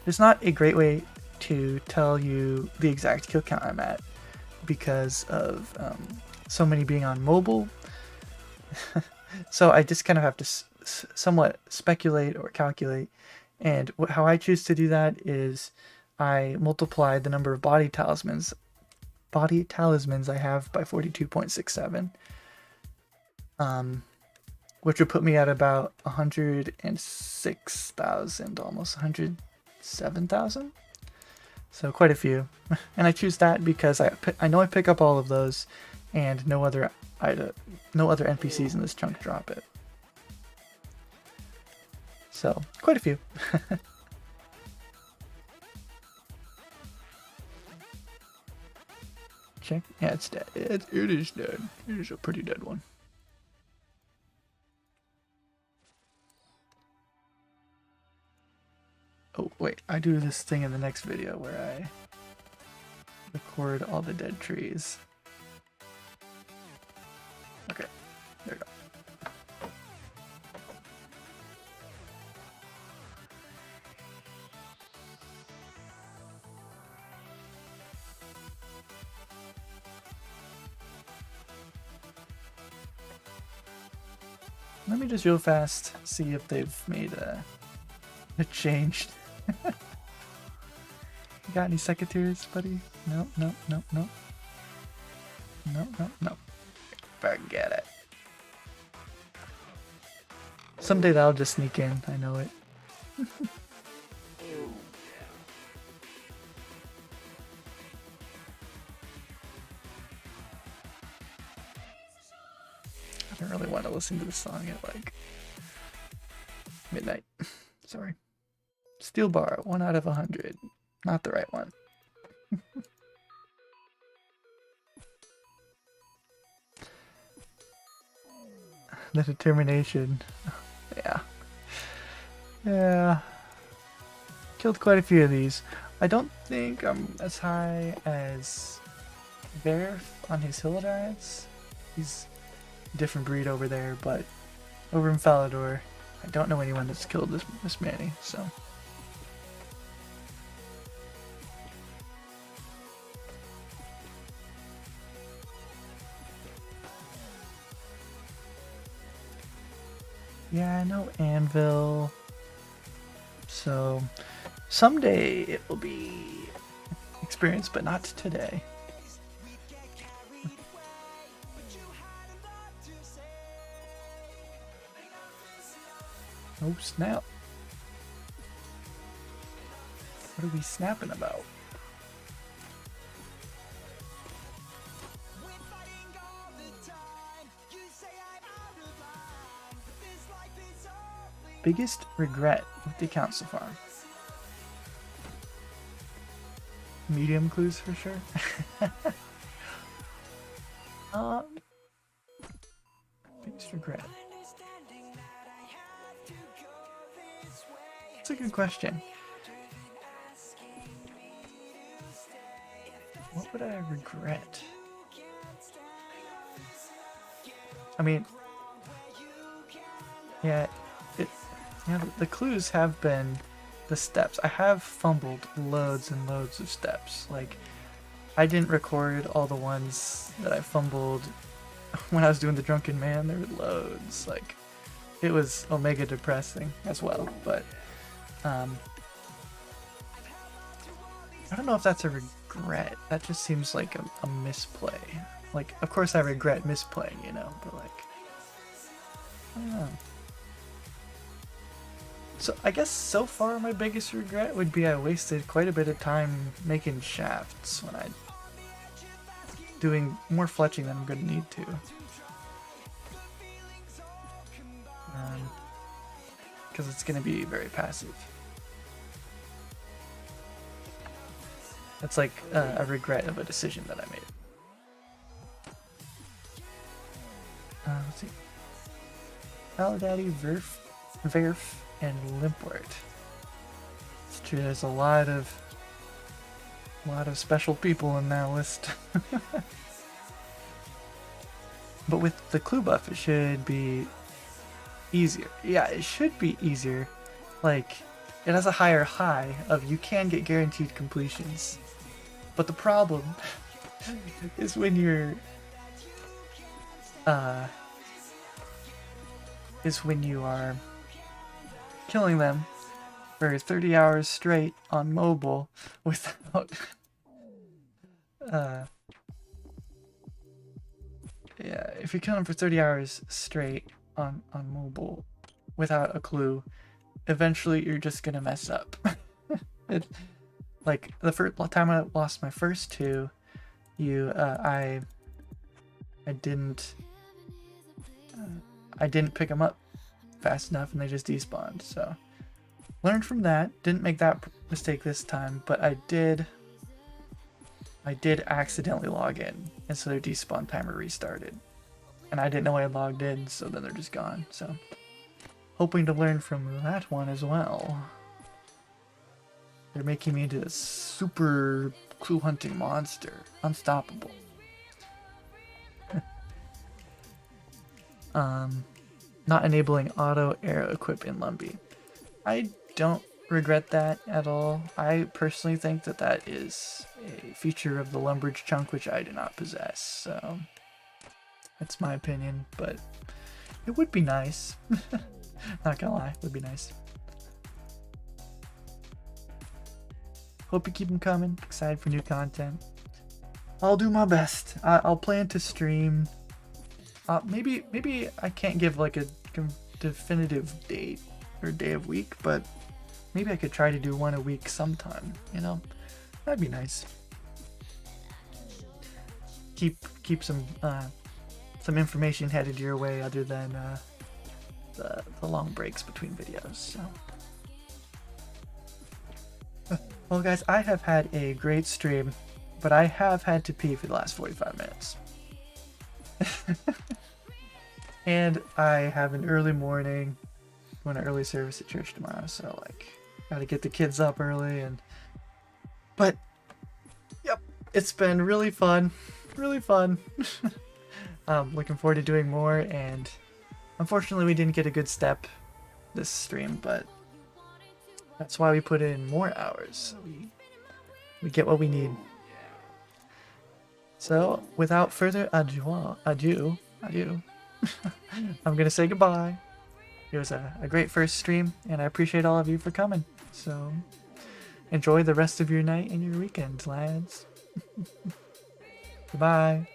there's not a great way to tell you the exact kill count I'm at because of so many being on mobile. So I just kind of have to somewhat speculate or calculate, and how I choose to do that is I multiplied the number of body talismans I have by 42.67, which would put me at about 106,000, almost 107,000. So quite a few. And I choose that because I know I pick up all of those, and no other NPCs in this chunk drop it. So quite a few. Check. Yeah, it's dead. It is dead. It is a pretty dead one. Oh, wait. I do this thing in the next video where I record all the dead trees. Okay. There we go. Let me just real fast see if they've made a change. You got any secretaries, buddy? No, no, no, no. No, no, no. Forget it. Someday that'll just sneak in, I know it. I don't really want to listen to this song at like midnight. Sorry. Steel bar, 1 out of 100. Not the right one. The determination. Yeah. Yeah. Killed quite a few of these. I don't think I'm as high as Verf on his Hillidides. He's a different breed over there, but over in Falador, I don't know anyone that's killed this many, so. Yeah, I know Anvil. So someday it will be experience, but not today. Oh snap. What are we snapping about? Biggest regret with the account so far? Medium clues for sure. Biggest regret. That's a good question. What would I regret? I mean, yeah, the clues have been the steps. I have fumbled loads and loads of steps. Like, I didn't record all the ones that I fumbled when I was doing the Drunken Man. There were loads. Like, it was omega depressing as well. But I don't know if that's a regret. That just seems like a misplay. Like, of course I regret misplaying, you know, but like, I don't know. So I guess so far my biggest regret would be I wasted quite a bit of time making shafts when I doing more fletching than I'm gonna need to. Because it's gonna be very passive. That's like a regret of a decision that I made. Let's see. Faladaddy, Verf, and Limpwort. It's true, there's a lot of special people in that list. But with the clue buff, it should be easier. Yeah, it should be easier. Like, it has a higher high of you can get guaranteed completions. But the problem is when you're you are killing them for 30 hours straight on mobile without yeah, if you kill him for 30 hours straight on mobile without a clue, eventually you're just gonna mess up. It, like the first time I lost my first two, I didn't pick them up fast enough and they just despawned. So learned from that. Didn't make that mistake this time, but I did accidentally log in, and so their despawn timer restarted. And I didn't know I had logged in, so then they're just gone. So hoping to learn from that one as well. They're making me into a super clue hunting monster. Unstoppable. Not enabling auto arrow equip in Lumbee. I don't regret that at all. I personally think that that is a feature of the Lumbridge chunk which I do not possess, so that's my opinion, but it would be nice. Not gonna lie, it would be nice. Hope you keep them coming. Excited for new content. I'll do my best. I'll plan to stream. Maybe I can't give like a definitive date or day of week, but maybe I could try to do one a week sometime, you know? That'd be nice. Keep some information headed your way other than the long breaks between videos. So. Well guys, I have had a great stream, but I have had to pee for the last 45 minutes. And I have an early morning, going to early service at church tomorrow, so like gotta get the kids up early. But yep, it's been really fun. Looking forward to doing more, and unfortunately we didn't get a good step this stream, but that's why we put in more hours. So we get what we need. So without further ado, I'm gonna say goodbye. It was a great first stream, and I appreciate all of you for coming. So enjoy the rest of your night and your weekend, lads. Goodbye.